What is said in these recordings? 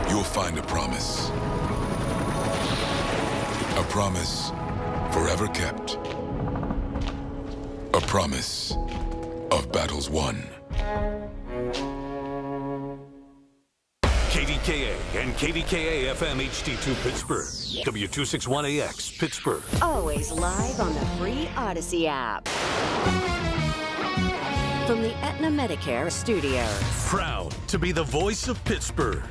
you'll find a promise. A promise forever kept. A promise of battles won. KDKA and KDKA-FM HD2 Pittsburgh. W261AX Pittsburgh. Always live on the free Odyssey app. From the Aetna Medicare studios. Proud to be the voice of Pittsburgh.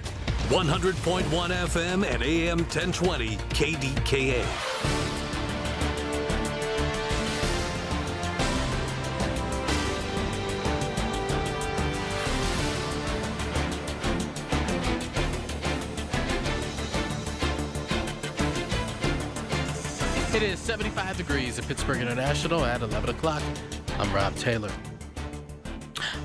100.1 FM and AM 1020 KDKA. It is 75 degrees at Pittsburgh International at 11 o'clock. I'm Rob Taylor.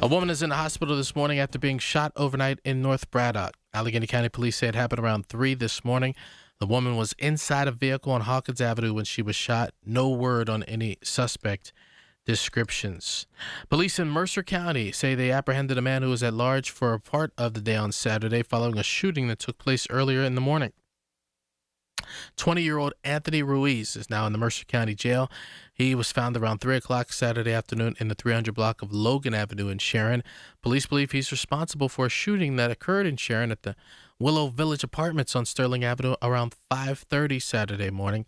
A woman is in the hospital this morning after being shot overnight in North Braddock. Allegheny County Police say it happened around 3 this morning. The woman was inside a vehicle on Hawkins Avenue when she was shot. No word on any suspect descriptions. Police in Mercer County say they apprehended a man who was at large for a part of the day on Saturday following a shooting that took place earlier in the morning. 20-year-old Anthony Ruiz is now in the Mercer County Jail. He was found around 3 o'clock Saturday afternoon in the 300 block of Logan Avenue in Sharon. Police believe he's responsible for a shooting that occurred in Sharon at the Willow Village Apartments on Sterling Avenue around 5:30 Saturday morning.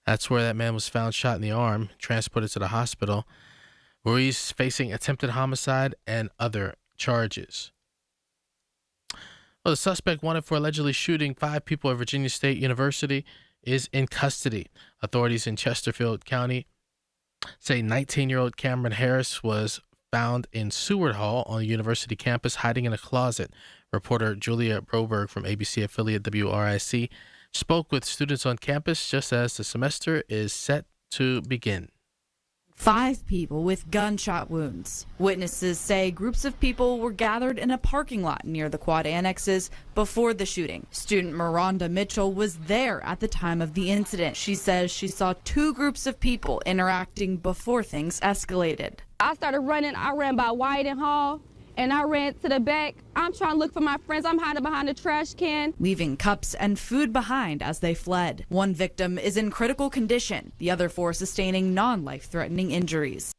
That's where that man was found shot in the arm, transported to the hospital. Ruiz facing attempted homicide and other charges. Well, the suspect wanted for allegedly shooting 5 people at Virginia State University is in custody. Authorities in Chesterfield County say 19-year-old Cameron Harris was found in Seward Hall on the university campus hiding in a closet. Reporter Julia Broberg from ABC affiliate WRIC spoke with students on campus just as the semester is set to begin. 5 people with gunshot wounds. Witnesses say groups of people were gathered in a parking lot near the quad annexes before the shooting. Student Miranda Mitchell was there at the time of the incident. She says she saw 2 groups of people interacting before things escalated. I started running. I ran by White and Hall, and I ran to the back. I'm trying to look for my friends. I'm hiding behind a trash can. Leaving cups and food behind as they fled. One victim is in critical condition, the other 4 sustaining non-life-threatening injuries.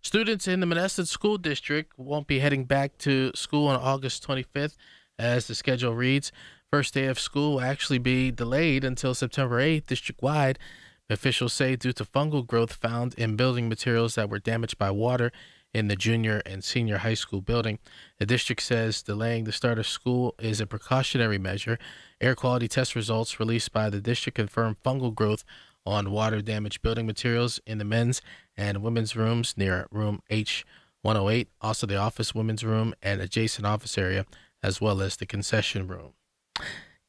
Students in the Menneson School District won't be heading back to school on August 25th as the schedule reads. First day of school will actually be delayed until September 8th district-wide. Officials say due to fungal growth found in building materials that were damaged by water in the junior and senior high school building. The district says delaying the start of school is a precautionary measure. Air quality test results released by the district confirm fungal growth on water-damaged building materials in the men's and women's rooms near room H108, also the office women's room and adjacent office area, as well as the concession room.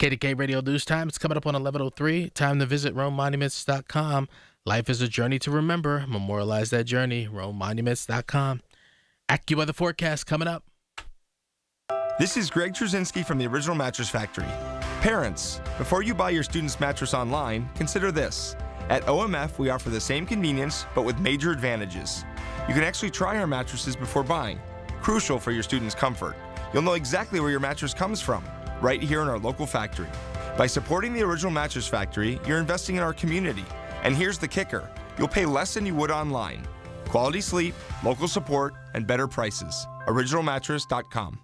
KDK Radio News Time. It's coming up on 11:03. Time to visit RomeMonuments.com. Life is a journey to remember. Memorialize that journey. RomeMonuments.com. AccuWeather forecast coming up. This is Greg Trzynski from the Original Mattress Factory. Parents, before you buy your student's mattress online, consider this. At OMF, we offer the same convenience, but with major advantages. You can actually try our mattresses before buying. Crucial for your student's comfort. You'll know exactly where your mattress comes from, right here in our local factory. By supporting the Original Mattress Factory, you're investing in our community. And here's the kicker. You'll pay less than you would online. Quality sleep, local support, and better prices. OriginalMattress.com.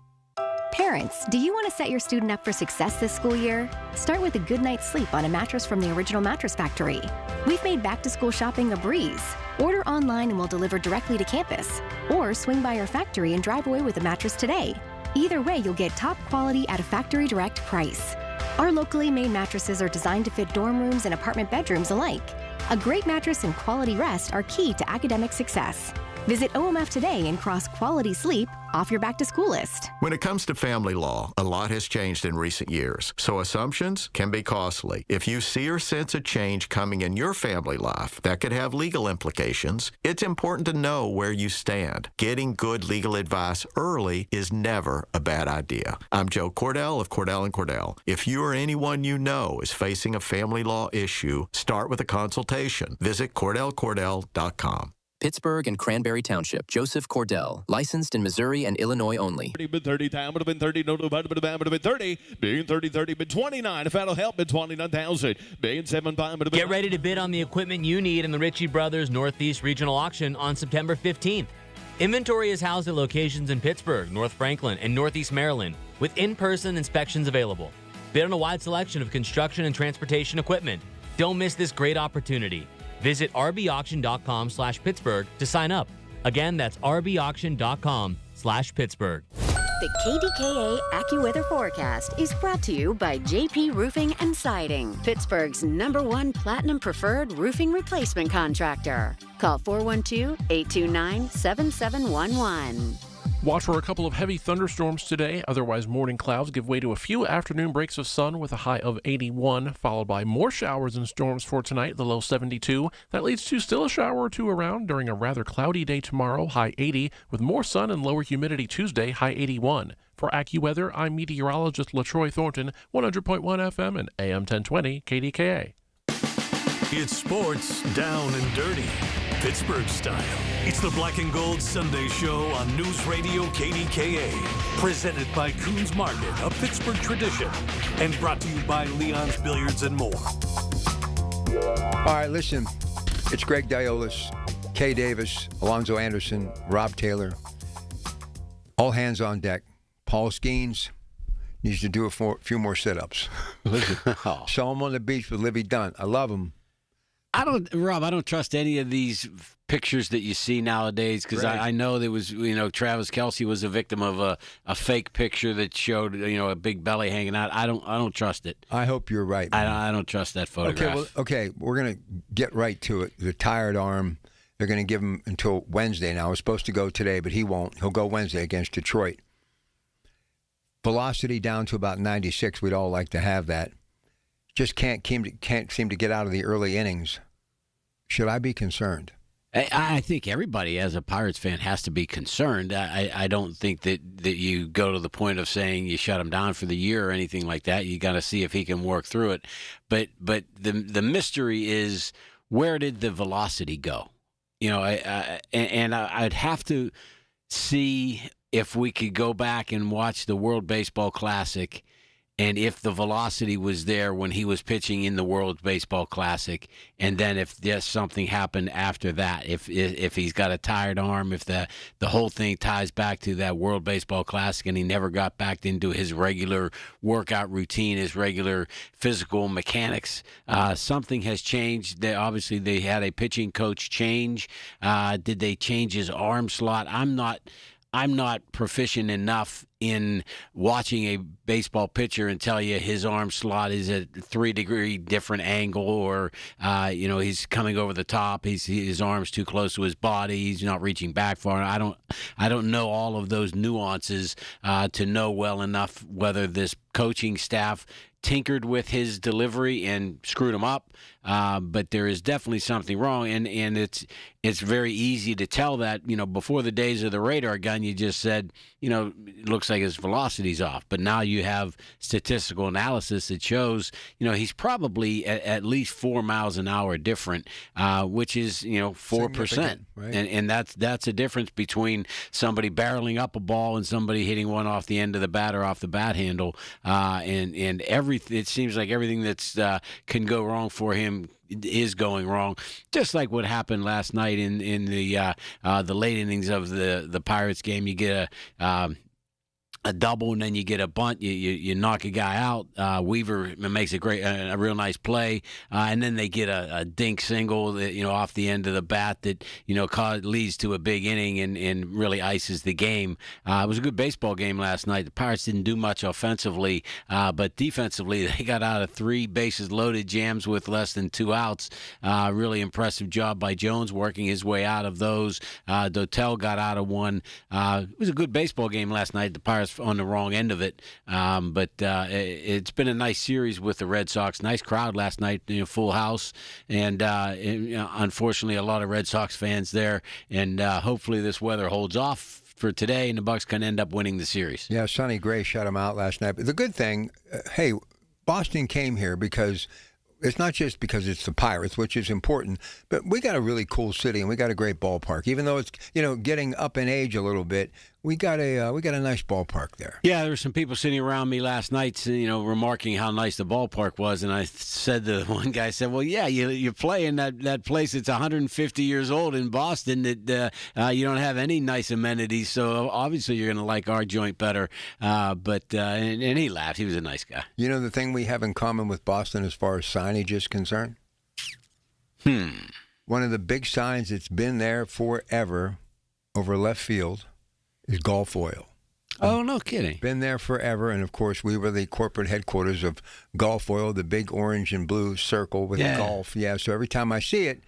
Parents, do you want to set your student up for success this school year? Start with a good night's sleep on a mattress from the Original Mattress Factory. We've made back-to-school shopping a breeze. Order online and we'll deliver directly to campus. Or swing by our factory and drive away with a mattress today. Either way, you'll get top quality at a factory direct price. Our locally made mattresses are designed to fit dorm rooms and apartment bedrooms alike. A great mattress and quality rest are key to academic success. Visit OMF today and cross quality sleep off your back-to-school list. When it comes to family law, a lot has changed in recent years, so assumptions can be costly. If you see or sense a change coming in your family life that could have legal implications, it's important to know where you stand. Getting good legal advice early is never a bad idea. I'm Joe Cordell of Cordell & Cordell. If you or anyone you know is facing a family law issue, start with a consultation. Visit CordellCordell.com. Pittsburgh and Cranberry Township. Joseph Cordell. Licensed in Missouri and Illinois only. 30 time would have been 30, no, would have been 30, being 30, been 29. If that'll help, been 29,000, being 7.5 would have been. Get ready to bid on the equipment you need in the Ritchie Brothers Northeast Regional Auction on September 15th. Inventory is housed at locations in Pittsburgh, North Franklin, and Northeast Maryland, with in-person inspections available. Bid on a wide selection of construction and transportation equipment. Don't miss this great opportunity. Visit rbauction.com/Pittsburgh to sign up. Again, that's rbauction.com/Pittsburgh. The KDKA AccuWeather forecast is brought to you by JP Roofing and Siding, Pittsburgh's #1 Platinum Preferred roofing replacement contractor. Call 412-829-7711. Watch for a couple of heavy thunderstorms today. Otherwise, morning clouds give way to a few afternoon breaks of sun with a high of 81, followed by more showers and storms for tonight, the low 72. That leads to still a shower or two around during a rather cloudy day tomorrow, high 80, with more sun and lower humidity Tuesday, high 81. For AccuWeather, I'm meteorologist LaTroy Thornton, 100.1 FM and AM 1020 KDKA. It's sports down and dirty, Pittsburgh style. It's the Black and Gold Sunday Show on News Radio KDKA. Presented by Coons Market, a Pittsburgh tradition. And brought to you by Leon's Billiards and more. All right, listen. It's Greg Diolis, Kay Davis, Alonzo Anderson, Rob Taylor. All hands on deck. Paul Skeens needs to do a few more sit-ups. Saw him on the beach with Livy Dunn. I love him. Rob, I don't trust any of these pictures that you see nowadays because Right. I know there was, Travis Kelce was a victim of a fake picture that showed, a big belly hanging out. I don't trust it. I hope you're right, man. I don't trust that photograph. Okay, we're going to get right to it. The tired arm, they're going to give him until Wednesday now. He's supposed to go today, but he won't. He'll go Wednesday against Detroit. Velocity down to about 96. We'd all like to have that. Just can't seem to get out of the early innings. Should I be concerned? I think everybody, as a Pirates fan, has to be concerned. I don't think that you go to the point of saying you shut him down for the year or anything like that. You got to see if he can work through it. But the mystery is, where did the velocity go? I'd have to see if we could go back and watch the World Baseball Classic, and if the velocity was there when he was pitching in the World Baseball Classic, and then if there's something happened after that, if he's got a tired arm, if the whole thing ties back to that World Baseball Classic and he never got back into his regular workout routine, his regular physical mechanics, something has changed. Obviously, they had a pitching coach change. Did they change his arm slot? I'm not proficient enough in watching a baseball pitcher and tell you his arm slot is at 3-degree different angle, or he's coming over the top. His arm's too close to his body. He's not reaching back far. I don't know all of those nuances to know well enough whether this coaching staff tinkered with his delivery and screwed him up. But there is definitely something wrong, and it's very easy to tell that. Before the days of the radar gun, you just said, it looks like his velocity's off. But now you have statistical analysis that shows, he's probably at least 4 miles an hour different, which is 4%, right? And that's a difference between somebody barreling up a ball and somebody hitting one off the end of the bat or off the bat handle, and it seems like everything that's can go wrong for him is going wrong, just like what happened last night in the late innings of the Pirates game. You get a double, and then you get a bunt. You knock a guy out. Weaver makes a real nice play, and then they get a dink single that, off the end of the bat that leads to a big inning and really ices the game. It was a good baseball game last night. The Pirates didn't do much offensively, but defensively they got out of 3 bases loaded jams with less than 2 outs. Really impressive job by Jones working his way out of those. Dotel got out of one. It was a good baseball game last night. The Pirates on the wrong end of it, but it's been a nice series with the Red Sox. Nice crowd last night, full house, and unfortunately a lot of Red Sox fans there, and hopefully this weather holds off for today and the Bucks can end up winning the series. Yeah, Sonny Gray shut him out last night. But the good thing, hey, Boston came here because it's not just because it's the Pirates, which is important, but we got a really cool city and we got a great ballpark. Even though it's getting up in age a little bit, we got a nice ballpark there. Yeah, there were some people sitting around me last night, remarking how nice the ballpark was, and I said to one guy, "Well, yeah, you play in that place that's 150 years old in Boston that you don't have any nice amenities, so obviously you're going to like our joint better." But he laughed. He was a nice guy. You know the thing we have in common with Boston as far as signage is concerned? One of the big signs that's been there forever over left field is Gulf Oil. Oh, no kidding. Been there forever, and of course we were the corporate headquarters of Gulf Oil, the big orange and blue circle with Gulf. Yeah, so every time I see it,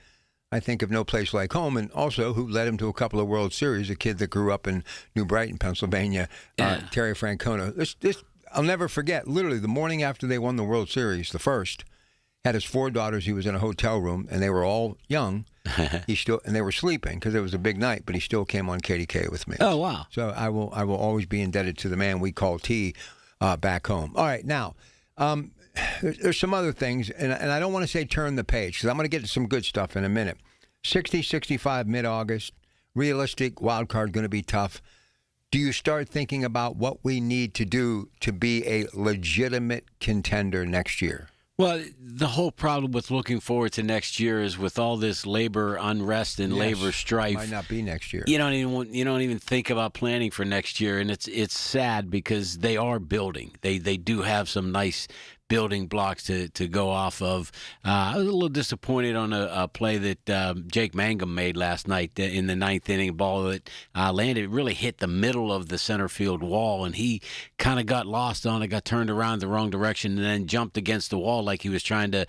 I think of no place like home, and also who led him to a couple of World Series, a kid that grew up in New Brighton, Pennsylvania, Terry Francona. This I'll never forget, literally the morning after they won the World Series, the first, had his 4 daughters. He was in a hotel room, and they were all young. And they were sleeping because it was a big night, but he still came on KDKA with me. Oh, wow. So I will always be indebted to the man we call T back home. All right, now, there's some other things, and I don't want to say turn the page because I'm going to get to some good stuff in a minute. 60, 65 mid-August, realistic, wild card going to be tough. Do you start thinking about what we need to do to be a legitimate contender next year? Well, the whole problem with looking forward to next year is with all this labor unrest and labor strife. Might not be next year. You don't even think about planning for next year, and it's sad because they are building. They do have some nice building blocks to go off of. I was a little disappointed on a play that Jake Mangum made last night in the 9th inning. Ball that landed, really hit the middle of the center field wall, and he kind of got lost on it, got turned around the wrong direction, and then jumped against the wall like he was trying to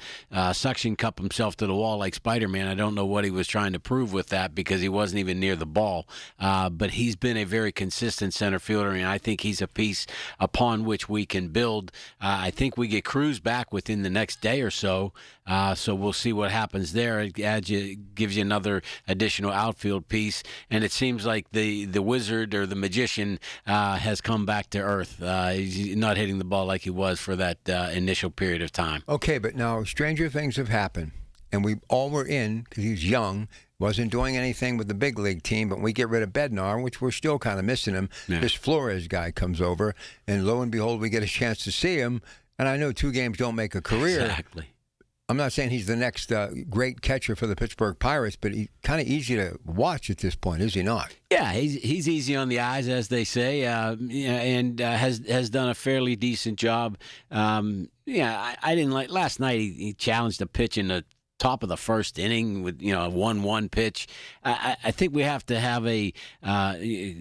suction cup himself to the wall like Spider-Man. I don't know what he was trying to prove with that because he wasn't even near the ball. But he's been a very consistent center fielder, and I think he's a piece upon which we can build. I think we get Cruz back within the next day or so, so we'll see what happens there. It gives you another additional outfield piece, and it seems like the wizard or the magician has come back to earth. He's not hitting the ball like he was for that initial period of time. Okay, but now stranger things have happened, and we all were in because he's young, wasn't doing anything with the big league team, but we get rid of Bednar, which we're still kind of missing him. Yeah. This Flores guy comes over, and lo and behold, we get a chance to see him. And I know 2 games don't make a career. Exactly. I'm not saying he's the next great catcher for the Pittsburgh Pirates, but he's kind of easy to watch at this point, is he not? Yeah, he's easy on the eyes, as they say, and has done a fairly decent job. I didn't like last night. He challenged a pitch in the top of the first inning with a 1-1 pitch. I think we have to have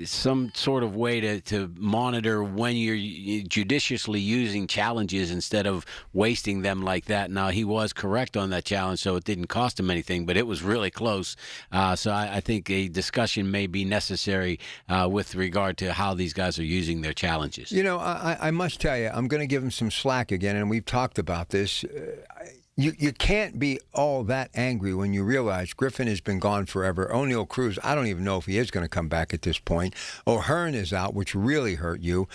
some sort of way to monitor when you're judiciously using challenges instead of wasting them like that. Now, he was correct on that challenge, so it didn't cost him anything, but it was really close. So I think a discussion may be necessary with regard to how these guys are using their challenges. I must tell you, I'm going to give him some slack again, and we've talked about this. You can't be all that angry when you realize Griffin has been gone forever. O'Neal Cruz, I don't even know if he is going to come back at this point. O'Hearn is out, which really hurt you.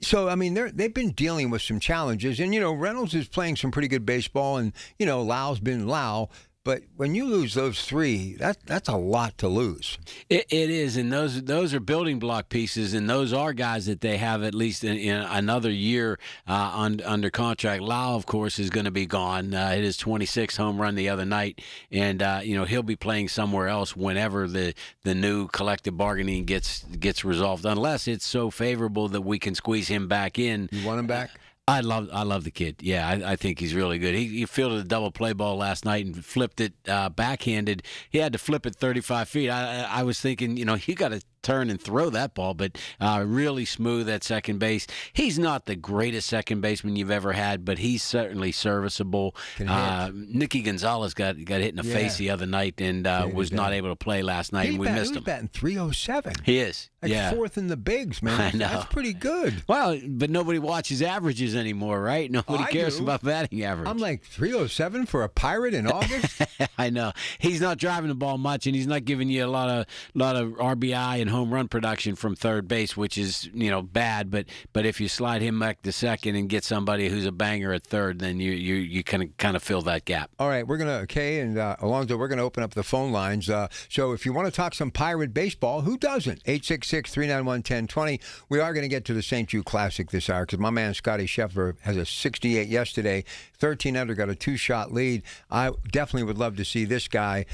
So, I mean, they've been dealing with some challenges. And, Reynolds is playing some pretty good baseball, and, Lau's been Lau. But when you lose those 3, that's a lot to lose. It is, and those are building block pieces, and those are guys that they have at least in another year under contract. Lau, of course, is going to be gone. Hit his 26th home run the other night, and he'll be playing somewhere else whenever the new collective bargaining gets resolved, unless it's so favorable that we can squeeze him back in. You want him back? I love the kid. Yeah, I think he's really good. He fielded a double play ball last night and flipped it backhanded. He had to flip it 35 feet. I was thinking, you got to turn and throw that ball, but really smooth at second base. He's not the greatest second baseman you've ever had, but he's certainly serviceable. Nicky Gonzalez got hit in the face the other night and was not able to play last night, and we missed him. He's batting .307. He is. Fourth in the bigs, man. I know. That's pretty good. Well, but nobody watches averages anymore, right? Nobody cares about batting average. I'm like 307 for a Pirate in August. I know. He's not driving the ball much, and he's not giving you a lot of RBI and home run production from third base, which is bad. But if you slide him back to second and get somebody who's a banger at third, then you can kind of fill that gap. All right, we're gonna Kay and Alonzo. We're gonna open up the phone lines. So if you want to talk some Pirate baseball, who doesn't? 866-391-1020. We are going to get to the St. Jude Classic this hour because my man Scotty Scheffler has a 68 yesterday, 13 under, got a 2-shot lead. I definitely would love to see this guy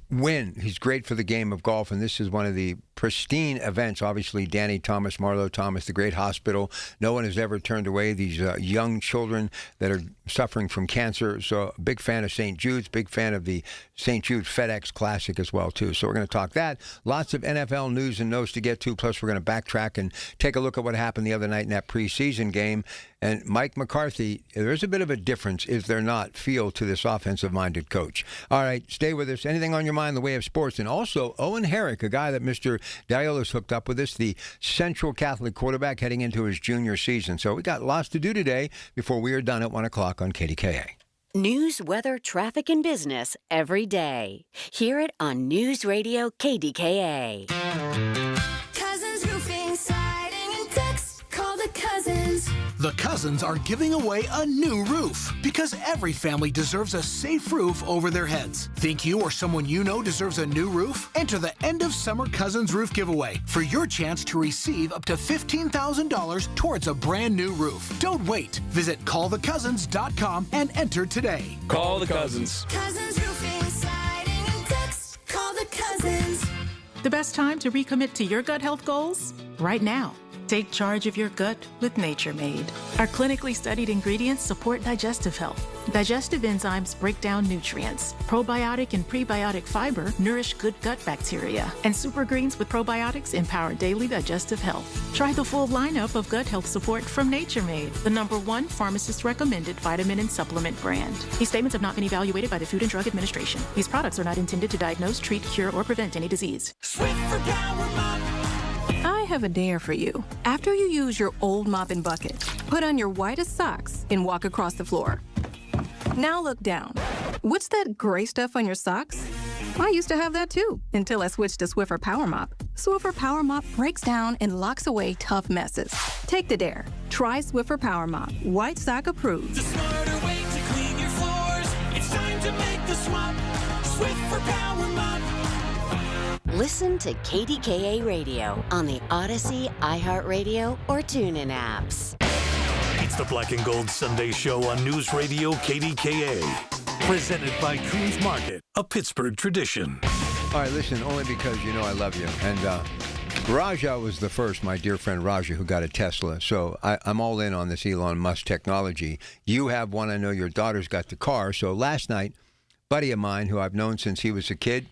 win. He's great for the game of golf, and this is one of the pristine events. Obviously, Danny Thomas, Marlo Thomas, the great hospital. No one has ever turned away these young children that are suffering from cancer. So big fan of St. Jude's, big fan of the St. Jude FedEx Classic as well, too. So we're going to talk that. Lots of NFL news and notes to get to. Plus, we're going to backtrack and take a look at what happened the other night in that preseason game. And Mike McCarthy, there's a bit of a difference, is there not, feel to this offensive-minded coach. All right, stay with us. Anything on your mind in the way of sports? And also, Owen Herrick, a guy that Mr. Diolis hooked up with us, the Central Catholic quarterback heading into his junior season. So we got lots to do today before we are done at 1 o'clock on KDKA. News, weather, traffic, and business every day. Hear it on News Radio KDKA. Cousins Roofing, Siding, and Decks. Call the Cousins. The Cousins are giving away a new roof because every family deserves a safe roof over their heads. Think you or someone you know deserves a new roof? Enter the end of summer Cousins Roof Giveaway for your chance to receive up to $15,000 towards a brand new roof. Don't wait. Visit callthecousins.com and enter today. Call the Cousins. Cousins Roofing, Siding, and Decks. Call the Cousins. The best time to recommit to your gut health goals? Right now. Take charge of your gut with Nature Made. Our clinically studied ingredients support digestive health. Digestive enzymes break down nutrients. Probiotic and prebiotic fiber nourish good gut bacteria. And super greens with probiotics empower daily digestive health. Try the full lineup of gut health support from Nature Made, the #1 pharmacist-recommended vitamin and supplement brand. These statements have not been evaluated by the Food and Drug Administration. These products are not intended to diagnose, treat, cure, or prevent any disease. Swiffer Power Mop. I have a dare for you. After you use your old mop and bucket, put on your whitest socks and walk across the floor. Now look down. What's that gray stuff on your socks? I used to have that too, until I switched to Swiffer Power Mop. Swiffer Power Mop breaks down and locks away tough messes. Take the dare. Try Swiffer Power Mop. White sock approved. The smarter way to clean your floors. It's time to make the swap. Swiffer Power Mop. Listen to KDKA Radio on the Odyssey, iHeartRadio, or TuneIn apps. It's the Black and Gold Sunday Show on News Radio KDKA. Presented by Coons Market, a Pittsburgh tradition. All right, listen, only because you know I love you. And Raja was the first, my dear friend Raja, who got a Tesla. So I'm all in on this Elon Musk technology. You have one. I know your daughter's got the car. So last night, a buddy of mine who I've known since he was a kid,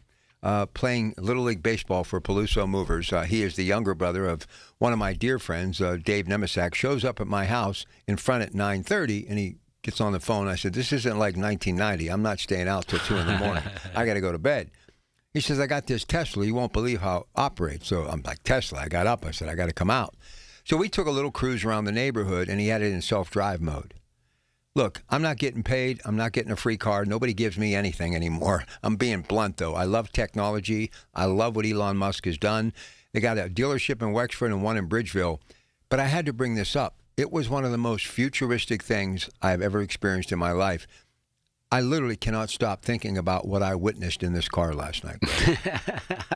playing Little League Baseball for Peluso Movers. He is the younger brother of one of my dear friends, Dave Nemisak, shows up at my house in front at 9:30, and he gets on the phone. I said, this isn't like 1990. I'm not staying out till 2 in the morning. I got to go to bed. He says, I got this Tesla. You won't believe how it operates. So I'm like, Tesla? I got up. I said, I got to come out. So we took a little cruise around the neighborhood, and he had it in self-drive mode. Look, I'm not getting paid. I'm not getting a free car. Nobody gives me anything anymore. I'm being blunt, though. I love technology. I love what Elon Musk has done. They got a dealership in Wexford and one in Bridgeville. But I had to bring this up. It was one of the most futuristic things I've ever experienced in my life. I literally cannot stop thinking about what I witnessed in this car last night.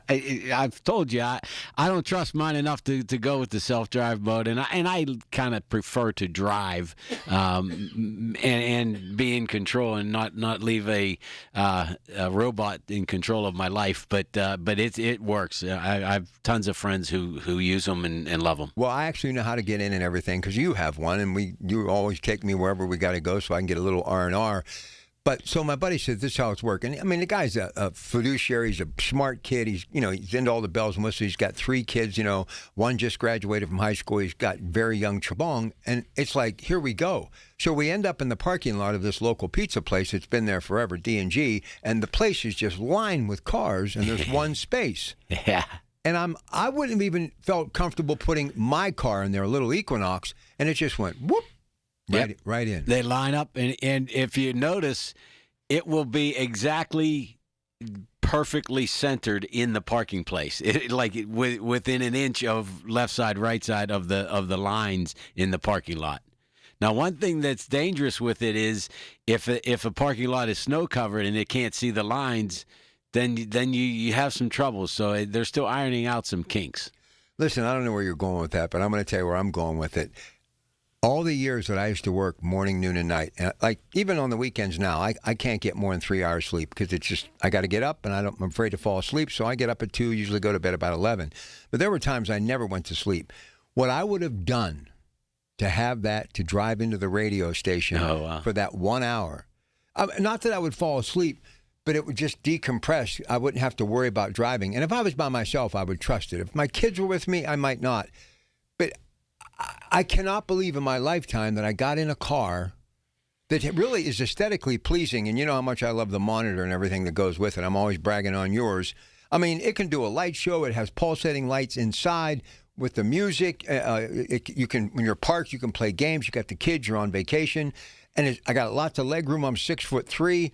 I've told you, I don't trust mine enough to go with the self-drive mode, and I kind of prefer to drive and be in control and not leave a robot in control of my life. But it works. I have tons of friends who use them and love them. Well, I actually know how to get in and everything because you have one, and you always take me wherever we got to go so I can get a little R&R. But so my buddy said, this is how it's working. I mean, the guy's a fiduciary. He's a smart kid. He's into all the bells and whistles. He's got 3 kids, one just graduated from high school. He's got very young Chabong. And it's like, here we go. So we end up in the parking lot of this local pizza place. It's been there forever, D&G. And the place is just lined with cars, and there's one space. Yeah. And I wouldn't have even felt comfortable putting my car in there, a little Equinox, and it just went whoop. Right in. They line up, and if you notice, it will be exactly perfectly centered in the parking place, within an inch of left side, right side of the lines in the parking lot. Now, one thing that's dangerous with it is if a parking lot is snow covered and it can't see the lines, then you have some trouble. So they're still ironing out some kinks. Listen, I don't know where you're going with that, but I'm going to tell you where I'm going with it. All the years that I used to work morning, noon, and night, and even on the weekends now, I can't get more than 3 hours sleep because it's just, I got to get up and I'm afraid to fall asleep. So I get up at 2, usually go to bed about 11. But there were times I never went to sleep. What I would have done to have that, to drive into the radio station for that 1 hour, not that I would fall asleep, but it would just decompress. I wouldn't have to worry about driving. And if I was by myself, I would trust it. If my kids were with me, I might not. But I cannot believe in my lifetime that I got in a car that really is aesthetically pleasing. And you know how much I love the monitor and everything that goes with it. I'm always bragging on yours. I mean, it can do a light show. It has pulsating lights inside with the music. You can, when you're parked, you can play games. You got the kids. You're on vacation. And I got lots of leg room. I'm 6'3",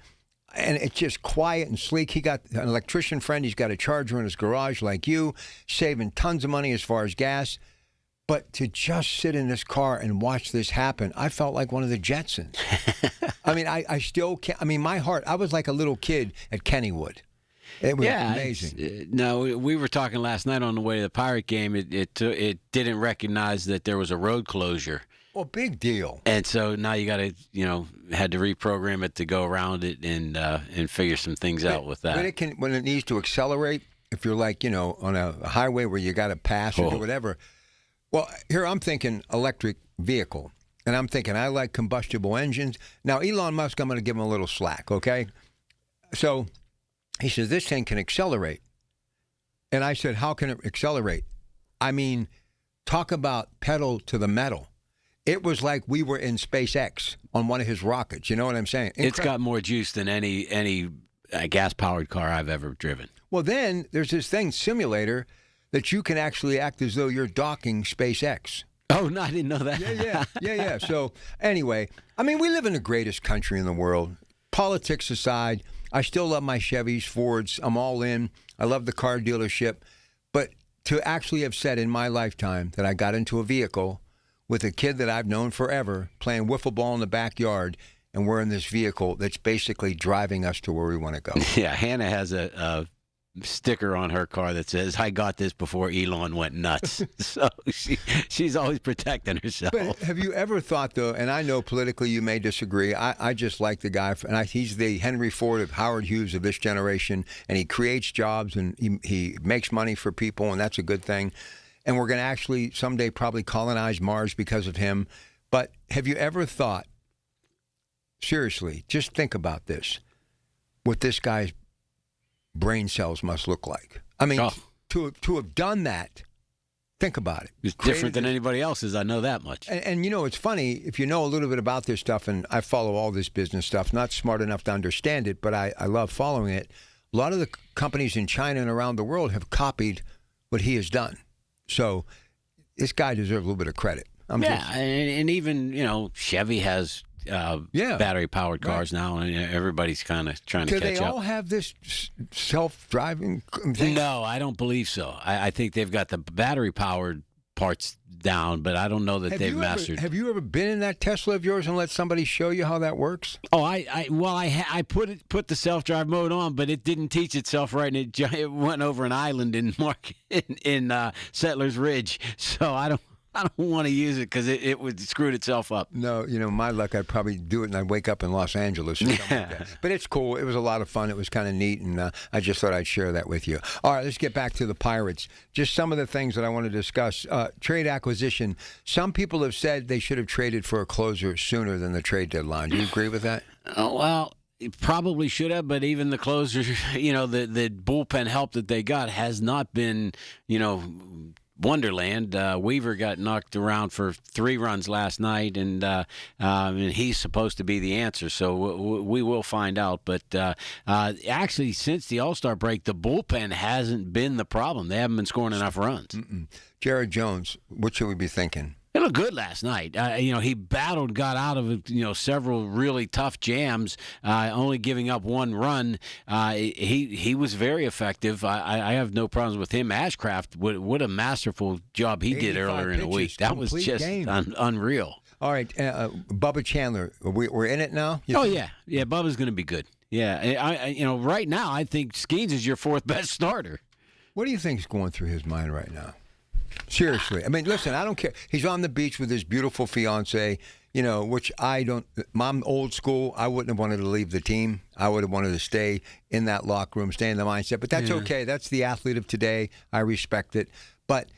and it's just quiet and sleek. He got an electrician friend. He's got a charger in his garage like you, saving tons of money as far as gas. But to just sit in this car and watch this happen, I felt like one of the Jetsons. I mean, I still can't. I mean, my heart, I was like a little kid at Kennywood. It was amazing. No, we were talking last night on the way to the Pirate game. It didn't recognize that there was a road closure. Well, big deal. And so now you got to, had to reprogram it to go around it and figure some things out with that. But when it needs to accelerate, if you're like, on a highway where you got to pass or whatever. Well, here I'm thinking electric vehicle, and I'm thinking I like combustible engines. Now, Elon Musk, I'm going to give him a little slack, okay? So he says, this thing can accelerate. And I said, how can it accelerate? I mean, talk about pedal to the metal. It was like we were in SpaceX on one of his rockets. You know what I'm saying? It's got more juice than any gas-powered car I've ever driven. Well, then there's this thing, simulator, that you can actually act as though you're docking SpaceX. Oh, no, I didn't know that. Yeah. So anyway, I mean, we live in the greatest country in the world. Politics aside, I still love my Chevys, Fords. I'm all in. I love the car dealership. But to actually have said in my lifetime that I got into a vehicle with a kid that I've known forever playing wiffle ball in the backyard, and we're in this vehicle that's basically driving us to where we want to go. Yeah, Hannah has a sticker on her car that says, I got this before Elon went nuts. So she's always protecting herself. But have you ever thought, though, and I know politically you may disagree, I just like the guy, he's the Henry Ford of Howard Hughes of this generation, and he creates jobs, and he makes money for people, and that's a good thing. And we're going to actually someday probably colonize Mars because of him. But have you ever thought, seriously, just think about this, what this guy's brain cells must look like. I mean, to have done that, think about it. It's different than anybody else's, I know that much. And it's funny, if you know a little bit about this stuff, and I follow all this business stuff, not smart enough to understand it, but I love following it. A lot of the companies in China and around the world have copied what he has done. So this guy deserves a little bit of credit. And even, Chevy has battery-powered cars now, and everybody's kind of trying to catch up. Do they all have this self-driving thing? No, I don't believe so. I think they've got the battery-powered parts down, but I don't know that they've mastered. Have you ever been in that Tesla of yours and let somebody show you how that works? Oh, I put the self-drive mode on, but it didn't teach itself right, and it went over an island in Settlers Ridge. So I don't want to use it because it would screwed itself up. No, my luck, I'd probably do it and I'd wake up in Los Angeles or something like that. But it's cool. It was a lot of fun. It was kind of neat, and I just thought I'd share that with you. All right, let's get back to the Pirates. Just some of the things that I want to discuss. Trade acquisition. Some people have said they should have traded for a closer sooner than the trade deadline. Do you agree with that? Oh, well, it probably should have, but even the closer, the bullpen help that they got has not been, Wonderland. Weaver got knocked around for 3 runs last night, and he's supposed to be the answer, so we will find out. But actually, since the All-Star break, the bullpen hasn't been the problem. They haven't been scoring enough runs. Jared Jones, what should we be thinking? He looked good last night. He battled, got out of several really tough jams, only giving up one run. He was very effective. I have no problems with him. Ashcraft, what a masterful job he did earlier in the week. That was just unreal. All right, Bubba Chandler, we're in it now? Yeah, Bubba's going to be good. Yeah, right now I think Skeens is your fourth best starter. What do you think's going through his mind right now? Seriously. I mean, listen, I don't care. He's on the beach with his beautiful fiance, which I don't. I'm old school. I wouldn't have wanted to leave the team. I would have wanted to stay in that locker room, stay in the mindset. But that's okay. That's the athlete of today. I respect it. But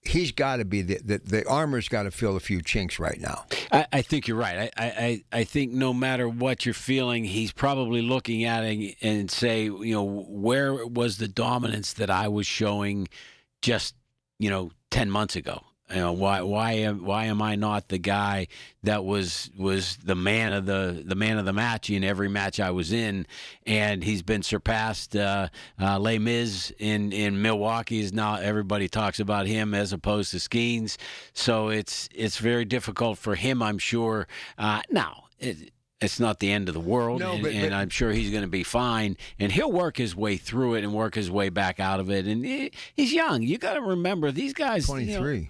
he's got to be the armor's got to fill a few chinks right now. I think you're right. I think no matter what you're feeling, he's probably looking at it and say, where was the dominance that I was showing just 10 months ago? Why am I not the guy that was the man of the match in every match I was in? And he's been surpassed. Les Mis in Milwaukee is now everybody talks about him as opposed to Skeens. So it's very difficult for him, I'm sure. Now. It's not the end of the world, and I'm sure he's going to be fine. And he'll work his way through it and work his way back out of it. And he's young. You got to remember, these guys. 23.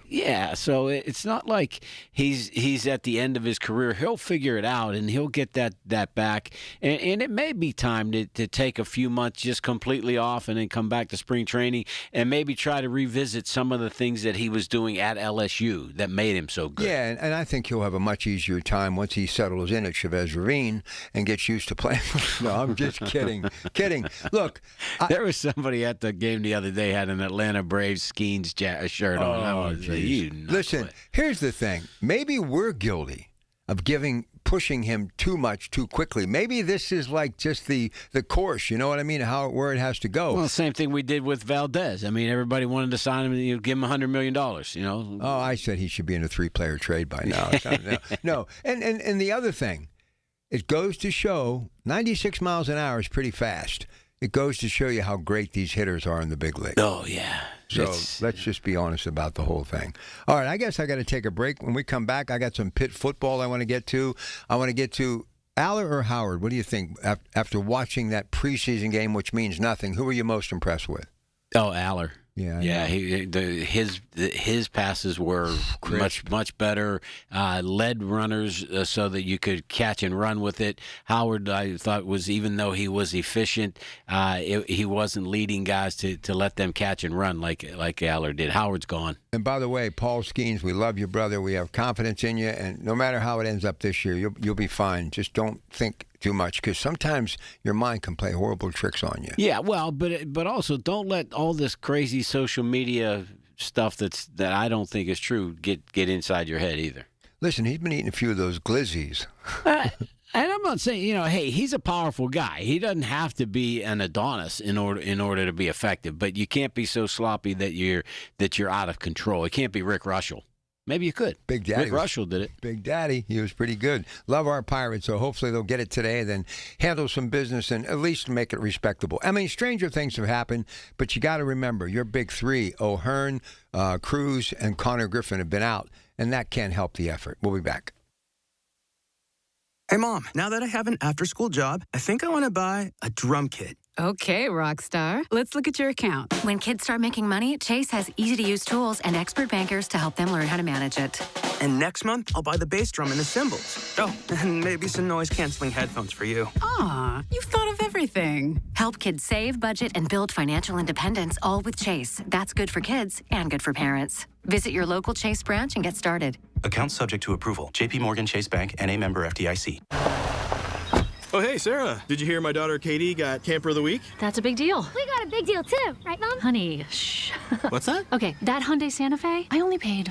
So it's not like he's at the end of his career. He'll figure it out, and he'll get that back. And it may be time to take a few months just completely off and then come back to spring training and maybe try to revisit some of the things that he was doing at LSU that made him so good. Yeah, and I think he'll have a much easier time once he settles in at Chavez Ravine and gets used to playing. No, I'm just kidding. Look, there was somebody at the game the other day had an Atlanta Braves Skeens shirt on. Listen, here's the thing. Maybe we're guilty of pushing him too much too quickly. Maybe this is like just the course, you know what I mean? Where it has to go. Well, same thing we did with Valdez. I mean, everybody wanted to sign him and give him $100 million, Oh, I said he should be in a 3-player trade by now. No. And the other thing, it goes to show 96 miles an hour is pretty fast. It goes to show you how great these hitters are in the big league. Oh, yeah. So let's just be honest about the whole thing. All right, I guess I got to take a break. When we come back, I got some Pitt football I want to get to. I want to get to Aller or Howard. What do you think after watching that preseason game, which means nothing? Who were you most impressed with? Oh, Aller. Yeah. His passes were much better. Led runners so that you could catch and run with it. Howard, I thought, even though he was efficient, he wasn't leading guys to let them catch and run like Aller did. Howard's gone. And by the way, Paul Skeens, we love you, brother. We have confidence in you, and no matter how it ends up this year, you'll be fine. Just don't think too much, because sometimes your mind can play horrible tricks on you. Yeah, well, but also don't let all this crazy social media stuff that I don't think is true get inside your head either. Listen, he's been eating a few of those glizzies. And I'm not saying, hey, he's a powerful guy. He doesn't have to be an Adonis in order to be effective. But you can't be so sloppy that you're out of control. It can't be Rick Russell. Maybe you could. Big Daddy. Rick Russell did it. Big Daddy. He was pretty good. Love our Pirates, so hopefully they'll get it today, then handle some business and at least make it respectable. I mean, stranger things have happened, but you got to remember, your big three, O'Hearn, Cruz, and Connor Griffin have been out, and that can't help the effort. We'll be back. Hey, Mom, now that I have an after-school job, I think I want to buy a drum kit. Okay, Rockstar. Let's look at your account. When kids start making money, Chase has easy-to-use tools and expert bankers to help them learn how to manage it. And next month, I'll buy the bass drum and the cymbals. Oh, and maybe some noise-canceling headphones for you. Aw, you've thought of everything. Help kids save, budget, and build financial independence, all with Chase. That's good for kids and good for parents. Visit your local Chase branch and get started. Account subject to approval. J.P. Morgan Chase Bank, N.A. member FDIC. Oh, hey, Sarah. Did you hear my daughter Katie got Camper of the Week? That's a big deal. We got a big deal, too. Right, Mom? Honey, shh. What's that? Okay, that Hyundai Santa Fe, I only paid...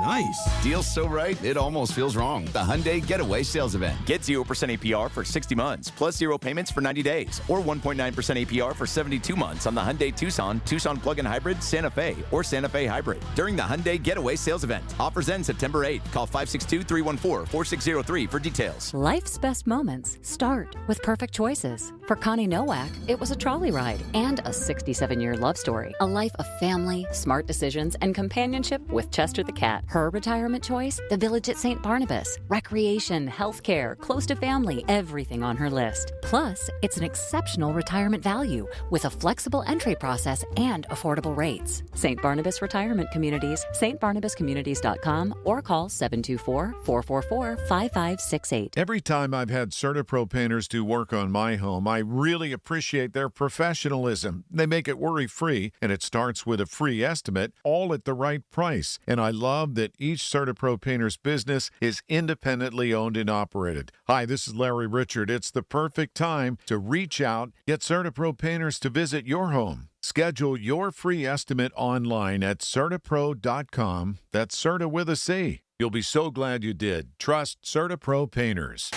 Nice. Deal's so right, it almost feels wrong. The Hyundai Getaway Sales Event. Get 0% APR for 60 months, plus 0 payments for 90 days, or 1.9% APR for 72 months on the Hyundai Tucson, Tucson Plug-in Hybrid, Santa Fe, or Santa Fe Hybrid. During the Hyundai Getaway Sales Event. Offers end September 8th. Call 562-314-4603 for details. Life's best moments start with perfect choices. For Connie Nowak, it was a trolley ride and a 67-year love story. A life of family, smart decisions, and companionship with Chester the cat. that. Her retirement choice? The Village at St. Barnabas. Recreation, healthcare, close to family, everything on her list. Plus, it's an exceptional retirement value with a flexible entry process and affordable rates. St. Barnabas Retirement Communities, stbarnabascommunities.com, or call 724-444-5568. Every time I've had CertaPro painters do work on my home, I really appreciate their professionalism. They make it worry-free, and it starts with a free estimate, all at the right price. And I love that each CertaPro painter's business is independently owned and operated. Hi, this is Larry Richard. It's the perfect time to reach out, get CertaPro painters to visit your home. Schedule your free estimate online at CertaPro.com. That's Certa with a C. You'll be so glad you did. Trust CertaPro painters.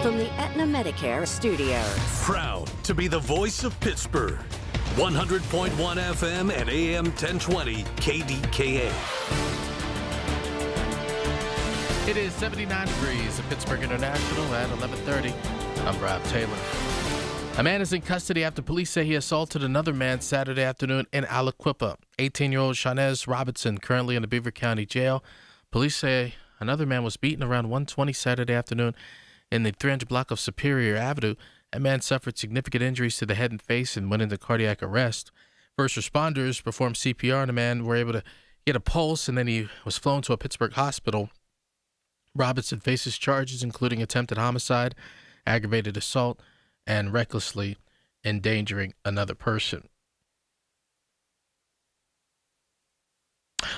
From the Aetna Medicare Studios. Proud to be the voice of Pittsburgh. 100.1 FM and AM 1020 KDKA. It is 79 degrees at Pittsburgh International at 11:30. I'm Rob Taylor. A man is in custody after police say he assaulted another man Saturday afternoon in Aliquippa. 18-year-old Shanez Robinson, currently in the Beaver County Jail. Police say another man was beaten around 1:20 Saturday afternoon in the 300 block of Superior Avenue. A man suffered significant injuries to the head and face and went into cardiac arrest. First responders performed CPR and the man were able to get a pulse, and then he was flown to a Pittsburgh hospital. Robinson faces charges including attempted homicide, aggravated assault, and recklessly endangering another person.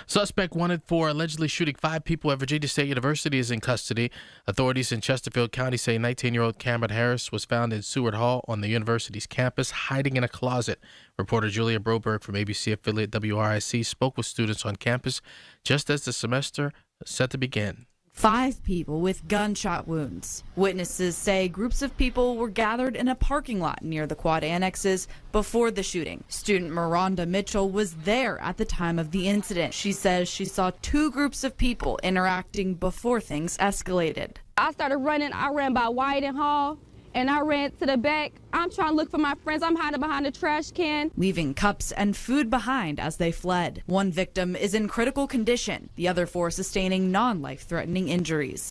Suspect wanted for allegedly shooting 5 people at Virginia State University is in custody. Authorities in Chesterfield County say 19-year-old Cameron Harris was found in Seward Hall on the university's campus, hiding in a closet. Reporter Julia Broberg from ABC affiliate WRIC spoke with students on campus just as the semester is set to begin. 5 people with gunshot wounds. Witnesses say groups of people were gathered in a parking lot near the quad annexes before the shooting. Student Miranda Mitchell was there at the time of the incident. She says she saw 2 groups of people interacting before things escalated. I started running. I ran by White and Hall, and I ran to the back. I'm trying to look for my friends. I'm hiding behind a trash can. Leaving cups and food behind as they fled. One victim is in critical condition, the other 4 sustaining non-life-threatening injuries.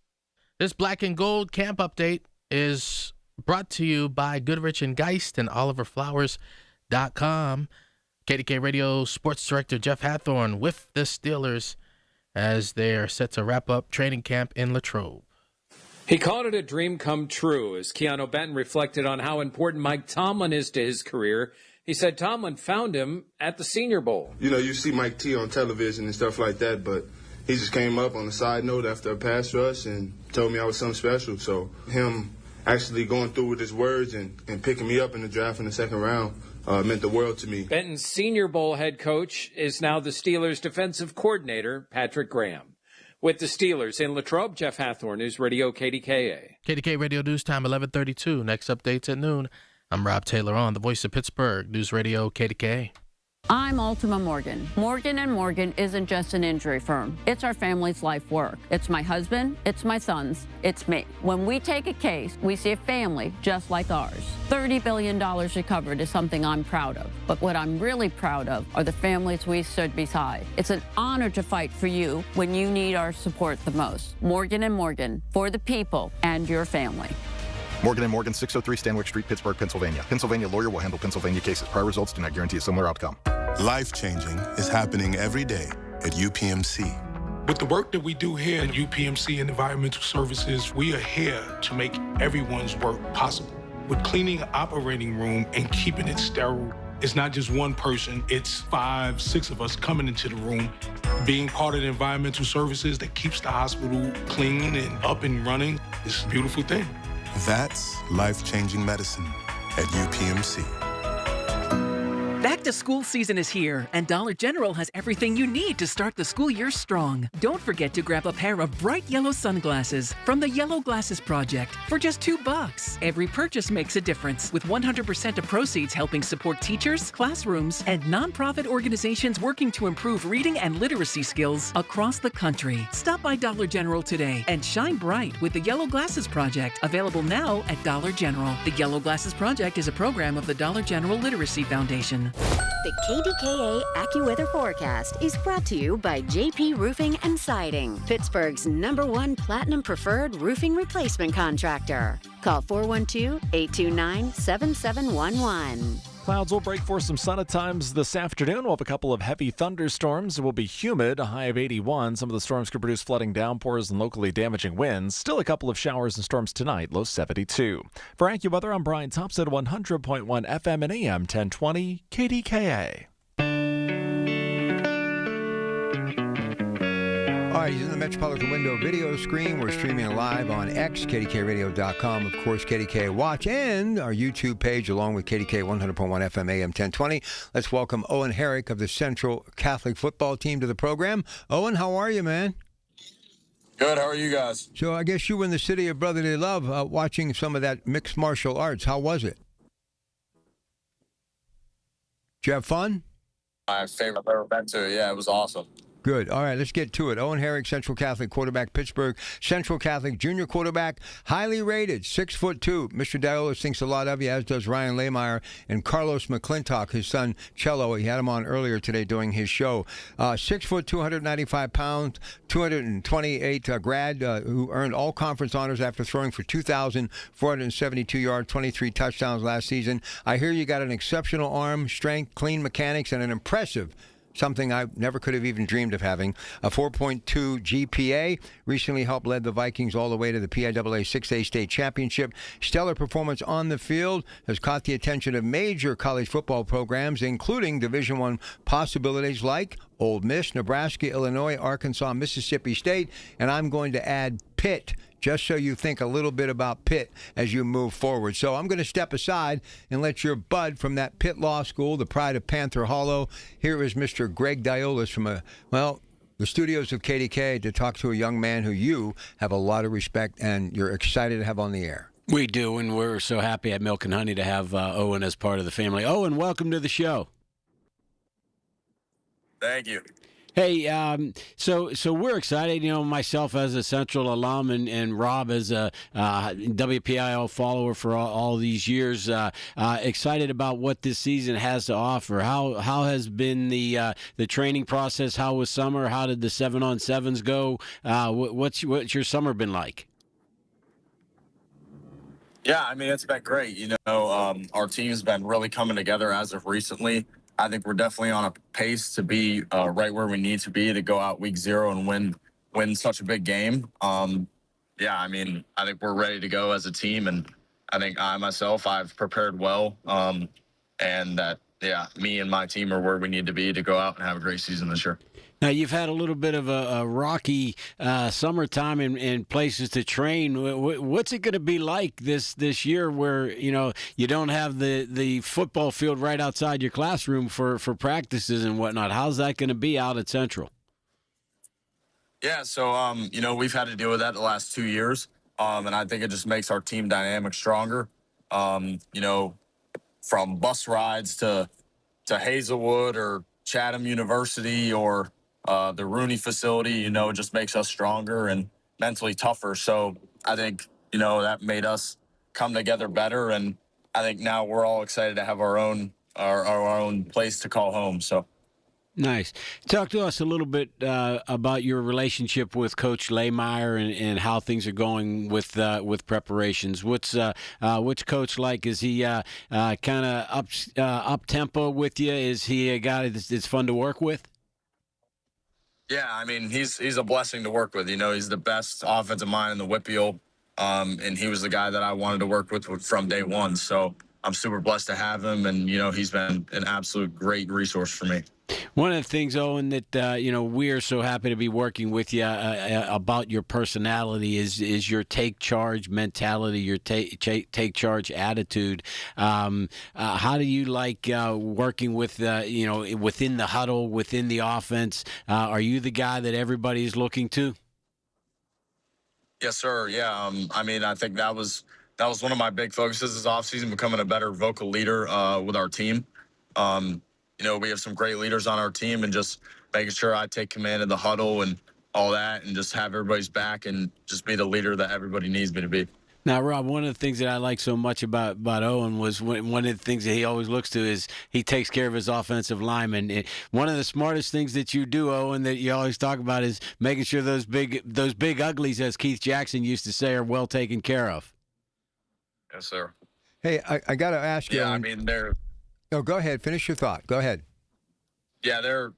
This Black and Gold camp update is brought to you by Goodrich and Geist and OliverFlowers.com. KDK Radio Sports Director Jeff Hathorn with the Steelers as they are set to wrap up training camp in Latrobe. He called it a dream come true as Keanu Benton reflected on how important Mike Tomlin is to his career. He said Tomlin found him at the Senior Bowl. You know, you see Mike T on television and stuff like that, but he just came up on a side note after a pass rush and told me I was something special. So him actually going through with his words and picking me up in the draft in the second round meant the world to me. Benton's Senior Bowl head coach is now the Steelers' defensive coordinator, Patrick Graham. With the Steelers in Latrobe, Jeff Hathorn, News Radio KDKA. KDK Radio News Time 11:32. Next updates at noon. I'm Rob Taylor on the Voice of Pittsburgh, News Radio KDKA. I'm Ultima Morgan. Morgan & Morgan isn't just an injury firm. It's our family's life work. It's my husband, it's my sons, it's me. When we take a case, we see a family just like ours. $30 billion recovered is something I'm proud of. But what I'm really proud of are the families we stood beside. It's an honor to fight for you when you need our support the most. Morgan & Morgan, for the people and your family. Morgan & Morgan, 603 Stanwick Street, Pittsburgh, Pennsylvania. Pennsylvania lawyer will handle Pennsylvania cases. Prior results do not guarantee a similar outcome. Life-changing is happening every day at UPMC. With the work that we do here at UPMC and Environmental Services, we are here to make everyone's work possible. With cleaning an operating room and keeping it sterile, it's not just one person, it's 5, 6 of us coming into the room, being part of the environmental services that keeps the hospital clean and up and running. It's a beautiful thing. That's life-changing medicine at UPMC. Back to school season is here, and Dollar General has everything you need to start the school year strong. Don't forget to grab a pair of bright yellow sunglasses from the Yellow Glasses Project for just $2. Every purchase makes a difference, with 100% of proceeds helping support teachers, classrooms, and nonprofit organizations working to improve reading and literacy skills across the country. Stop by Dollar General today and shine bright with the Yellow Glasses Project, available now at Dollar General. The Yellow Glasses Project is a program of the Dollar General Literacy Foundation. The KDKA AccuWeather forecast is brought to you by JP Roofing and Siding, Pittsburgh's #1 Platinum Preferred Roofing Replacement Contractor. Call 412-829-7711. Clouds will break for some sun at times this afternoon. We'll have a couple of heavy thunderstorms. It will be humid, a high of 81. Some of the storms could produce flooding downpours and locally damaging winds. Still a couple of showers and storms tonight, low 72. For AccuWeather, I'm Brian Thompson, 100.1 FM and AM 1020 KDKA. All right, using the Metropolitan Window video screen, we're streaming live on X, KDKRadio.com, of course, KDKA Watch, and our YouTube page, along with KDKA 100.1 FM AM 1020. Let's welcome Owen Herrick of the Central Catholic football team to the program. Owen, how are you, man? Good. How are you guys? So I guess you were in the city of brotherly love watching some of that mixed martial arts. How was it? Did you have fun? My favorite I've ever been to. Yeah, it was awesome. Good. All right, let's get to it. Owen Herrick, Central Catholic quarterback, Pittsburgh. Central Catholic junior quarterback, highly rated, 6'2". Mr. Diolis thinks a lot of you, as does Ryan Lehmeyer and Carlos McClintock, his son Cello. He had him on earlier today doing his show. 6 foot, 295 pounds, 228 grad, who earned all conference honors after throwing for 2,472 yards, 23 touchdowns last season. I hear you got an exceptional arm, strength, clean mechanics, and an impressive, something I never could have even dreamed of having, a 4.2 GPA. Recently helped lead the Vikings all the way to the PIAA 6A state championship. Stellar performance on the field has caught the attention of major college football programs, including Division I possibilities like Ole Miss, Nebraska, Illinois, Arkansas, Mississippi State, and I'm going to add Pitt, just so you think a little bit about Pitt as you move forward. So I'm going to step aside and let your bud from that Pitt Law School, the pride of Panther Hollow, here is Mr. Greg Diolis from the studios of KDK to talk to a young man who you have a lot of respect and you're excited to have on the air. We do, and we're so happy at Milk and Honey to have Owen as part of the family. Owen, welcome to the show. Thank you. Hey, so we're excited, myself as a Central alum and Rob as a WPIL follower for all these years, excited about what this season has to offer. How has been the training process? How was summer? How did the 7-on-7s go? What's your summer been like? Yeah, I mean, it's been great. Our team's been really coming together as of recently. I think we're definitely on a pace to be right where we need to be to go out week 0 and win such a big game. I think we're ready to go as a team, and I think I've prepared well, and that, me and my team are where we need to be to go out and have a great season this year. Now, you've had a little bit of a rocky summertime in places to train. What's it going to be like this year where, you don't have the football field right outside your classroom for practices and whatnot? How's that going to be out at Central? Yeah, so, we've had to deal with that the last 2 years, and I think it just makes our team dynamic stronger. From bus rides to Hazelwood or Chatham University or the Rooney facility, it just makes us stronger and mentally tougher. So I think, that made us come together better. And I think now we're all excited to have our own place to call home. So. Nice. Talk to us a little bit about your relationship with Coach Lehmeyer and how things are going with preparations. What's Coach like? Is he kind of up tempo with you? Is he a guy that's fun to work with? Yeah, I mean, he's a blessing to work with. He's the best offensive mind in the Whitfield, and he was the guy that I wanted to work with from day one. So I'm super blessed to have him, and, he's been an absolute great resource for me. One of the things, Owen, that we are so happy to be working with you about your personality is your take charge mentality, your take charge attitude. How do you like working with within the huddle, within the offense? Are you the guy that everybody's looking to? Yes, sir. Yeah. I think that was one of my big focuses this offseason, becoming a better vocal leader with our team. We have some great leaders on our team, and just making sure I take command of the huddle and all that, and just have everybody's back and just be the leader that everybody needs me to be. Now, Rob, one of the things that I like so much about Owen was one of the things that he always looks to is he takes care of his offensive linemen. One of the smartest things that you do, Owen, that you always talk about is making sure those big uglies, as Keith Jackson used to say, are well taken care of. Yes, sir. Hey, I got to ask you. Yeah, I mean, they're. No, go ahead. Finish your thought. Go ahead. Yeah, they're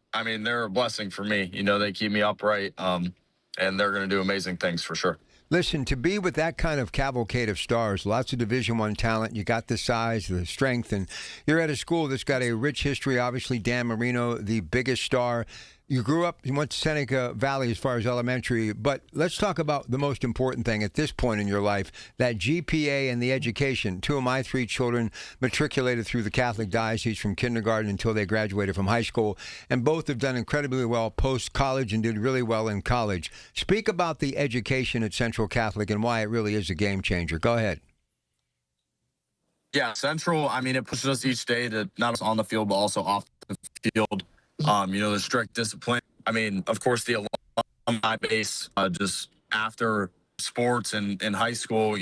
a blessing for me. They keep me upright, and they're going to do amazing things for sure. Listen, to be with that kind of cavalcade of stars, lots of Division I talent, you got the size, the strength, and you're at a school that's got a rich history. Obviously, Dan Marino, the biggest star. You grew up, you went to Seneca Valley as far as elementary, but let's talk about the most important thing at this point in your life, that GPA and the education. Two of my three children matriculated through the Catholic diocese from kindergarten until they graduated from high school, and both have done incredibly well post-college and did really well in college. Speak about the education at Central Catholic and why it really is a game changer. Go ahead. Yeah, Central, it pushes us each day to not just on the field, but also off the field. The strict discipline. Of course, the alumni base, just after sports and in high school,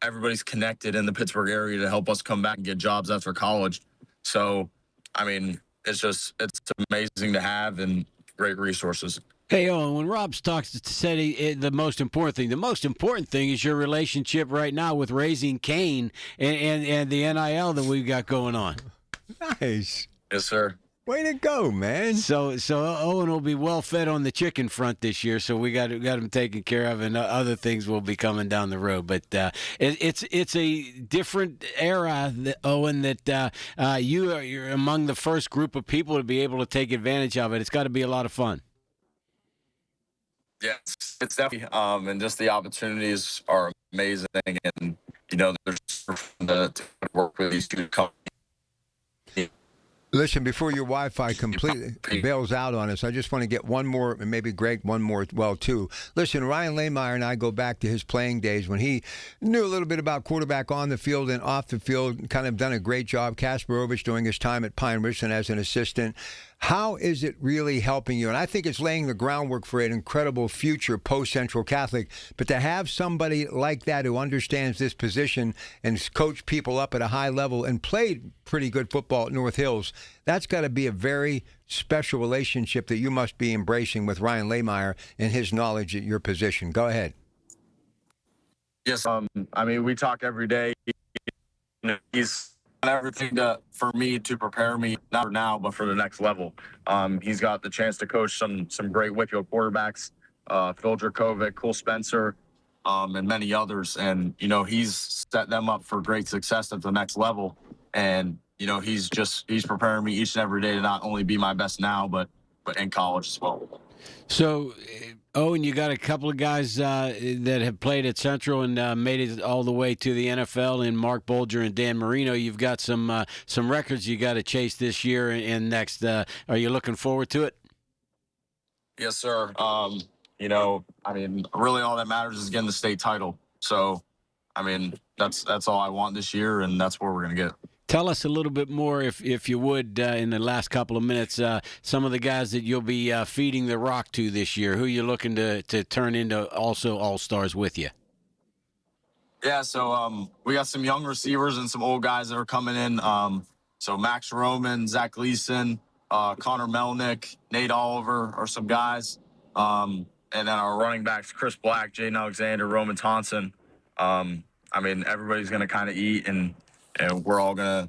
everybody's connected in the Pittsburgh area to help us come back and get jobs after college. So, it's amazing to have and great resources. Hey, Owen, when Rob said the most important thing is your relationship right now with Raising Cane and the NIL that we've got going on. Nice. Yes, sir. Way to go, man. So Owen will be well fed on the chicken front this year, so we got him taken care of, and other things will be coming down the road. But it's a different era, Owen, that you're among the first group of people to be able to take advantage of it. It's got to be a lot of fun. Yeah, it's definitely, and just the opportunities are amazing, and there's to work with these two companies. Listen, before your Wi-Fi completely bails out on us, I just want to get one more, and maybe Greg one more, too. Listen, Ryan Lehmeyer and I go back to his playing days when he knew a little bit about quarterback on the field and off the field, kind of done a great job. Kasparovich doing his time at Pine Ridge and as an assistant. How is it really helping you? And I think it's laying the groundwork for an incredible future post-Central Catholic. But to have somebody like that who understands this position and coach people up at a high level and played pretty good football at North Hills, that's got to be a very special relationship that you must be embracing with Ryan Lehmeyer and his knowledge at your position. Go ahead. Yes, we talk every day. He's everything for me to prepare me, not for now, but for the next level. He's got the chance to coach some great Whitfield quarterbacks, Phil Dracovic, Cole Spencer, and many others. And, he's set them up for great success at the next level. And, he's preparing me each and every day to not only be my best now, but in college as well. So, Owen, you got a couple of guys that have played at Central and made it all the way to the NFL, in Mark Bolger and Dan Marino. You've got some records you got to chase this year and next. Are you looking forward to it? Yes, sir. Really all that matters is getting the state title. So, that's all I want this year, and that's where we're going to get. Tell us a little bit more, if you would, in the last couple of minutes, some of the guys that you'll be feeding the rock to this year, who you're looking to turn into also all-stars with you. Yeah, so we got some young receivers and some old guys that are coming in. So Max Roman, Zach Gleason, Connor Melnick, Nate Oliver are some guys. And then our running backs, Chris Black, Jaden Alexander, Roman Thompson. Everybody's going to kind of eat, and we're all gonna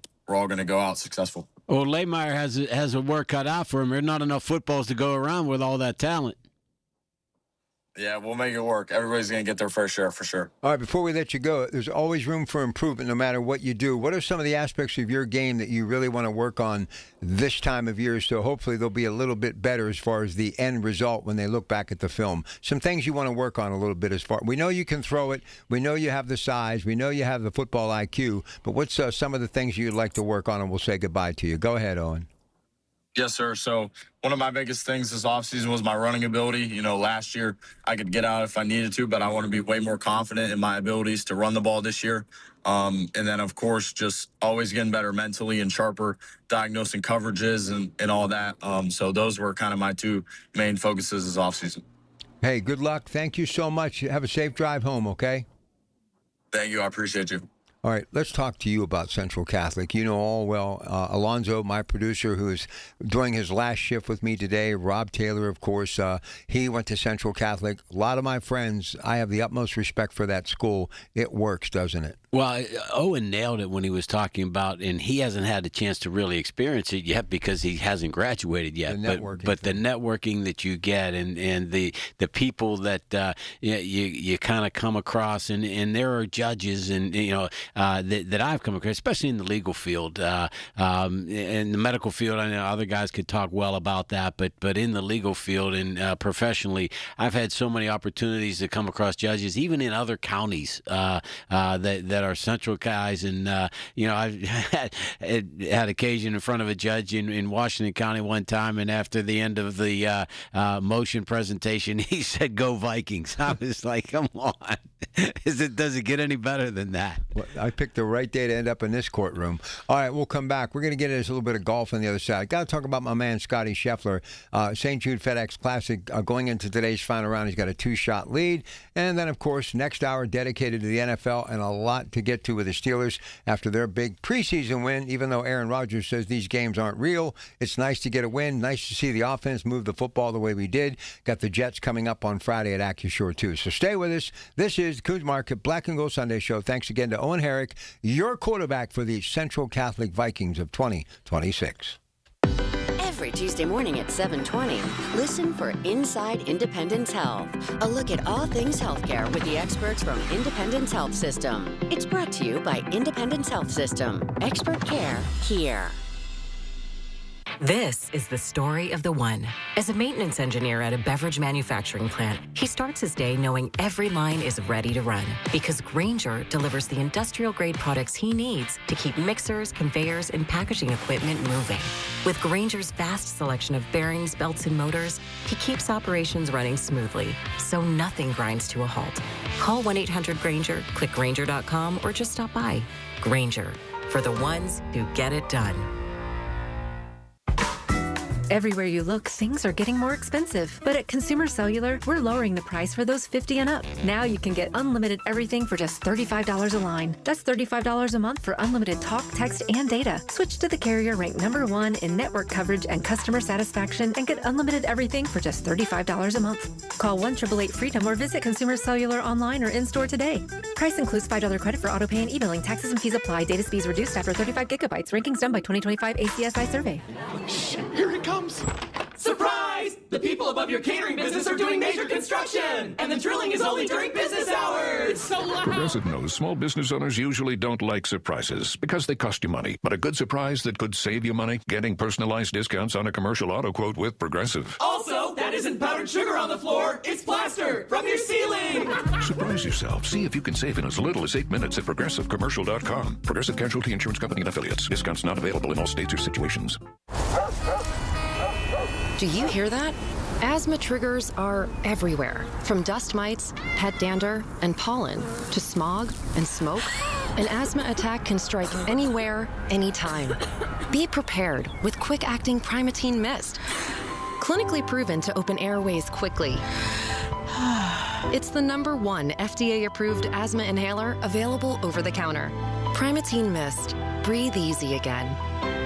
go out successful. Well, Lehmeyer has a work cut out for him. There's not enough footballs to go around with all that talent. Yeah, we'll make it work. Everybody's going to get their fair share for sure. All right, before we let you go, there's always room for improvement no matter what you do. What are some of the aspects of your game that you really want to work on this time of year, so hopefully they'll be a little bit better as far as the end result when they look back at the film? Some things you want to work on a little bit as far. We know you can throw it. We know you have the size. We know you have the football IQ. But what's some of the things you'd like to work on, and we'll say goodbye to you. Go ahead, Owen. Yes, sir. So one of my biggest things this offseason was my running ability. Last year I could get out if I needed to, but I want to be way more confident in my abilities to run the ball this year. And then, of course, just always getting better mentally and sharper, diagnosing coverages and all that. So those were kind of my two main focuses this offseason. Hey, good luck. Thank you so much. Have a safe drive home, okay? Thank you. I appreciate you. All right, let's talk to you about Central Catholic. You know all well Alonzo, my producer, who is doing his last shift with me today. Rob Taylor, of course, he went to Central Catholic. A lot of my friends, I have the utmost respect for that school. It works, doesn't it? Well, Owen nailed it when he was talking about, and he hasn't had a chance to really experience it yet because he hasn't graduated yet. But the networking that you get and the people that you kind of come across, and there are judges and that I've come across, especially in the legal field, in the medical field. I know other guys could talk well about that, but in the legal field and professionally, I've had so many opportunities to come across judges, even in other counties that are central guys, and I've had occasion in front of a judge in Washington County one time, and after the end of the motion presentation, he said, "Go Vikings." I was like, "Come on, does it get any better than that?" Well, I picked the right day to end up in this courtroom. All right, we'll come back. We're going to get into a little bit of golf on the other side. I got to talk about my man Scotty Scheffler, St. Jude FedEx Classic, going into today's final round. He's got a 2-shot lead, and then of course next hour dedicated to the NFL and a lot to get to with the Steelers after their big preseason win. Even though Aaron Rodgers says these games aren't real, it's nice to get a win. Nice to see the offense move the football the way we did. Got the Jets coming up on Friday at AccuSure too. So stay with us. This is Coons Market Black and Gold Sunday Show. Thanks again to Owen Herrick, your quarterback for the Central Catholic Vikings of 2026. Every Tuesday morning at 7:20, listen for Inside Independence Health, a look at all things healthcare with the experts from Independence Health System. It's brought to you by Independence Health System. Expert care here. This is the story of the one. As a maintenance engineer at a beverage manufacturing plant, he starts his day knowing every line is ready to run because Grainger delivers the industrial-grade products he needs to keep mixers, conveyors, and packaging equipment moving. With Grainger's vast selection of bearings, belts, and motors, he keeps operations running smoothly, so nothing grinds to a halt. Call 1-800-GRAINGER, click Grainger.com, or just stop by. Grainger, for the ones who get it done. Everywhere you look, things are getting more expensive. But at Consumer Cellular, we're lowering the price for those 50 and up. Now you can get unlimited everything for just $35 a line. That's $35 a month for unlimited talk, text, and data. Switch to the carrier ranked #1 in network coverage and customer satisfaction and get unlimited everything for just $35 a month. Call 1-888-FREEDOM or visit Consumer Cellular online or in-store today. Price includes $5 credit for autopay and e-billing. Taxes and fees apply. Data speeds reduced after 35 gigabytes. Rankings done by 2025 ACSI survey. Here it comes. Surprise! The people above your catering business are doing major construction, and the drilling is only during business hours. It's so loud. Progressive knows small business owners usually don't like surprises because they cost you money. But a good surprise that could save you money? Getting personalized discounts on a commercial auto quote with Progressive. Also, that isn't powdered sugar on the floor. It's plaster from your ceiling. Surprise yourself. See if you can save in as little as 8 minutes at ProgressiveCommercial.com. Progressive Casualty Insurance Company and Affiliates. Discounts not available in all states or situations. Do you hear that? Asthma triggers are everywhere, from dust mites, pet dander, and pollen, to smog and smoke. An asthma attack can strike anywhere, anytime. Be prepared with quick-acting Primatene Mist. Clinically proven to open airways quickly. It's the #1 FDA-approved asthma inhaler available over the counter. Primatene Mist. Breathe easy again.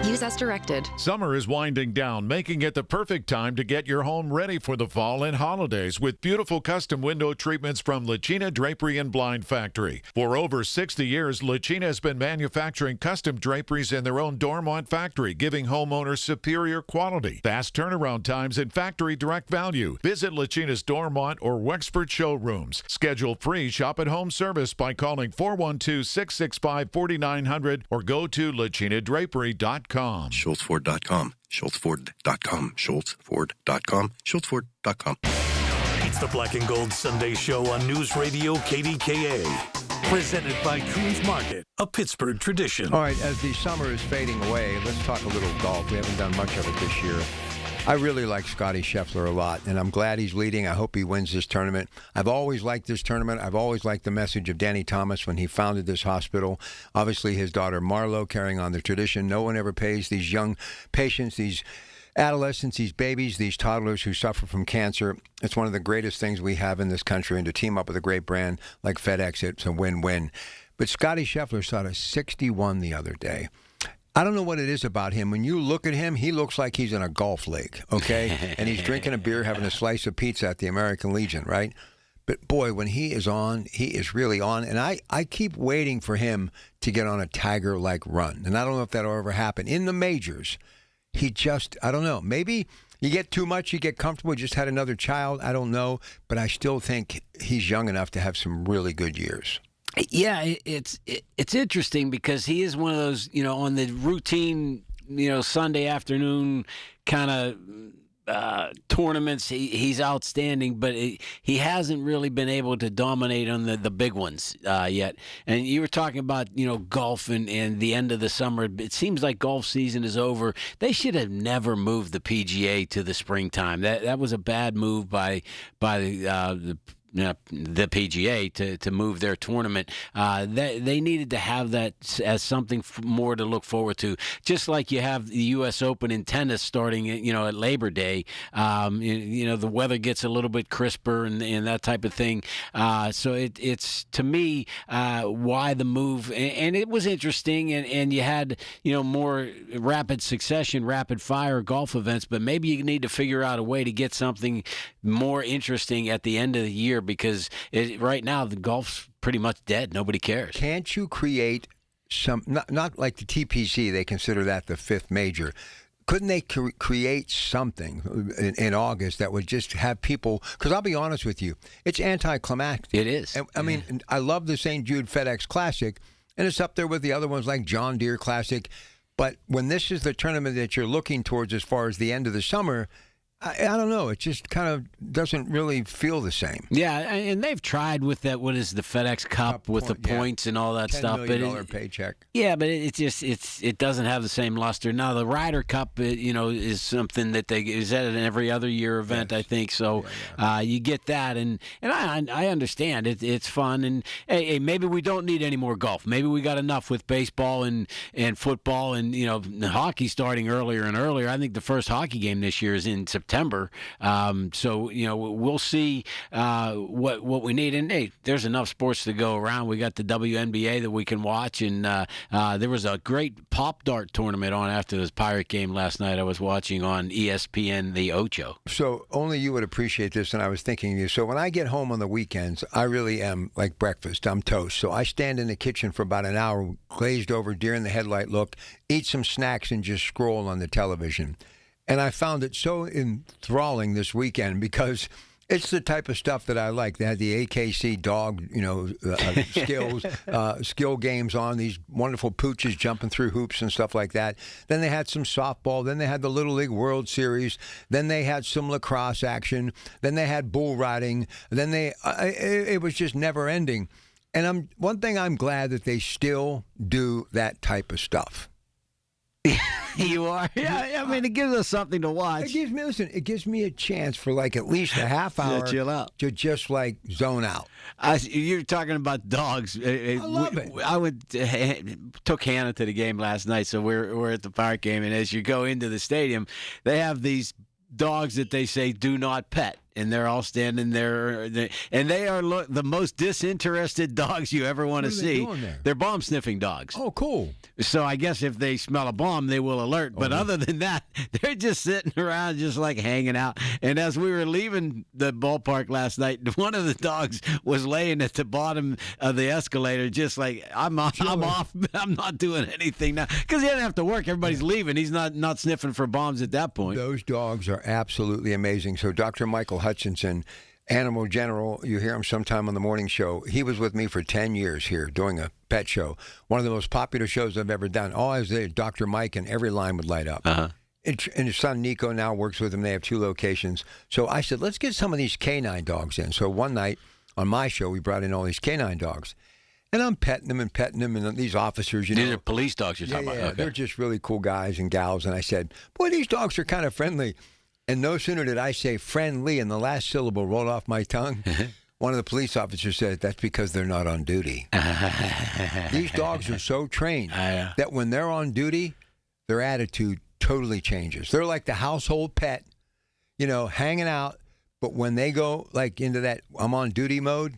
Use as directed. Summer is winding down, making it the perfect time to get your home ready for the fall and holidays with beautiful custom window treatments from Lachina Drapery and Blind Factory. For over 60 years, Lachina has been manufacturing custom draperies in their own Dormont factory, giving homeowners superior quality, fast turnaround times, and factory direct value. Visit Lachina's Dormont or Wexford showrooms. Schedule free shop-at-home service by calling 412-665-4900 or go to lachinadrapery.com. SchultzFord.com. SchultzFord.com. SchultzFord.com. SchultzFord.com. It's the Black and Gold Sunday Show on News Radio KDKA. Presented by Coons Market, a Pittsburgh tradition. All right, as the summer is fading away, let's talk a little golf. We haven't done much of it this year. I really like Scotty Scheffler a lot, and I'm glad he's leading. I hope he wins this tournament. I've always liked this tournament. I've always liked the message of Danny Thomas when he founded this hospital. Obviously, his daughter Marlo carrying on the tradition. No one ever pays these young patients, these adolescents, these babies, these toddlers who suffer from cancer. It's one of the greatest things we have in this country, and to team up with a great brand like FedEx, it's a win-win. But Scotty Scheffler shot a 61 the other day. I don't know what it is about him. When you look at him, he looks like he's in a golf league, okay? And he's drinking a beer, having a slice of pizza at the American Legion, right? But, boy, when he is on, he is really on. And I keep waiting for him to get on a Tiger-like run. And I don't know if that'll ever happen. In the majors, he just, I don't know. Maybe you get too much, you get comfortable, just had another child. I don't know. But I still think he's young enough to have some really good years. Yeah, it's interesting because he is one of those, on the routine, Sunday afternoon kind of tournaments. He's outstanding, but he hasn't really been able to dominate on the big ones yet. And you were talking about, golf and the end of the summer. It seems like golf season is over. They should have never moved the PGA to the springtime. That was a bad move by the PGA to move their tournament. They needed to have that as something more to look forward to. Just like you have the U.S. Open in tennis starting, at Labor Day. The weather gets a little bit crisper and that type of thing. So it's to me why the move, and it was interesting. And you had more rapid succession, rapid fire golf events. But maybe you need to figure out a way to get something more interesting at the end of the year. Because right now the golf's pretty much dead. Nobody cares. Can't you create some, not like the TPC, they consider that the fifth major. Couldn't they create something in August that would just have people, because I'll be honest with you, it's anticlimactic. It is. I mean, I love the St. Jude FedEx Classic, and it's up there with the other ones like John Deere Classic. But when this is the tournament that you're looking towards as far as the end of the summer, I don't know. It just kind of doesn't really feel the same. Yeah, and they've tried with that. What is the FedEx Cup with the points and all that stuff? $10 million paycheck. Yeah, but it doesn't have the same luster. Now the Ryder Cup, is something that is at an every other year event. Yes. I think so. Yeah. You get that, and I understand it's fun. And hey, maybe we don't need any more golf. Maybe we got enough with baseball and football and hockey starting earlier and earlier. I think the first hockey game this year is in September. So we'll see what we need. And hey, there's enough sports to go around. We got the WNBA that we can watch, and there was a great pop dart tournament on after this Pirate game last night. I was watching on ESPN the Ocho. So only you would appreciate this, and I was thinking of you. So when I get home on the weekends, I really am like breakfast. I'm toast. So I stand in the kitchen for about an hour, glazed over, deer in the headlight look, eat some snacks, and just scroll on the television. And I found it so enthralling this weekend because it's the type of stuff that I like. They had the AKC dog, skill games on, these wonderful pooches jumping through hoops and stuff like that. Then they had some softball. Then they had the Little League World Series. Then they had some lacrosse action. Then they had bull riding. Then it was just never ending. And one thing I'm glad that they still do that type of stuff. You are? Yeah, I mean, it gives us something to watch. It gives me a chance for like at least a half hour chill out. To just like zone out. You're talking about dogs. I love it. I took Hannah to the game last night, so we're at the Pirate game, and as you go into the stadium, they have these dogs that they say do not pet. And they're all standing there, and they are the most disinterested dogs you ever want to see. They're bomb sniffing dogs. Oh, cool. So I guess if they smell a bomb, they will alert. But other than that, they're just sitting around, just like hanging out. And as we were leaving the ballpark last night, one of the dogs was laying at the bottom of the escalator, just like, I'm off. I'm not doing anything now. Because he doesn't have to work. Everybody's leaving. He's not sniffing for bombs at that point. Those dogs are absolutely amazing. So Dr. Michael Hutchinson, Animal General, you hear him sometime on the morning show. He was with me for 10 years here doing a pet show. One of the most popular shows I've ever done. All I was there, Dr. Mike, and every line would light up. Uh-huh. And his son Nico now works with him. They have 2 locations. So I said, let's get some of these canine dogs in. So one night on my show, we brought in all these canine dogs. And I'm petting them, and these officers, These are police dogs you're talking about. Okay. They're just really cool guys and gals. And I said, boy, these dogs are kind of friendly. And no sooner did I say friendly and the last syllable rolled off my tongue, one of the police officers said, that's because they're not on duty. These dogs are so trained that when they're on duty, their attitude totally changes. They're like the household pet, hanging out. But when they go like into that I'm on duty mode,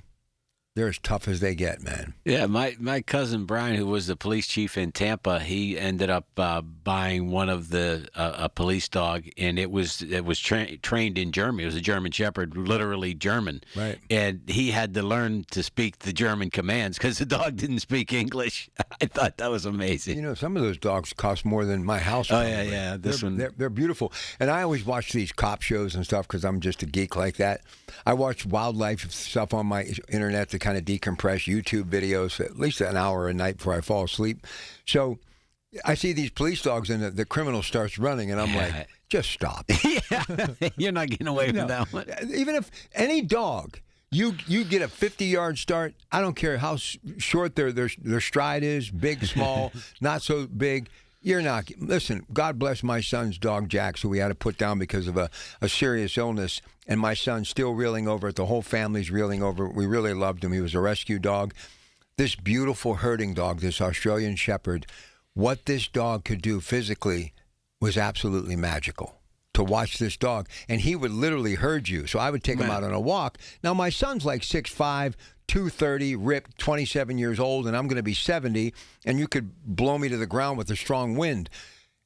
they're as tough as they get, man. Yeah, my cousin Brian, who was the police chief in Tampa, he ended up buying one of a police dog, and it was trained in Germany. It was a German Shepherd, literally German. Right. And he had to learn to speak the German commands because the dog didn't speak English. I thought that was amazing. Some of those dogs cost more than my house. Oh yeah. They're beautiful, and I always watch these cop shows and stuff because I'm just a geek like that. I watch wildlife stuff on my internet to kind of decompress, YouTube videos at least an hour a night before I fall asleep. So I see these police dogs and the criminal starts running, and I'm like, just stop. Yeah, you're not getting away from that one. Even if any dog, you get a 50-yard start, I don't care how short their stride is, big, small, not so big. You're not. Listen, God bless my son's dog, Jax, who we had to put down because of a serious illness. And my son's still reeling over it. The whole family's reeling over it. We really loved him. He was a rescue dog. This beautiful herding dog, this Australian Shepherd, what this dog could do physically was absolutely magical. To watch this dog. And he would literally herd you. So I would take him out on a walk. Now, my son's like 6'5", 230, ripped, 27 years old, and I'm going to be 70, and you could blow me to the ground with a strong wind.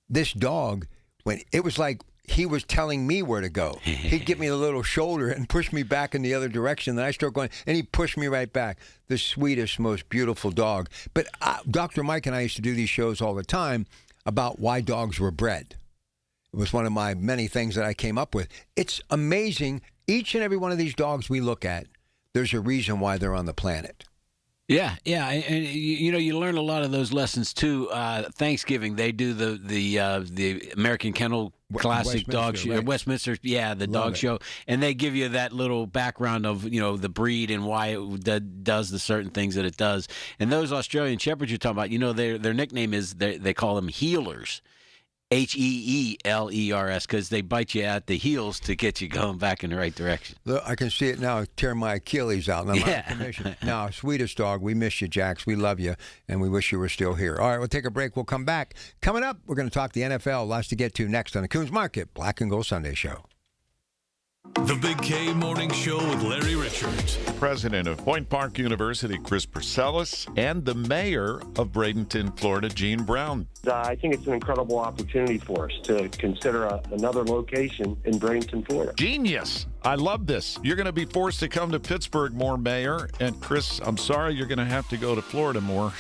This dog, when it was like he was telling me where to go. He'd give me a little shoulder and push me back in the other direction. Then I start going, and he'd push me right back. The sweetest, most beautiful dog. But Dr. Mike and I used to do these shows all the time about why dogs were bred. It was one of my many things that I came up with. It's amazing. Each and every one of these dogs we look at, there's a reason why they're on the planet. Yeah, and you learn a lot of those lessons too. Thanksgiving they do the American Kennel Classic Dog Show, right. Westminster, the dog show, and they give you that little background of the breed and why it does the certain things that it does. And those Australian Shepherds you're talking about, their nickname is they call them heelers. Heelers, because they bite you at the heels to get you going back in the right direction. Look, I can see it now. Tear my Achilles out. And I'm out of commission. Now, sweetest dog, we miss you, Jax. We love you, and we wish you were still here. All right, we'll take a break. We'll come back. Coming up, we're going to talk the NFL. Lots to get to next on the Coons Market Black and Gold Sunday Show. The Big K Morning Show with Larry Richards. President of Point Park University, Chris Purcell, and the mayor of Bradenton, Florida, Gene Brown. I think it's an incredible opportunity for us to consider another location in Bradenton, Florida. Genius. I love this. You're going to be forced to come to Pittsburgh more, Mayor. And Chris, I'm sorry, you're going to have to go to Florida more.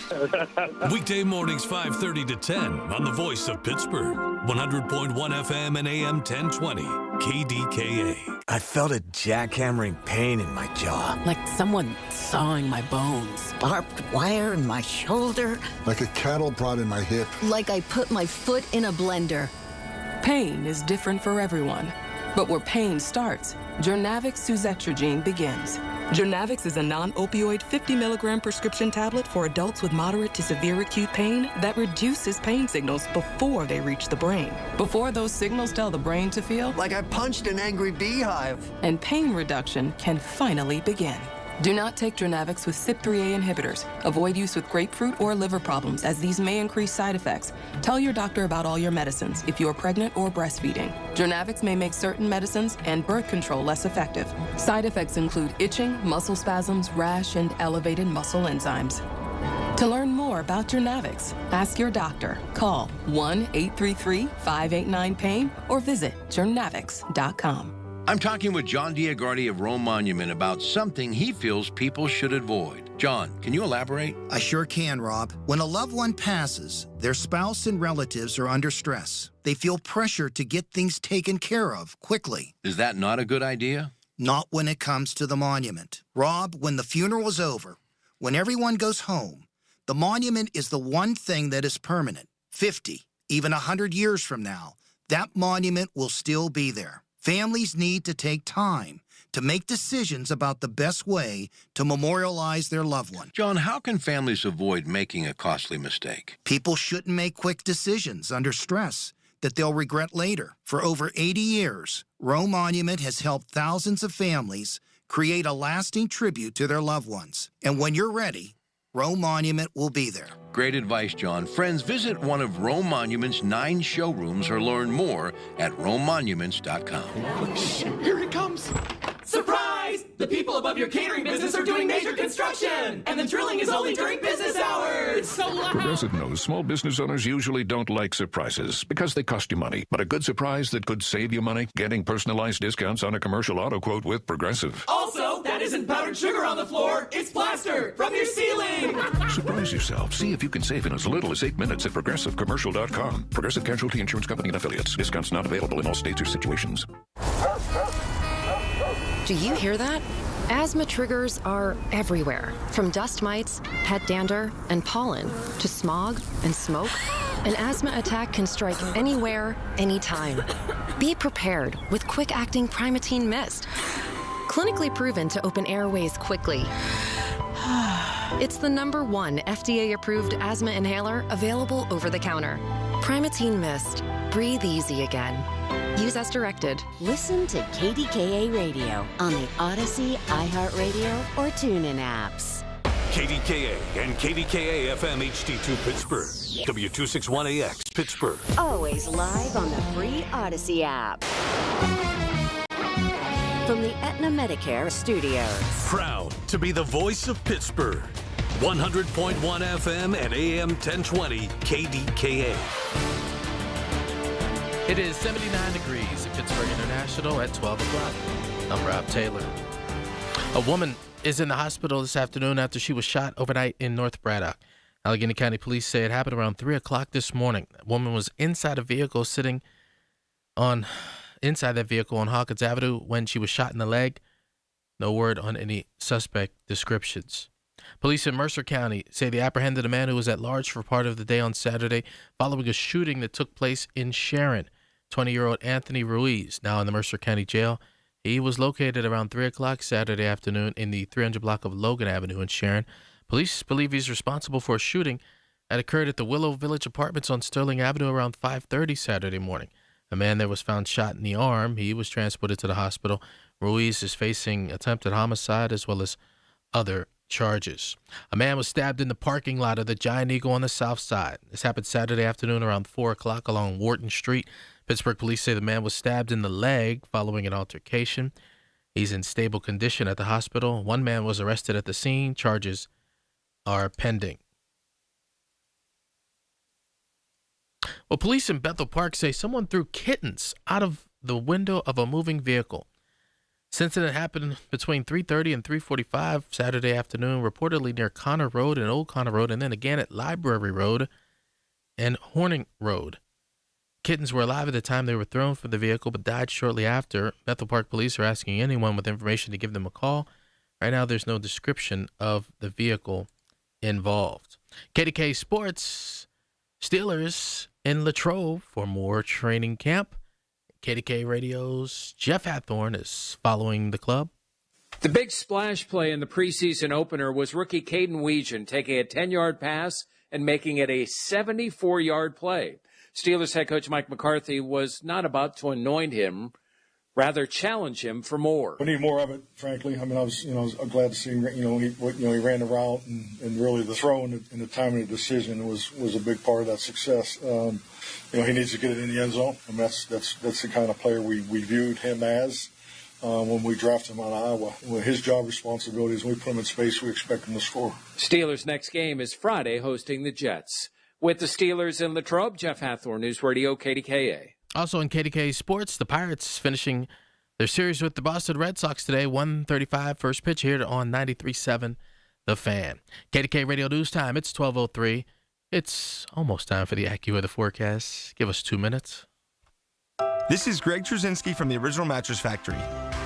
Weekday mornings 5:30 to 10 on the voice of Pittsburgh. 100.1 FM and AM 1020. KDKA. I felt a jackhammering pain in my jaw. Like someone sawing my bones. Barbed wire in my shoulder. Like a cattle prod in my hip. Like I put my foot in a blender. Pain is different for everyone. But where pain starts, Jurnavix suzetrigine begins. Jurnavix is a non-opioid 50-milligram prescription tablet for adults with moderate to severe acute pain that reduces pain signals before they reach the brain. Before those signals tell the brain to feel like I punched an angry beehive. And pain reduction can finally begin. Do not take Jurnavix with CYP3A inhibitors. Avoid use with grapefruit or liver problems, as these may increase side effects. Tell your doctor about all your medicines if you are pregnant or breastfeeding. Jurnavix may make certain medicines and birth control less effective. Side effects include itching, muscle spasms, rash, and elevated muscle enzymes. To learn more about Jurnavix, ask your doctor. Call 1-833-589-PAIN or visit jurnavix.com. I'm talking with John Diagardi of Rome Monument about something he feels people should avoid. John, can you elaborate? I sure can, Rob. When a loved one passes, their spouse and relatives are under stress. They feel pressure to get things taken care of quickly. Is that not a good idea? Not when it comes to the monument. Rob, when the funeral is over, when everyone goes home, the monument is the one thing that is permanent. 50, even 100 years from now, that monument will still be there. Families need to take time to make decisions about the best way to memorialize their loved one. John, how can families avoid making a costly mistake? People shouldn't make quick decisions under stress that they'll regret later. For over 80 years, Rome Monument has helped thousands of families create a lasting tribute to their loved ones. And when you're ready, Rome Monument will be there. Great advice, John. Friends, visit one of Rome Monument's 9 showrooms or learn more at romemonuments.com. Here it comes. Surprise! The people above your catering business are doing major construction, and the drilling is only during business hours. It's so loud. Progressive knows small business owners usually don't like surprises because they cost you money. But a good surprise that could save you money? Getting personalized discounts on a commercial auto quote with Progressive. Also, that isn't powdered sugar on the floor. It's plaster from your ceiling. Surprise yourself. See if you can save in as little as 8 minutes at ProgressiveCommercial.com. Progressive Casualty Insurance Company and Affiliates. Discounts not available in all states or situations. Do you hear that? Asthma triggers are everywhere, from dust mites, pet dander, and pollen, to smog and smoke. An asthma attack can strike anywhere, anytime. Be prepared with quick-acting Primatene Mist. Clinically proven to open airways quickly. It's the #1 FDA-approved asthma inhaler available over the counter. Primatene Mist. Breathe easy again. Use as directed. Listen to KDKA Radio on the Odyssey, iHeartRadio, or TuneIn apps. KDKA and KDKA-FM HD2 Pittsburgh. W261AX Pittsburgh. Always live on the free Odyssey app. From the Aetna Medicare studios. Proud to be the voice of Pittsburgh. 100.1 FM and AM 1020 KDKA. It is 79 degrees at Pittsburgh International at 12 o'clock. I'm Rob Taylor. A woman is in the hospital this afternoon after she was shot overnight in North Braddock. Allegheny County Police say it happened around 3 o'clock this morning. A woman was inside a vehicle inside that vehicle on Hawkins Avenue when she was shot in the leg. No word on any suspect descriptions. Police in Mercer County say they apprehended a man who was at large for part of the day on Saturday following a shooting that took place in Sharon. 20-year-old Anthony Ruiz, now in the Mercer County Jail. He was located around 3 o'clock Saturday afternoon in the 300 block of Logan Avenue in Sharon. Police believe he's responsible for a shooting that occurred at the Willow Village Apartments on Sterling Avenue around 5:30 Saturday morning. A man there was found shot in the arm. He was transported to the hospital. Ruiz is facing attempted homicide as well as other charges. A man was stabbed in the parking lot of the Giant Eagle on the south side. This happened Saturday afternoon around 4 o'clock along Wharton Street. Pittsburgh police say the man was stabbed in the leg following an altercation. He's in stable condition at the hospital. One man was arrested at the scene. Charges are pending. Well, police in Bethel Park say someone threw kittens out of the window of a moving vehicle. This incident happened between 3:30 and 3:45 Saturday afternoon, reportedly near Connor Road and Old Connor Road, and then again at Library Road and Horning Road. Kittens were alive at the time they were thrown from the vehicle, but died shortly after. Bethel Park police are asking anyone with information to give them a call. Right now, there's no description of the vehicle involved. KDK Sports, Steelers in Latrobe for more training camp. KDK Radio's Jeff Hathorn is following the club. The big splash play in the preseason opener was rookie Caden Weegan taking a 10-yard pass and making it a 74-yard play. Steelers head coach Mike McCarthy was not about to anoint him, rather challenge him for more. We need more of it, frankly. I mean, I was glad to see him. He ran the route and really the throw and the timing of the decision was a big part of that success. He needs to get it in the end zone. I mean, that's the kind of player we viewed him as when we drafted him out of Iowa. When his job responsibilities, when we put him in space, we expect him to score. Steelers' next game is Friday, hosting the Jets. With the Steelers in Latrobe, Jeff Hathorn, News Radio KDKA. Also in KDK Sports, the Pirates finishing their series with the Boston Red Sox today, 1:35 first pitch here on 93.7 The Fan. KDK Radio News Time, it's 12:03. It's almost time for the AccuWeather forecast. Give us 2 minutes. This is Greg Trzynski from the Original Mattress Factory.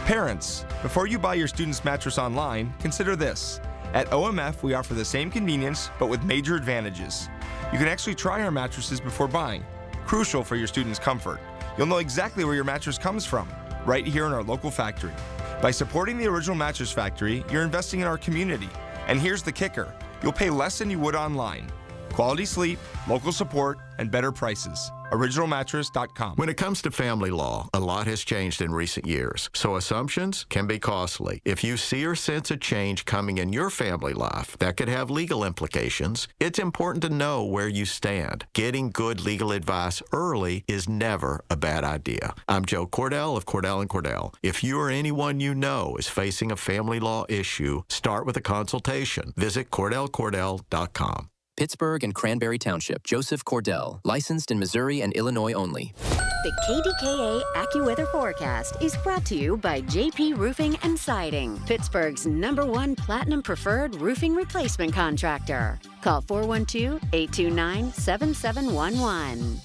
Parents, before you buy your student's mattress online, consider this. At OMF, we offer the same convenience, but with major advantages. You can actually try our mattresses before buying. Crucial for your student's comfort. You'll know exactly where your mattress comes from, right here in our local factory. By supporting the Original Mattress Factory, you're investing in our community. And here's the kicker. You'll pay less than you would online. Quality sleep, local support, and better prices. OriginalMattress.com. When it comes to family law, a lot has changed in recent years, so assumptions can be costly. If you see or sense a change coming in your family life that could have legal implications, it's important to know where you stand. Getting good legal advice early is never a bad idea. I'm Joe Cordell of Cordell & Cordell. If you or anyone you know is facing a family law issue, start with a consultation. Visit CordellCordell.com. Pittsburgh and Cranberry Township. Joseph Cordell. Licensed in Missouri and Illinois only. The KDKA AccuWeather forecast is brought to you by JP Roofing and Siding, Pittsburgh's #1 Platinum Preferred roofing replacement contractor. Call 412-829-7711.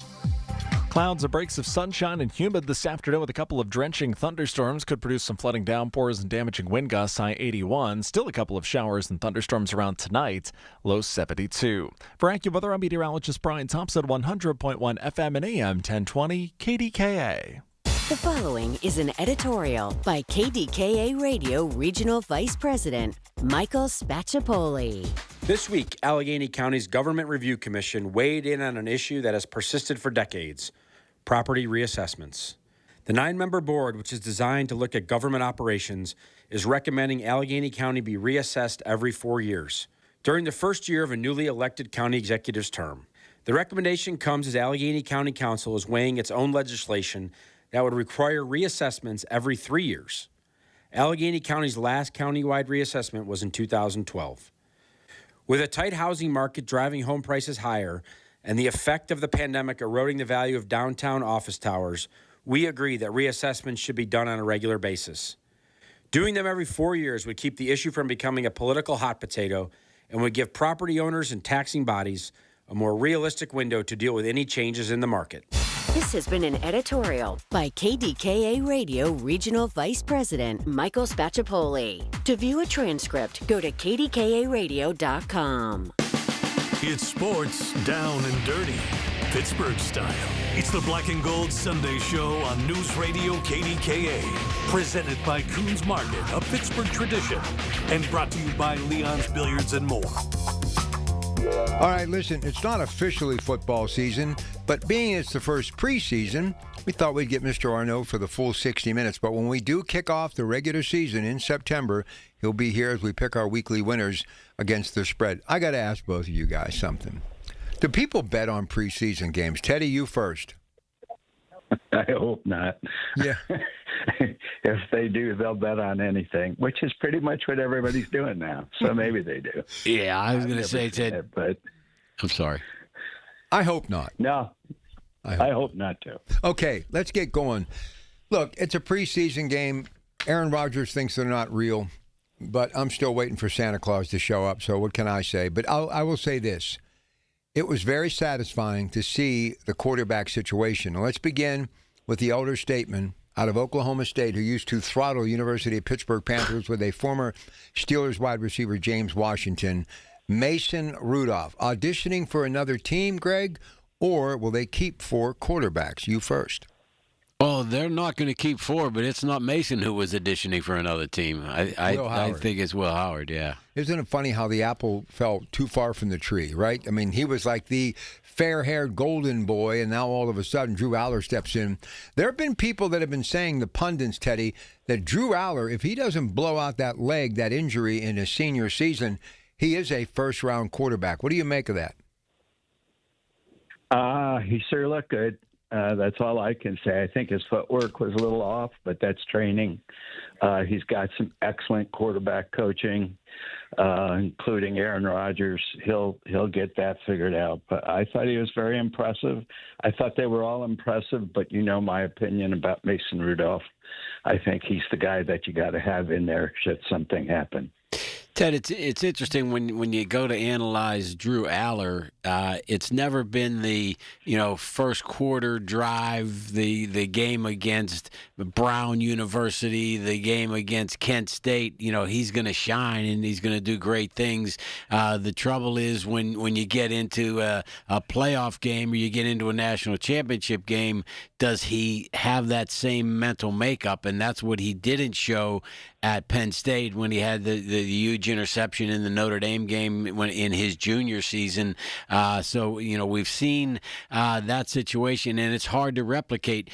Clouds and breaks of sunshine and humid this afternoon with a couple of drenching thunderstorms. Could produce some flooding downpours and damaging wind gusts, high 81. Still a couple of showers and thunderstorms around tonight, low 72. For AccuWeather, I'm meteorologist Brian Thompson, 100.1 FM and AM 1020 KDKA. The following is an editorial by KDKA Radio Regional Vice President Michael Spacciapoli. This week, Allegheny County's Government Review Commission weighed in on an issue that has persisted for decades: property reassessments. The 9-member board, which is designed to look at government operations, is recommending Allegheny County be reassessed every 4 years, during the first year of a newly elected county executive's term. The recommendation comes as Allegheny County Council is weighing its own legislation that would require reassessments every 3 years. Allegheny County's last countywide reassessment was in 2012. With a tight housing market driving home prices higher and the effect of the pandemic eroding the value of downtown office towers, we agree that reassessments should be done on a regular basis. Doing them every 4 years would keep the issue from becoming a political hot potato and would give property owners and taxing bodies a more realistic window to deal with any changes in the market. This has been an editorial by KDKA Radio Regional Vice President Michael Spacciapoli. To view a transcript, go to kdkaradio.com. It's sports down and dirty, Pittsburgh style. It's the Black and Gold Sunday Show on News Radio KDKA. Presented by Coons Market, a Pittsburgh tradition. And brought to you by Leon's Billiards and More. All right, listen, it's not officially football season, but being it's the first preseason, we thought we'd get Mr. Arnaud for the full 60 minutes. But when we do kick off the regular season in September, he'll be here as we pick our weekly winners against the spread. I got to ask both of you guys something. Do people bet on preseason games? Teddy, you first. I hope not. Yeah. If they do, they'll bet on anything, which is pretty much what everybody's doing now. So maybe they do. Yeah, I was going to say, Ted. It, but I'm sorry. I hope not. No, I hope not to. Okay, let's get going. Look, it's a preseason game. Aaron Rodgers thinks they're not real, but I'm still waiting for Santa Claus to show up. So what can I say? But I will say this. It was very satisfying to see the quarterback situation. Now, let's begin with the elder statesman out of Oklahoma State who used to throttle University of Pittsburgh Panthers with a former Steelers wide receiver, James Washington, Mason Rudolph. Auditioning for another team, Greg, or will they keep 4 quarterbacks? You first. Oh, they're not going to keep 4, but it's not Mason who was auditioning for another team. I think it's Will Howard, yeah. Isn't it funny how the apple fell too far from the tree, right? I mean, he was like the fair-haired golden boy, and now all of a sudden Drew Aller steps in. There have been people that have been saying, the pundits, Teddy, that Drew Aller, if he doesn't blow out that leg, that injury in his senior season, he is a first-round quarterback. What do you make of that? He sure looked good. That's all I can say. I think his footwork was a little off, but that's training. He's got some excellent quarterback coaching, including Aaron Rodgers. He'll get that figured out. But I thought he was very impressive. I thought they were all impressive, but you know my opinion about Mason Rudolph. I think he's the guy that you got to have in there should something happen. Ted, it's interesting when you go to analyze Drew Aller. It's never been the first quarter drive, the game against Brown University, the game against Kent State. He's going to shine and he's going to do great things. The trouble is when you get into a playoff game or you get into a national championship game, does he have that same mental makeup? And that's what he didn't show at Penn State when he had the huge huge interception in the Notre Dame game in his junior season. So, we've seen that situation, and it's hard to replicate.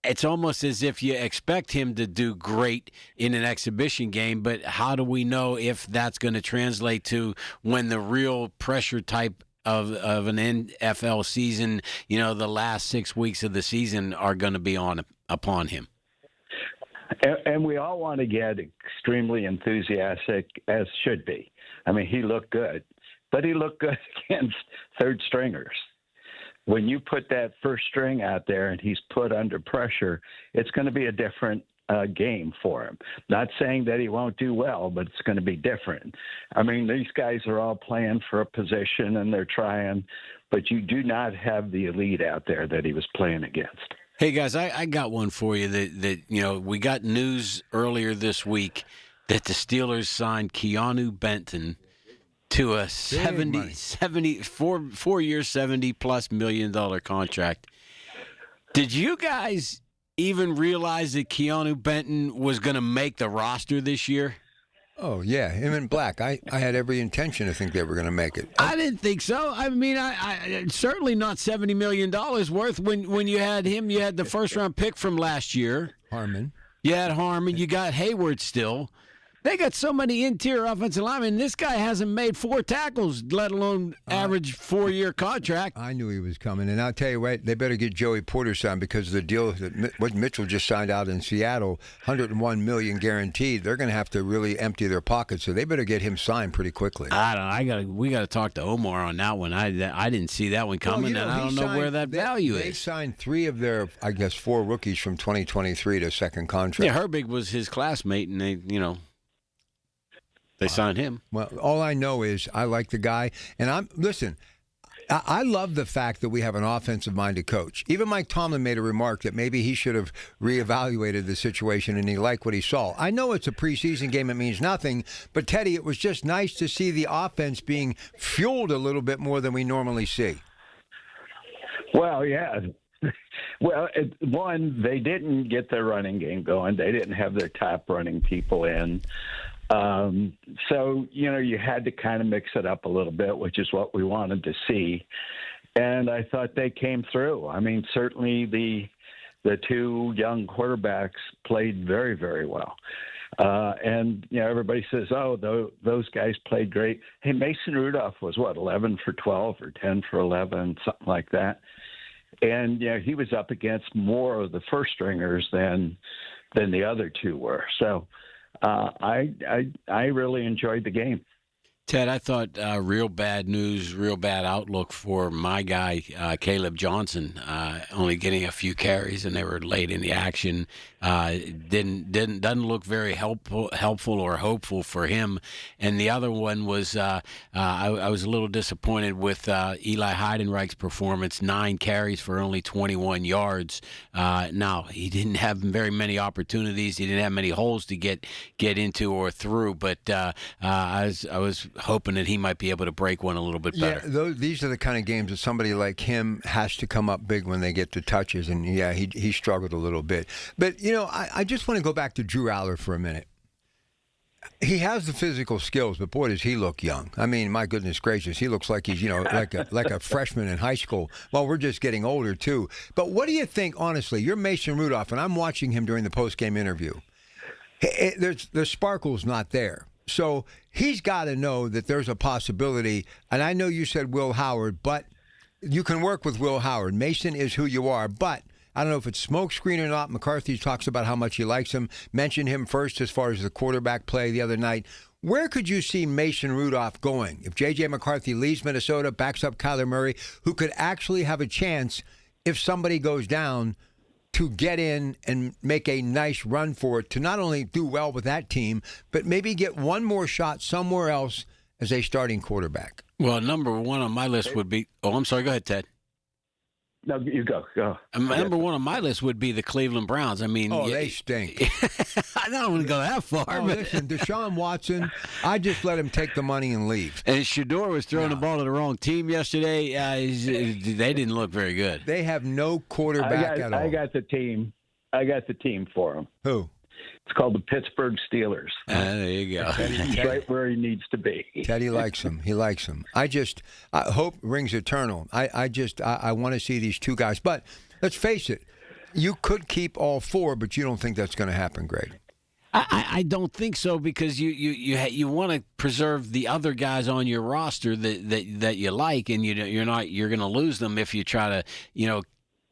It's almost as if you expect him to do great in an exhibition game, but how do we know if that's going to translate to when the real pressure type of an NFL season, the last 6 weeks of the season are going to be upon him? And we all want to get extremely enthusiastic, as should be. I mean, he looked good, but he looked good against third stringers. When you put that first string out there and he's put under pressure, it's going to be a different game for him. Not saying that he won't do well, but it's going to be different. I mean, these guys are all playing for a position and they're trying, but you do not have the elite out there that he was playing against. Hey, guys, I got one for you that we got news earlier this week that the Steelers signed Keanu Benton to a 4-year, $70+ million contract. Did you guys even realize that Keanu Benton was going to make the roster this year? Oh, yeah, him and Black. I had every intention to think they were going to make it. I didn't think so. I mean, I certainly not $70 million worth. When you had him, you had the first-round pick from last year. Harmon. You had Harmon. You got Hayward still. They got so many interior offensive linemen. This guy hasn't made 4 tackles, let alone average 4-year contract. I knew he was coming, and I'll tell you what, they better get Joey Porter signed because of the deal that what Mitchell just signed out in Seattle, $101 million guaranteed. They're going to have to really empty their pockets, so they better get him signed pretty quickly. We got to talk to Omar on that one. I didn't see that one coming, and I don't know where that value is. They signed 3 of their, 4 rookies from 2023 to second contract. Yeah, Herbig was his classmate, and they signed him. Well, all I know is I like the guy. And I love the fact that we have an offensive-minded coach. Even Mike Tomlin made a remark that maybe he should have reevaluated the situation, and he liked what he saw. I know it's a preseason game. It means nothing. But, Teddy, it was just nice to see the offense being fueled a little bit more than we normally see. Well, yeah. Well, one, they didn't get their running game going. They didn't have their top running people in. So, you had to kind of mix it up a little bit, which is what we wanted to see. And I thought they came through. I mean, certainly the 2 young quarterbacks played very, very well. And, everybody says, those guys played great. Hey, Mason Rudolph was 11 for 12 or 10 for 11, something like that. And, he was up against more of the first stringers than the other 2 were. So, I really enjoyed the game. Ted, I thought real bad news, real bad outlook for my guy, Caleb Johnson, only getting a few carries, and they were late in the action. Doesn't look very helpful or hopeful for him. And the other one was I was a little disappointed with Eli Heidenreich's performance. 9 carries for only 21 yards. Now he didn't have very many opportunities. He didn't have many holes to get into or through. But I was hoping that he might be able to break one a little bit better. Yeah, these are the kind of games that somebody like him has to come up big when they get to touches, and yeah, he struggled a little bit. But I just want to go back to Drew Aller for a minute. He has the physical skills, but boy, does he look young. I mean, my goodness gracious, he looks like he's like a freshman in high school. Well, we're just getting older too. But what do you think, honestly? You're Mason Rudolph, and I'm watching him during the post-game interview. The sparkle's not there. So he's got to know that there's a possibility, and I know you said Will Howard, but you can work with Will Howard. Mason is who you are, but I don't know if it's smokescreen or not. McCarthy talks about how much he likes him. Mentioned him first as far as the quarterback play the other night. Where could you see Mason Rudolph going if J.J. McCarthy leaves Minnesota, backs up Kyler Murray, who could actually have a chance if somebody goes down to get in and make a nice run for it, to not only do well with that team, but maybe get one more shot somewhere else as a starting quarterback? Well, number 1 on my list would be – I'm sorry. Go ahead, Ted. No, you go. Number 1 on my list would be the Cleveland Browns. I mean, they stink. I don't want to go that far. But listen, Deshaun Watson, I just let him take the money and leave. And Shador was throwing the ball to the wrong team yesterday. They didn't look very good. They have no quarterback at all. I got the team for him. Who? It's called the Pittsburgh Steelers. There you go. He's right where he needs to be. Teddy likes him. He likes him. I hope rings eternal. I want to see these two guys. But let's face it, you could keep all four, but you don't think that's going to happen, Greg. I don't think so, because you want to preserve the other guys on your roster that you like, and you're going to lose them if you try to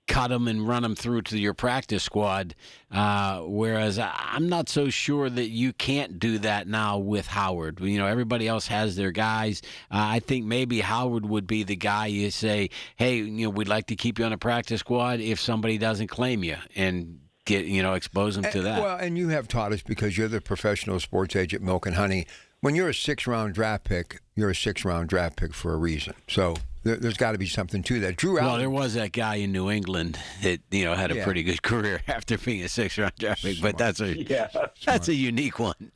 cut them and run them through to your practice squad. Whereas I'm not so sure that you can't do that now with Howard. Everybody else has their guys. I think maybe Howard would be the guy you say, hey, we'd like to keep you on a practice squad if somebody doesn't claim you, and expose them to that. Well, and you have taught us, because you're the professional sports agent, Milk and Honey. When you're a 6th-round draft pick, you're a 6th-round draft pick for a reason. So there's got to be something to that. Drew Allen. Well, there was that guy in New England that had a pretty good career after being a 6th-round draft pick, but that's a unique one.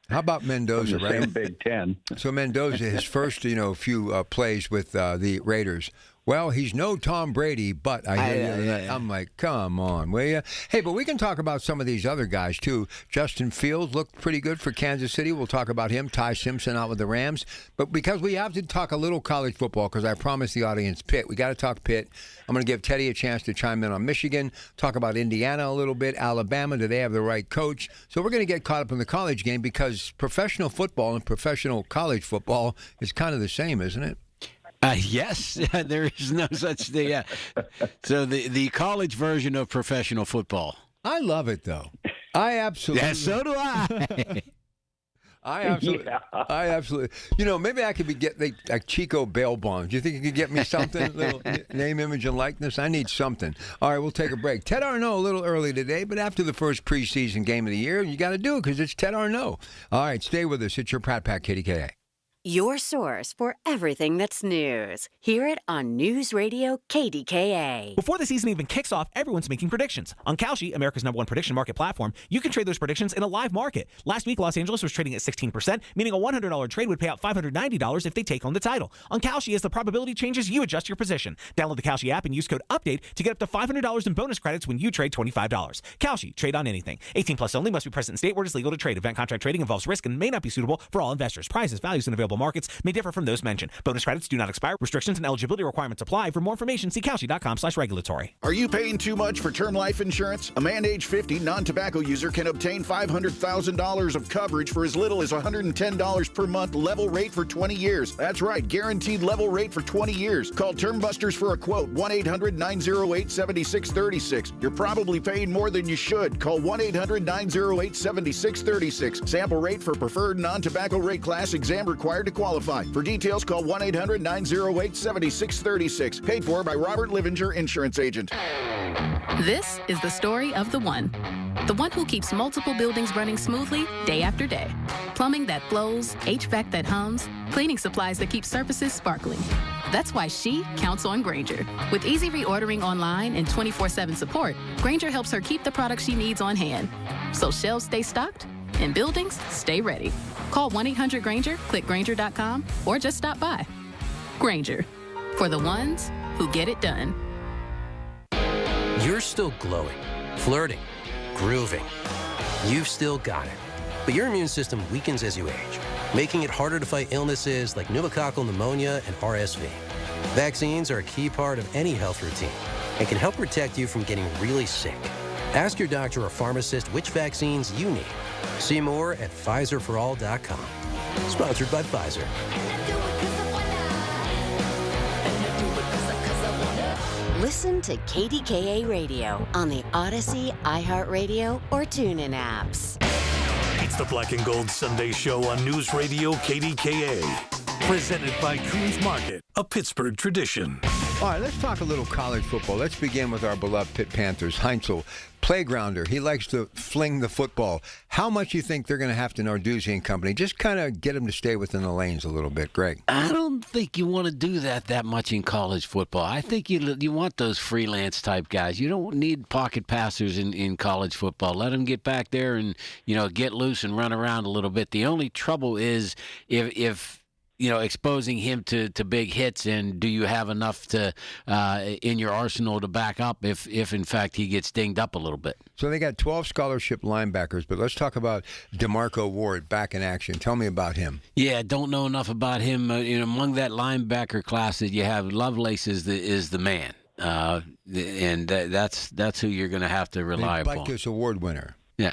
How about Mendoza, right? Same Big Ten. So Mendoza, his first few plays with the Raiders. Well, he's no Tom Brady, but I'm like, come on, will you? Hey, but we can talk about some of these other guys, too. Justin Fields looked pretty good for Kansas City. We'll talk about him. Ty Simpson out with the Rams. But because we have to talk a little college football, because I promised the audience Pitt. We got to talk Pitt. I'm going to give Teddy a chance to chime in on Michigan, talk about Indiana a little bit, Alabama. Do they have the right coach? So we're going to get caught up in the college game, because professional football and professional college football is kind of the same, isn't it? Yes, there is no such thing. Yeah. So the college version of professional football. I love it, though. I absolutely. Yeah, so do I. I absolutely. Maybe I could get like Chico bail bonds. Do you think you could get me something? Little name, image, and likeness? I need something. All right, we'll take a break. Ted Arnaud, a little early today, but after the first preseason game of the year, you got to do it, because it's Ted Arnaud. All right, stay with us. It's your Pratt Pack, KDKA. Your source for everything that's news. Hear it on News Radio KDKA. Before the season even kicks off, everyone's making predictions. On Kalshi, America's #1 prediction market platform, you can trade those predictions in a live market. Last week, Los Angeles was trading at 16%, meaning a $100 trade would pay out $590 if they take home the title. On Kalshi, as the probability changes, you adjust your position. Download the Kalshi app and use code UPDATE to get up to $500 in bonus credits when you trade $25. Kalshi, trade on anything. 18 plus only, must be present in state where it is legal to trade. Event contract trading involves risk and may not be suitable for all investors. Prices, values, and available markets may differ from those mentioned. Bonus credits do not expire. Restrictions and eligibility requirements apply. For more information, see Kalshi.com/regulatory. Are you paying too much for term life insurance? A man age 50 non-tobacco user can obtain $500,000 of coverage for as little as $110 per month, level rate for 20 years. That's right, guaranteed level rate for 20 years. Call Term Busters for a quote, 1-800-908-7636. You're probably paying more than you should. Call 1-800-908-7636. Sample rate for preferred non-tobacco rate class, exam required to qualify. For details, call 1-800-908-7636. Paid for by Robert Livinger, insurance agent. This is the story of the one who keeps multiple buildings running smoothly day after day. Plumbing that flows, HVAC that hums, cleaning supplies that keep surfaces sparkling. That's why she counts on Grainger. With easy reordering online and 24/7 support, Grainger helps her keep the products she needs on hand, so shelves stay stocked and buildings stay ready. Call 1-800-GRAINGER, click Grainger.com, or just stop by. Grainger, for the ones who get it done. You're still glowing, flirting, grooving. You've still got it. But your immune system weakens as you age, making it harder to fight illnesses like pneumococcal pneumonia and RSV. Vaccines are a key part of any health routine and can help protect you from getting really sick. Ask your doctor or pharmacist which vaccines you need. See more at PfizerForAll.com. Sponsored by Pfizer. Listen to KDKA Radio on the Odyssey, iHeartRadio, or TuneIn apps. It's the Black and Gold Sunday Show on News Radio KDKA. Presented by Coons Market, a Pittsburgh tradition. All right, let's talk a little college football. Let's begin with our beloved Pitt Panthers. Heinzel, playgrounder. He likes to fling the football. How much do you think they're going to have to Narduzzi and company? Just kind of get him to stay within the lanes a little bit, Greg. I don't think you want to do that much in college football. I think you want those freelance type guys. You don't need pocket passers in college football. Let them get back there and get loose and run around a little bit. The only trouble is if exposing him to big hits, and do you have enough to in your arsenal to back up if in fact he gets dinged up a little bit? So they got 12 scholarship linebackers, but let's talk about DeMarco Ward back in action. Tell me about him. Yeah, don't know enough about him. Among that linebacker class that you have, Lovelace is the man, and that's who you're going to have to rely upon. Butkus Award winner. Yeah.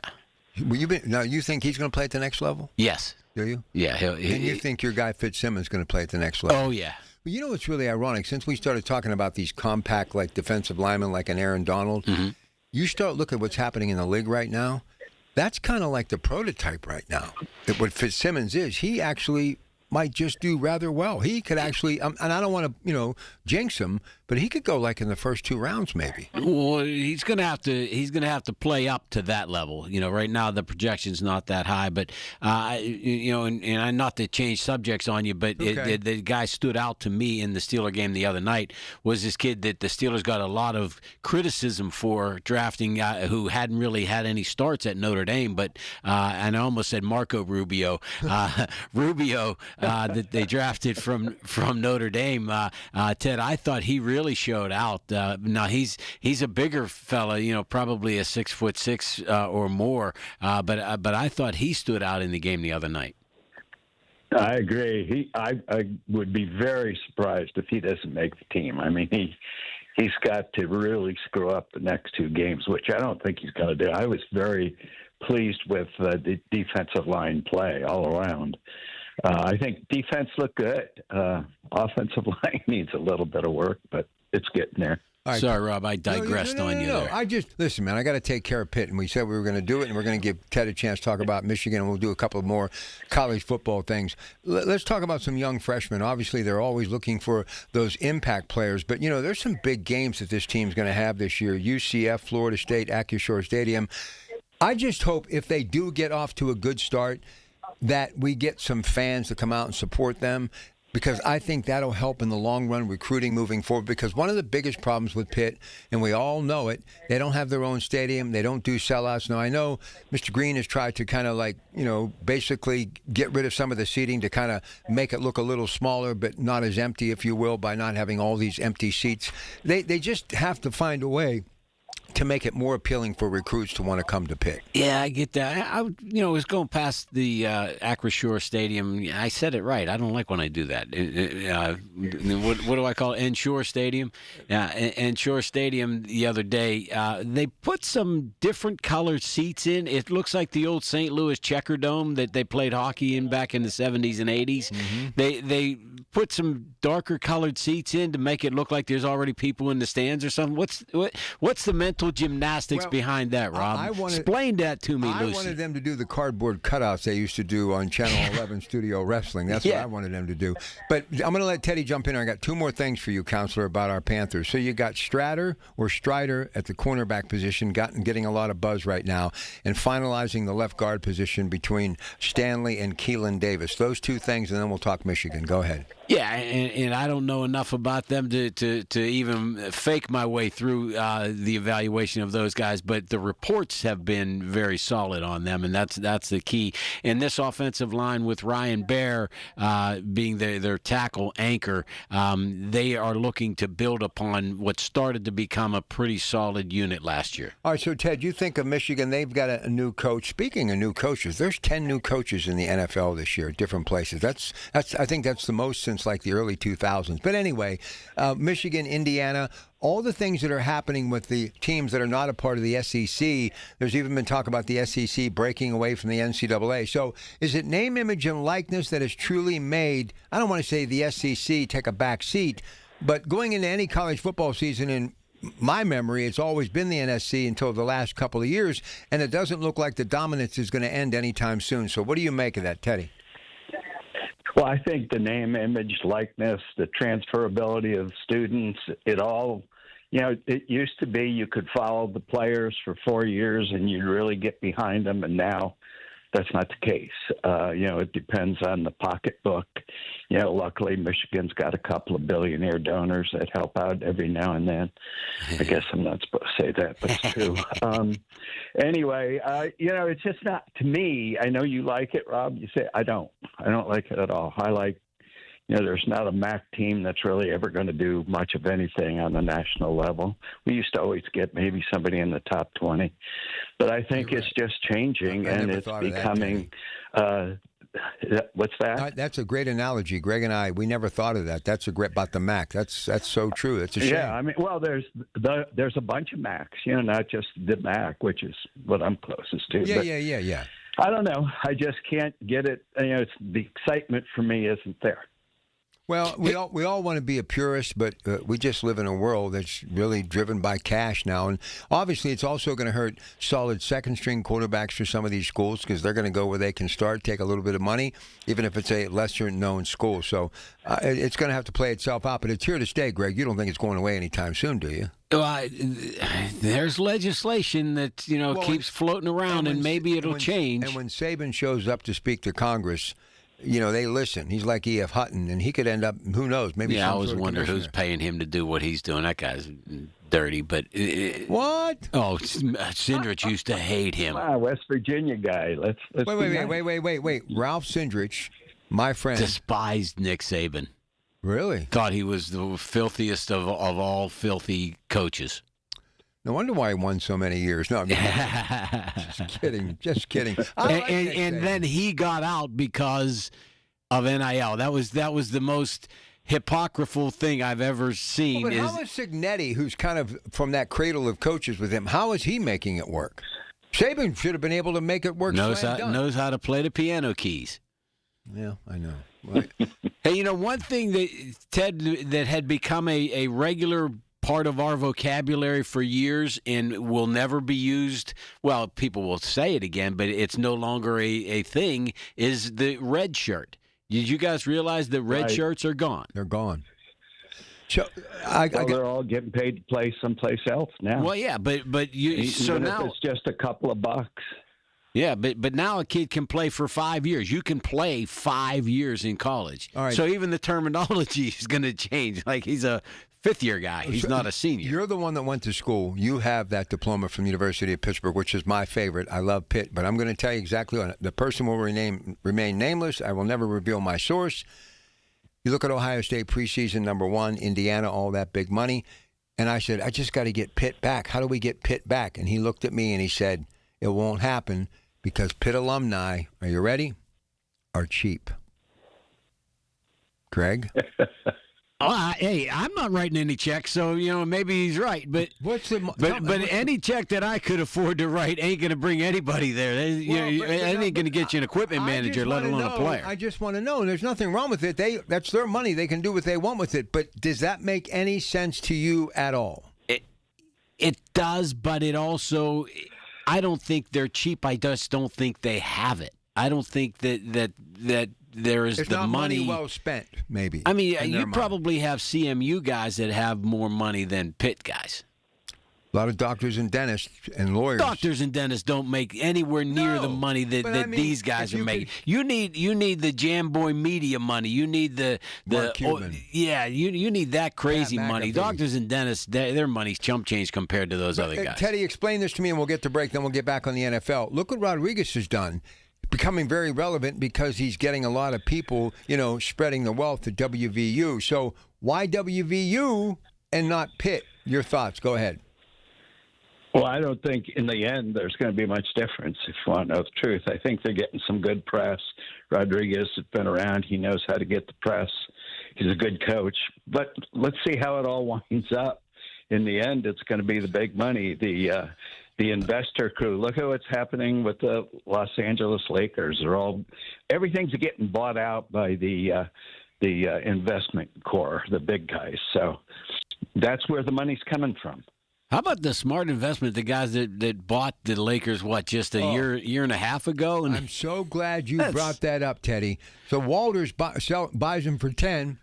Now you think he's going to play at the next level? Yes. Do you? Yeah. And you think your guy Fitzsimmons is going to play at the next level? Oh, yeah. But you know what's really ironic? Since we started talking about these compact, like defensive linemen, like an Aaron Donald, you start looking at what's happening in the league right now. That's kind of like the prototype right now. That what Fitzsimmons is, he actually might just do rather well. He could actually, and I don't want to, jinx him, but he could go like in the first 2 rounds, maybe. Well, he's gonna have to play up to that level. Right now the projection's not that high, but and I'm not to change subjects on you, but okay. the guy stood out to me in the Steeler game the other night was this kid that the Steelers got a lot of criticism for drafting, who hadn't really had any starts at Notre Dame, but and I almost said Marco Rubio, that they drafted from Notre Dame. Ted, I thought he really showed out. Now he's a bigger fella, probably a 6'6" or more. But I thought he stood out in the game the other night. I agree. I would be very surprised if he doesn't make the team. I mean, he's got to really screw up the next 2 games, which I don't think he's going to do. I was very pleased with the defensive line play all around. I think defense looked good. Offensive line needs a little bit of work, but it's getting there. Right. Sorry, Rob, I digressed on you there. Listen, man, I got to take care of Pitt, and we said we were going to do it, and we're going to give Ted a chance to talk about Michigan, and we'll do a couple of more college football things. Let's talk about some young freshmen. Obviously, they're always looking for those impact players, but, there's some big games that this team's going to have this year. UCF, Florida State, Acrisure Stadium. I just hope if they do get off to a good start that we get some fans to come out and support them, because I think that'll help in the long run recruiting moving forward. Because one of the biggest problems with Pitt, and we all know it, they don't have their own stadium. They don't do sellouts. Now, I know Mr. Green has tried to kind of basically get rid of some of the seating to kind of make it look a little smaller, but not as empty, if you will, by not having all these empty seats. They just have to find a way to make it more appealing for recruits to want to come to Pitt. Yeah, I get that. I was going past the Acrisure Stadium. I said it right. I don't like when I do that. What do I call it? Ensure Stadium? Ensure Stadium the other day. They put some different colored seats in. It looks like the old St. Louis Checker Dome that they played hockey in back in the 70s and 80s. Mm-hmm. They put some darker colored seats in to make it look like there's already people in the stands or something. What's the mental gymnastics behind that, Rob? Explain that to me, Lucy. I wanted them to do the cardboard cutouts they used to do on Channel 11 Studio Wrestling. That's what I wanted them to do. But I'm going to let Teddy jump in. I got 2 more things for you, Counselor, about our Panthers. So you got Strider at the cornerback position, getting a lot of buzz right now, and finalizing the left guard position between Stanley and Keelan Davis. Those 2 things, and then we'll talk Michigan. Go ahead. Yeah, and I don't know enough about them to even fake my way through the evaluation of those guys, but the reports have been very solid on them, and that's the key. And this offensive line with Ryan Baer being their tackle anchor, they are looking to build upon what started to become a pretty solid unit last year. All right, so Ted, you think of Michigan, they've got a new coach. Speaking of new coaches, there's 10 new coaches in the NFL this year, different places. I think that's the most since like the early 2000s. But anyway, Michigan, Indiana, all the things that are happening with the teams that are not a part of the SEC. There's even been talk about the SEC breaking away from the NCAA. So is it name, image, and likeness that has truly made, I don't want to say the SEC take a back seat, but going into any college football season in my memory, it's always been the NSC until the last couple of years, and it doesn't look like the dominance is going to end anytime soon. So what do you make of that, Teddy? Well, I think the name, image, likeness, the transferability of students, it all, it used to be you could follow the players for 4 years and you'd really get behind them, and now that's not the case. It depends on the pocketbook. Luckily, Michigan's got a couple of billionaire donors that help out every now and then. I guess I'm not supposed to say that, but it's true. Anyway, it's just not, to me, I know you like it, Rob. You say, I don't like it at all. I like there's not a MAC team that's really ever going to do much of anything on the national level. We used to always get maybe somebody in the top 20. But I think it's just changing, and it's becoming what's that? That's a great analogy. Greg and I, we never thought of that. That's a great about the MAC. That's so true. It's a shame. Yeah, I mean, well, there's a bunch of MACs, not just the MAC, which is what I'm closest to. Yeah. I don't know. I just can't get it. It's the excitement for me isn't there. Well, we all want to be a purist, but we just live in a world that's really driven by cash now. And obviously, it's also going to hurt solid second-string quarterbacks for some of these schools because they're going to go where they can start, take a little bit of money, even if it's a lesser-known school. So it's going to have to play itself out. But it's here to stay, Greg. You don't think it's going away anytime soon, do you? There's legislation that keeps floating around, and maybe it'll change. And when Saban shows up to speak to Congress, they listen. He's like E.F. Hutton, and he could end up, who knows, maybe I some always sort of wonder who's commissioner. paying him to do what he's doing. That guy's dirty, but... What? Oh, Sindrich used to hate him. West Virginia guy. Let's Wait. Ralph Sindrich, my friend... despised Nick Saban. Really? Thought he was the filthiest of all filthy coaches. No wonder why he won so many years. No, just kidding. And then he got out because of NIL. That was the most hypocritical thing I've ever seen. But how is Signetti, who's kind of from that cradle of coaches with him, how is he making it work? Saban should have been able to make it work. Knows how to play the piano keys. Yeah, I know. Right. Hey, one thing that Ted that had become a regular part of our vocabulary for years and will never be used, well, people will say it again, but it's no longer a thing, is the red shirt. Did you guys realize that red shirts are gone? They're gone. So, they're all getting paid to play someplace else now. Well, yeah, but you so now it's just a couple of bucks. Yeah, but now a kid can play for 5 years. You can play 5 years in college. All right. So even the terminology is going to change. Like he's a fifth-year guy. He's not a senior. You're the one that went to school. You have that diploma from the University of Pittsburgh, which is my favorite. I love Pitt, but I'm going to tell you exactly what the person will remain nameless. I will never reveal my source. You look at Ohio State preseason number 1, Indiana, all that big money. And I said, I just got to get Pitt back. How do we get Pitt back? And he looked at me and he said, it won't happen because Pitt alumni, are you ready, are cheap. Greg? Hey, I'm not writing any checks, so maybe he's right. But any check that I could afford to write ain't going to bring anybody there. It ain't going to get you an equipment manager, let alone a player. I just want to know. There's nothing wrong with it. That's their money. They can do what they want with it. But does that make any sense to you at all? It does, but it also, I don't think they're cheap. I just don't think they have it. I don't think that there is it's the not money well spent, maybe. I mean, you probably have CMU guys that have more money than Pitt guys. A lot of doctors and dentists and lawyers. Doctors and dentists don't make anywhere near the money that these guys are making. You need the Jamboy Media money. You need the you need that crazy money. Doctors and dentists, their money's chump change compared to those other guys. Teddy, explain this to me, and we'll get to break. Then we'll get back on the NFL. Look what Rodriguez has done. Becoming very relevant because he's getting a lot of people, spreading the wealth at WVU. So why WVU and not Pitt? Your thoughts. Go ahead. Well, I don't think in the end there's going to be much difference, if you want to know the truth. I think they're getting some good press. Rodriguez has been around. He knows how to get the press. He's a good coach. But let's see how it all winds up. In the end, it's going to be the big money, the investor crew. Look at what's happening with the Los Angeles Lakers. Everything's getting bought out by the investment core, the big guys. So that's where the money's coming from. How about the smart investment, the guys that bought the Lakers, just a year and a half ago? And I'm so glad you brought that up, Teddy. So Walters buys him for 10.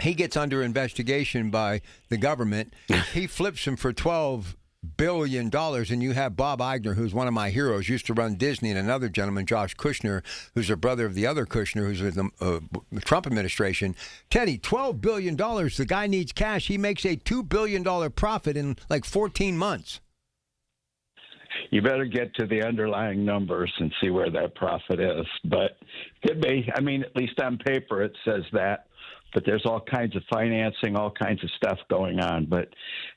He gets under investigation by the government. He flips him for $12 billion, and you have Bob Iger, who's one of my heroes, used to run Disney, and another gentleman, Josh Kushner, who's a brother of the other Kushner, who's with the Trump administration. Teddy, $12 billion. The guy needs cash. He makes a $2 billion profit in like 14 months. You better get to the underlying numbers and see where that profit is. But could be. I mean, at least on paper it says that. but there's all kinds of financing, all kinds of stuff going on. But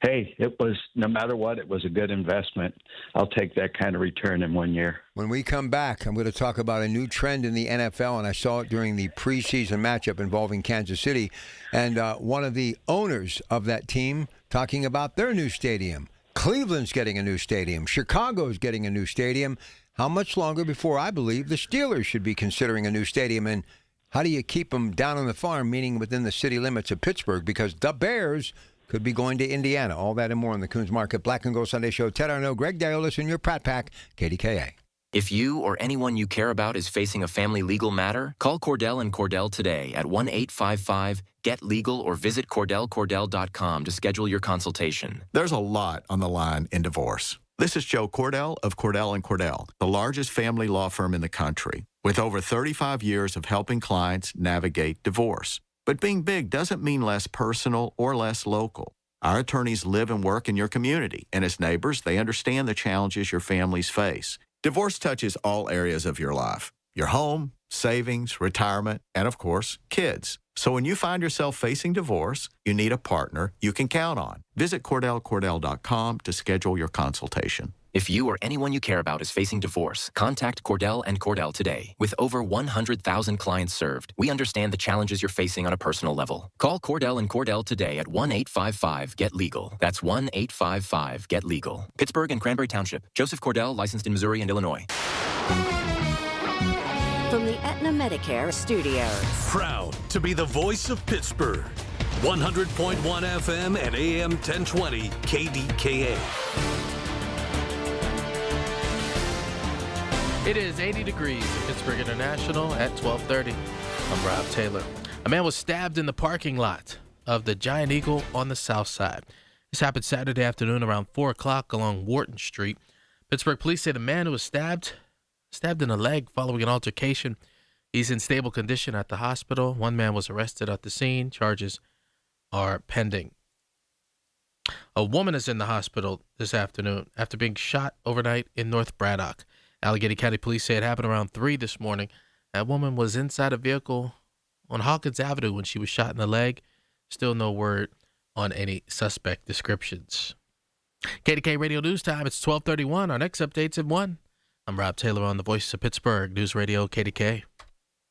hey, it was, no matter what, it was a good investment. I'll take that kind of return in 1 year. When we come back, I'm going to talk about a new trend in the NFL, and I saw it during the preseason matchup involving Kansas City, and one of the owners of that team talking about their new stadium. Cleveland's getting a new stadium. Chicago's getting a new stadium. How much longer before I believe the Steelers should be considering a new stadium? And how do you keep them down on the farm, meaning within the city limits of Pittsburgh? Because the Bears could be going to Indiana. All that and more on the Coons Market Black and Gold Sunday Show. Ted Arnaud, Greg Diolis, and your Pratt Pack, KDKA. If you or anyone you care about is facing a family legal matter, call Cordell & Cordell today at 1-855-GET-LEGAL or visit CordellCordell.com to schedule your consultation. There's a lot on the line in divorce. This is Joe Cordell of Cordell & Cordell, the largest family law firm in the country, with over 35 years of helping clients navigate divorce. But being big doesn't mean less personal or less local. Our attorneys live and work in your community, and as neighbors, they understand the challenges your families face. Divorce touches all areas of your life: your home, savings, retirement, and of course, kids. So when you find yourself facing divorce, you need a partner you can count on. Visit CordellCordell.com to schedule your consultation. If you or anyone you care about is facing divorce, contact Cordell & Cordell today. With over 100,000 clients served, we understand the challenges you're facing on a personal level. Call Cordell & Cordell today at 1-855-GET-LEGAL. That's 1-855-GET-LEGAL. Pittsburgh and Cranberry Township. Joseph Cordell, licensed in Missouri and Illinois. From the Aetna Medicare Studios. Proud to be the voice of Pittsburgh. 100.1 FM and AM 1020 KDKA. It is 80 degrees at Pittsburgh International at 12:30. I'm Rob Taylor. A man was stabbed in the parking lot of the Giant Eagle on the south side. This happened Saturday afternoon around 4 o'clock along Wharton Street. Pittsburgh police say the man who was stabbed in the leg following an altercation. He's in stable condition at the hospital. One man was arrested at the scene. Charges are pending. A woman is in the hospital this afternoon after being shot overnight in North Braddock. Allegheny County Police say it happened around 3 this morning. That woman was inside a vehicle on Hawkins Avenue when she was shot in the leg. Still no word on any suspect descriptions. KDK Radio News Time. It's 12:31. Our next update's at 1. I'm Rob Taylor on the Voice of Pittsburgh News Radio KDK.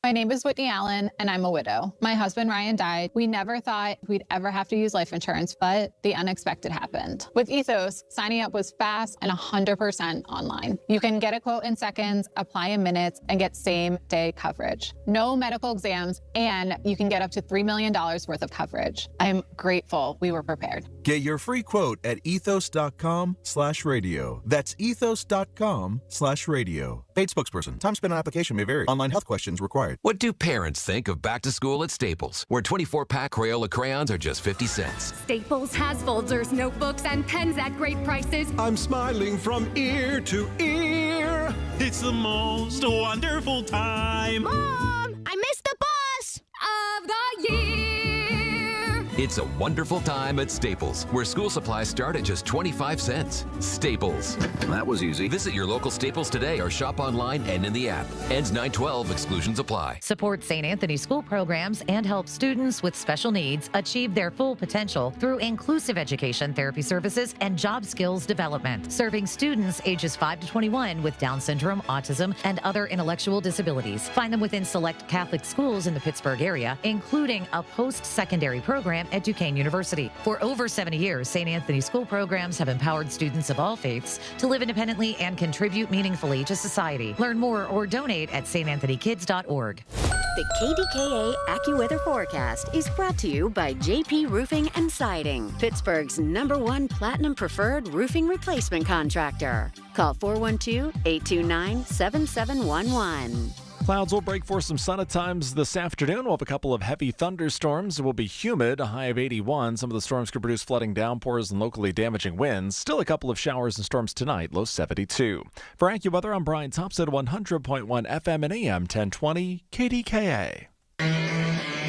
My name is Whitney Allen, and I'm a widow. My husband, Ryan, died. We never thought we'd ever have to use life insurance, but the unexpected happened. With Ethos, signing up was fast and 100% online. You can get a quote in seconds, apply in minutes, and get same-day coverage. No medical exams, and you can get up to $3 million worth of coverage. I'm grateful we were prepared. Get your free quote at ethos.com/radio. That's ethos.com/radio. Paid spokesperson. Time spent on application may vary. Online health questions required. What do parents think of back to school at Staples, where 24-pack Crayola crayons are just 50 cents? Staples has folders, notebooks, and pens at great prices. I'm smiling from ear to ear. It's the most wonderful time. Mom, I missed the bus of the year. It's a wonderful time at Staples, where school supplies start at just 25 cents. Staples. That was easy. Visit your local Staples today or shop online and in the app. Ends 9/12. Exclusions apply. Support St. Anthony school programs and help students with special needs achieve their full potential through inclusive education, therapy services, and job skills development. Serving students ages 5 to 21 with Down syndrome, autism, and other intellectual disabilities. Find them within select Catholic schools in the Pittsburgh area, including a post-secondary program at Duquesne University. For over 70 years, St. Anthony school programs have empowered students of all faiths to live independently and contribute meaningfully to society. Learn more or donate at stanthonykids.org. The KDKA AccuWeather forecast is brought to you by JP Roofing and Siding, Pittsburgh's #1 Platinum Preferred roofing replacement contractor. Call 412-829-7711. Clouds will break for some sun at times this afternoon. We'll have a couple of heavy thunderstorms. It will be humid, a high of 81. Some of the storms could produce flooding downpours and locally damaging winds. Still a couple of showers and storms tonight, low 72. For AccuWeather, I'm Brian Thompson, 100.1 FM and AM 1020 KDKA.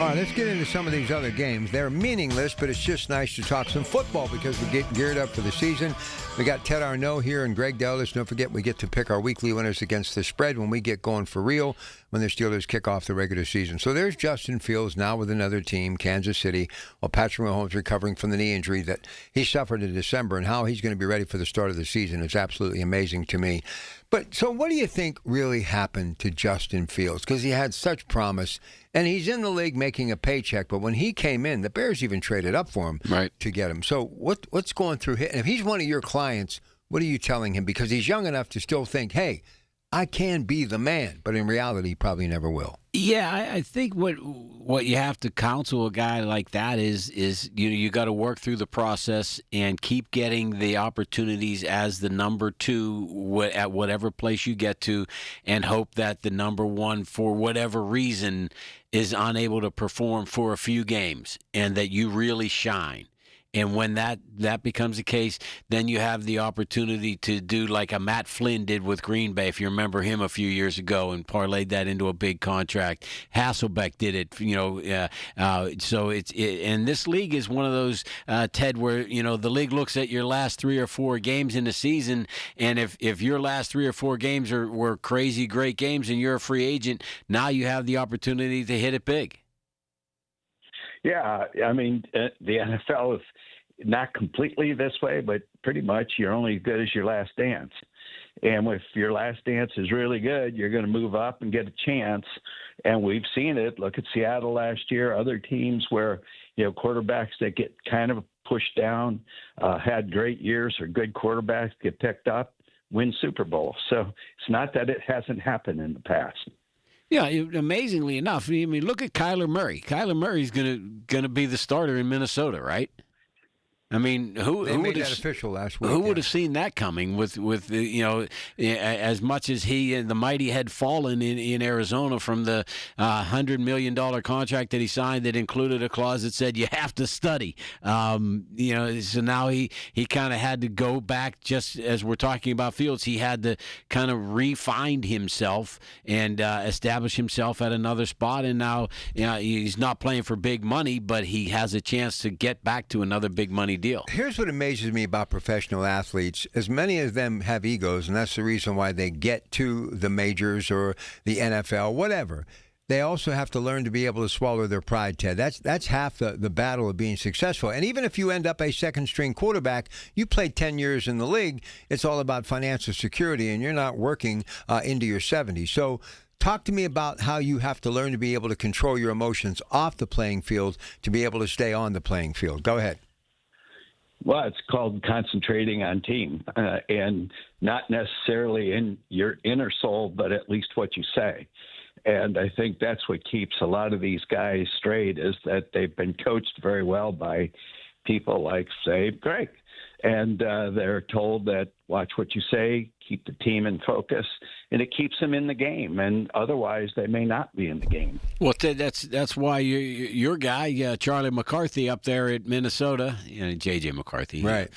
All right, let's get into some of these other games. They're meaningless, but it's just nice to talk some football because we get geared up for the season. We got Ted Arnaud here and Greg Dallas. Don't forget, we get to pick our weekly winners against the spread when we get going for real when the Steelers kick off the regular season. So there's Justin Fields now with another team, Kansas City, while Patrick Mahomes recovering from the knee injury that he suffered in December, and how he's going to be ready for the start of the season is absolutely amazing to me. But so what do you think really happened to Justin Fields? Because he had such promise, and he's in the league making a paycheck. But when he came in, the Bears even traded up for him to get him. So what's going through him? And if he's one of your clients, what are you telling him? Because he's young enough to still think, hey, I can be the man. But in reality, he probably never will. Yeah, I think what you have to counsel a guy like that is you got to work through the process and keep getting the opportunities as the number 2 at whatever place you get to, and hope that the number 1, for whatever reason, is unable to perform for a few games and that you really shine. And when that becomes the case, then you have the opportunity to do like a Matt Flynn did with Green Bay, if you remember him a few years ago, and parlayed that into a big contract. Hasselbeck did it, so and this league is one of those, Ted, where, the league looks at your last 3 or 4 games in the season, and if your last 3 or 4 games were crazy great games and you're a free agent, now you have the opportunity to hit it big. Yeah, I mean, the NFL is not completely this way, but pretty much you're only as good as your last dance. And if your last dance is really good, you're going to move up and get a chance. And we've seen it. Look at Seattle last year, other teams where, quarterbacks that get kind of pushed down, had great years, or good quarterbacks get picked up, win Super Bowl. So it's not that it hasn't happened in the past. Yeah, amazingly enough, I mean, look at Kyler Murray. Kyler Murray's gonna be the starter in Minnesota, right? I mean, who made would have that official last week? Who would have seen that coming? With as much as the mighty had fallen in Arizona from the $100 million contract that he signed that included a clause that said you have to study. So now he kind of had to go back. Just as we're talking about Fields, he had to kind of re-find himself and establish himself at another spot. And now he's not playing for big money, but he has a chance to get back to another big money deal. Here's what amazes me about professional athletes. As many of them have egos, and that's the reason why they get to the majors or the NFL, whatever. They also have to learn to be able to swallow their pride, Ted. That's half the battle of being successful. And even if you end up a second-string quarterback, you played 10 years in the league, it's all about financial security, and you're not working into your 70s. So talk to me about how you have to learn to be able to control your emotions off the playing field to be able to stay on the playing field. Go ahead. Well, it's called concentrating on team, and not necessarily in your inner soul, but at least what you say. And I think that's what keeps a lot of these guys straight, is that they've been coached very well by people like, say, Greg. And they're told that watch what you say, keep the team in focus, and it keeps them in the game. And otherwise, they may not be in the game. Well, that's why your guy, Charlie McCarthy, up there at Minnesota, J.J. McCarthy, right?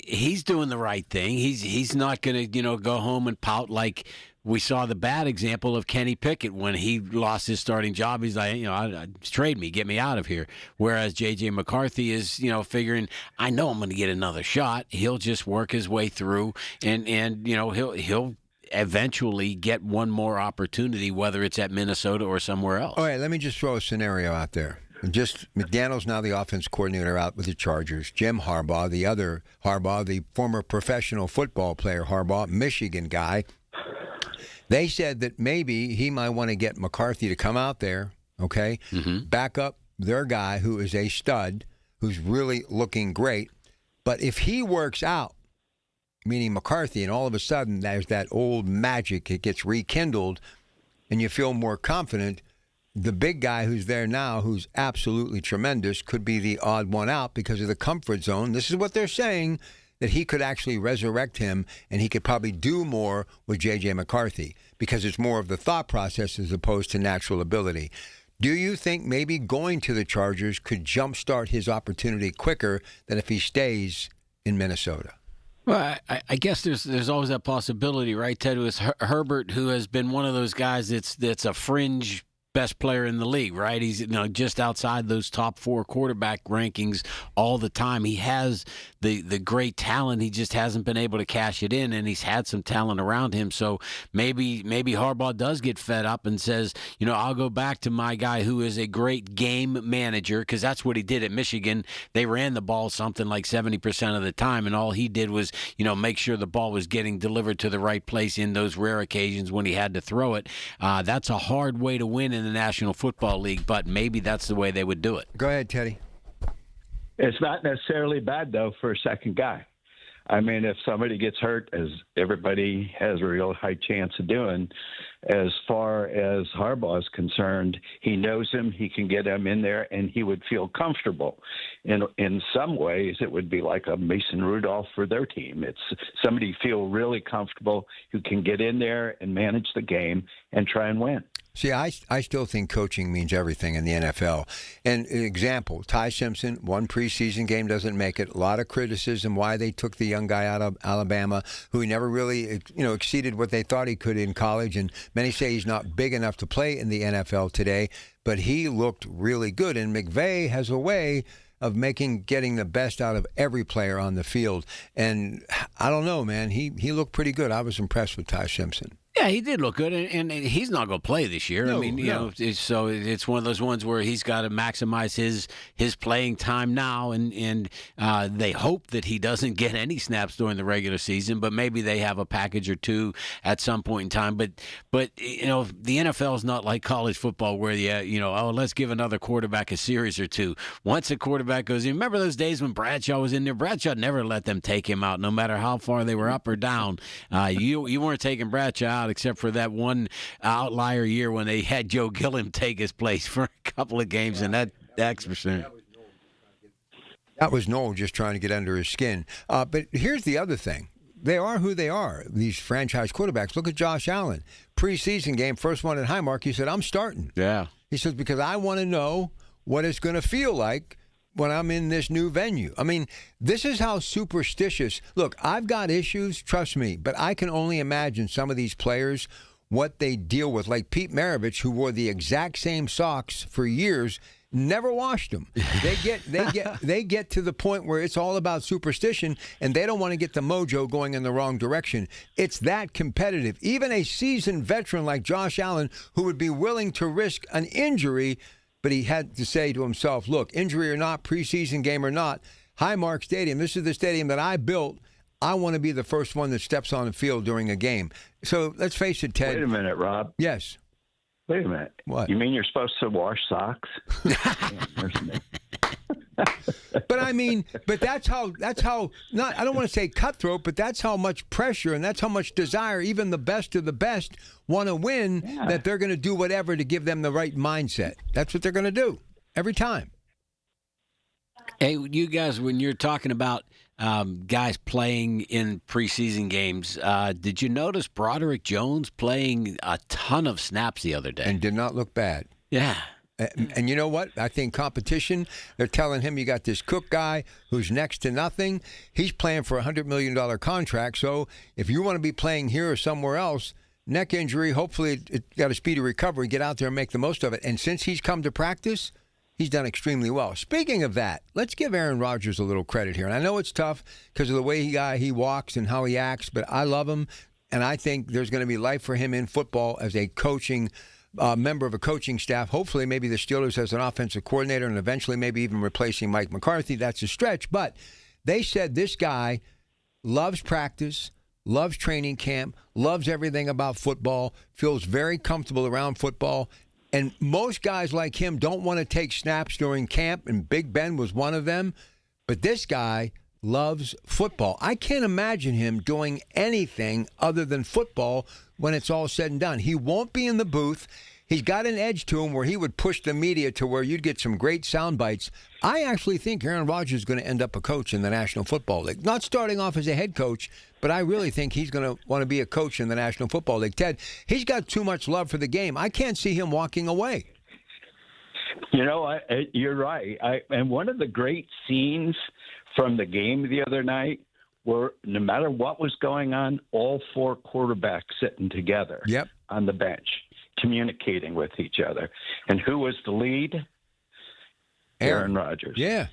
He's doing the right thing. He's not going to go home and pout like we saw the bad example of Kenny Pickett when he lost his starting job. He's like, trade me, get me out of here. Whereas J.J. McCarthy is, figuring, I know I'm going to get another shot. He'll just work his way through, and he'll eventually get one more opportunity, whether it's at Minnesota or somewhere else. All right, let me just throw a scenario out there. McDaniel's now the offense coordinator out with the Chargers. Jim Harbaugh, the other Harbaugh, the former professional football player Harbaugh, Michigan guy. They said that maybe he might want to get McCarthy to come out there, okay, back up their guy who is a stud, who's really looking great. But if he works out, meaning McCarthy, and all of a sudden there's that old magic, it gets rekindled, and you feel more confident, the big guy who's there now, who's absolutely tremendous, could be the odd one out because of the comfort zone. This is what they're saying, that he could actually resurrect him, and he could probably do more with J.J. McCarthy because it's more of the thought process as opposed to natural ability. Do you think maybe going to the Chargers could jumpstart his opportunity quicker than if he stays in Minnesota? Well, I guess there's always that possibility, right, Ted? It was Herbert, who has been one of those guys that's a fringe best player in the league, right? He's just outside those top 4 quarterback rankings all the time. He has the great talent. He just hasn't been able to cash it in, and he's had some talent around him. So maybe Harbaugh does get fed up and says, I'll go back to my guy who is a great game manager, because that's what he did at Michigan. They ran the ball something like 70% of the time, and all he did was, make sure the ball was getting delivered to the right place in those rare occasions when he had to throw it. That's a hard way to win in the National Football League, but maybe that's the way they would do it. Go ahead, Teddy. It's not necessarily bad, though, for a second guy. I mean, if somebody gets hurt, as everybody has a real high chance of doing, as far as Harbaugh is concerned, he knows him, he can get him in there, and he would feel comfortable. In some ways, it would be like a Mason Rudolph for their team. It's somebody feel really comfortable who can get in there and manage the game and try and win. See, I still think coaching means everything in the NFL. And an example, Ty Simpson, one preseason game, doesn't make it. A lot of criticism why they took the young guy out of Alabama, who never really, exceeded what they thought he could in college. And many say he's not big enough to play in the NFL today, but he looked really good. And McVay has a way of getting the best out of every player on the field. And I don't know, man, he looked pretty good. I was impressed with Ty Simpson. Yeah, he did look good, and he's not going to play this year. No, I mean, so it's one of those ones where he's got to maximize his playing time now, and they hope that he doesn't get any snaps during the regular season, but maybe they have a package or two at some point in time. But the NFL is not like college football where let's give another quarterback a series or two. Once a quarterback goes in, remember those days when Bradshaw was in there? Bradshaw never let them take him out, no matter how far they were up or down. You weren't taking Bradshaw out, except for that one outlier year when they had Joe Gilliam take his place for a couple of games, and that X%. That was Noel just trying to get under his skin. But here's the other thing. They are who they are, these franchise quarterbacks. Look at Josh Allen. Preseason game, first one at Highmark, he said, I'm starting. Yeah. He says, because I want to know what it's going to feel like when I'm in this new venue. I mean, this is how superstitious. Look, I've got issues, trust me, but I can only imagine some of these players, what they deal with. Like Pete Maravich, who wore the exact same socks for years, never washed them. They get to the point where it's all about superstition, and they don't want to get the mojo going in the wrong direction. It's that competitive. Even a seasoned veteran like Josh Allen, who would be willing to risk an injury, but he had to say to himself, look, injury or not, preseason game or not, Highmark Stadium, this is the stadium that I built. I want to be the first one that steps on the field during a game. So let's face it, Ted. Wait a minute, Rob. Yes. Wait a minute. What? You mean you're supposed to wash socks? But I mean, that's how not, I don't want to say cutthroat, but that's how much pressure and that's how much desire even the best of the best want to win, that they're going to do whatever to give them the right mindset. That's what they're going to do every time. Hey, you guys, when you're talking about guys playing in preseason games, did you notice Broderick Jones playing a ton of snaps the other day? And did not look bad. Yeah. And you know what? I think competition, they're telling him you got this Cook guy who's next to nothing. He's playing for a $100 million contract. So if you want to be playing here or somewhere else, neck injury, hopefully it got a speedy recovery, get out there and make the most of it. And since he's come to practice, he's done extremely well. Speaking of that, let's give Aaron Rodgers a little credit here. And I know it's tough because of the way he walks and how he acts, but I love him. And I think there's going to be life for him in football as a coaching member of a coaching staff. Hopefully, maybe the Steelers as an offensive coordinator and eventually maybe even replacing Mike McCarthy. That's a stretch. But they said this guy loves practice, loves training camp, loves everything about football, feels very comfortable around football. And most guys like him don't want to take snaps during camp, and Big Ben was one of them. But this guy loves football. I can't imagine him doing anything other than football when it's all said and done. He won't be in the booth. He's got an edge to him where he would push the media to where you'd get some great sound bites. I actually think Aaron Rodgers is going to end up a coach in the National Football League. Not starting off as a head coach, but I really think he's going to want to be a coach in the National Football League. Ted, he's got too much love for the game. I can't see him walking away. You know, you're right. And one of the great scenes from the game the other night were, no matter what was going on, all four quarterbacks sitting together on the bench. communicating with each other. And who was the lead? Aaron Rodgers. Yeah.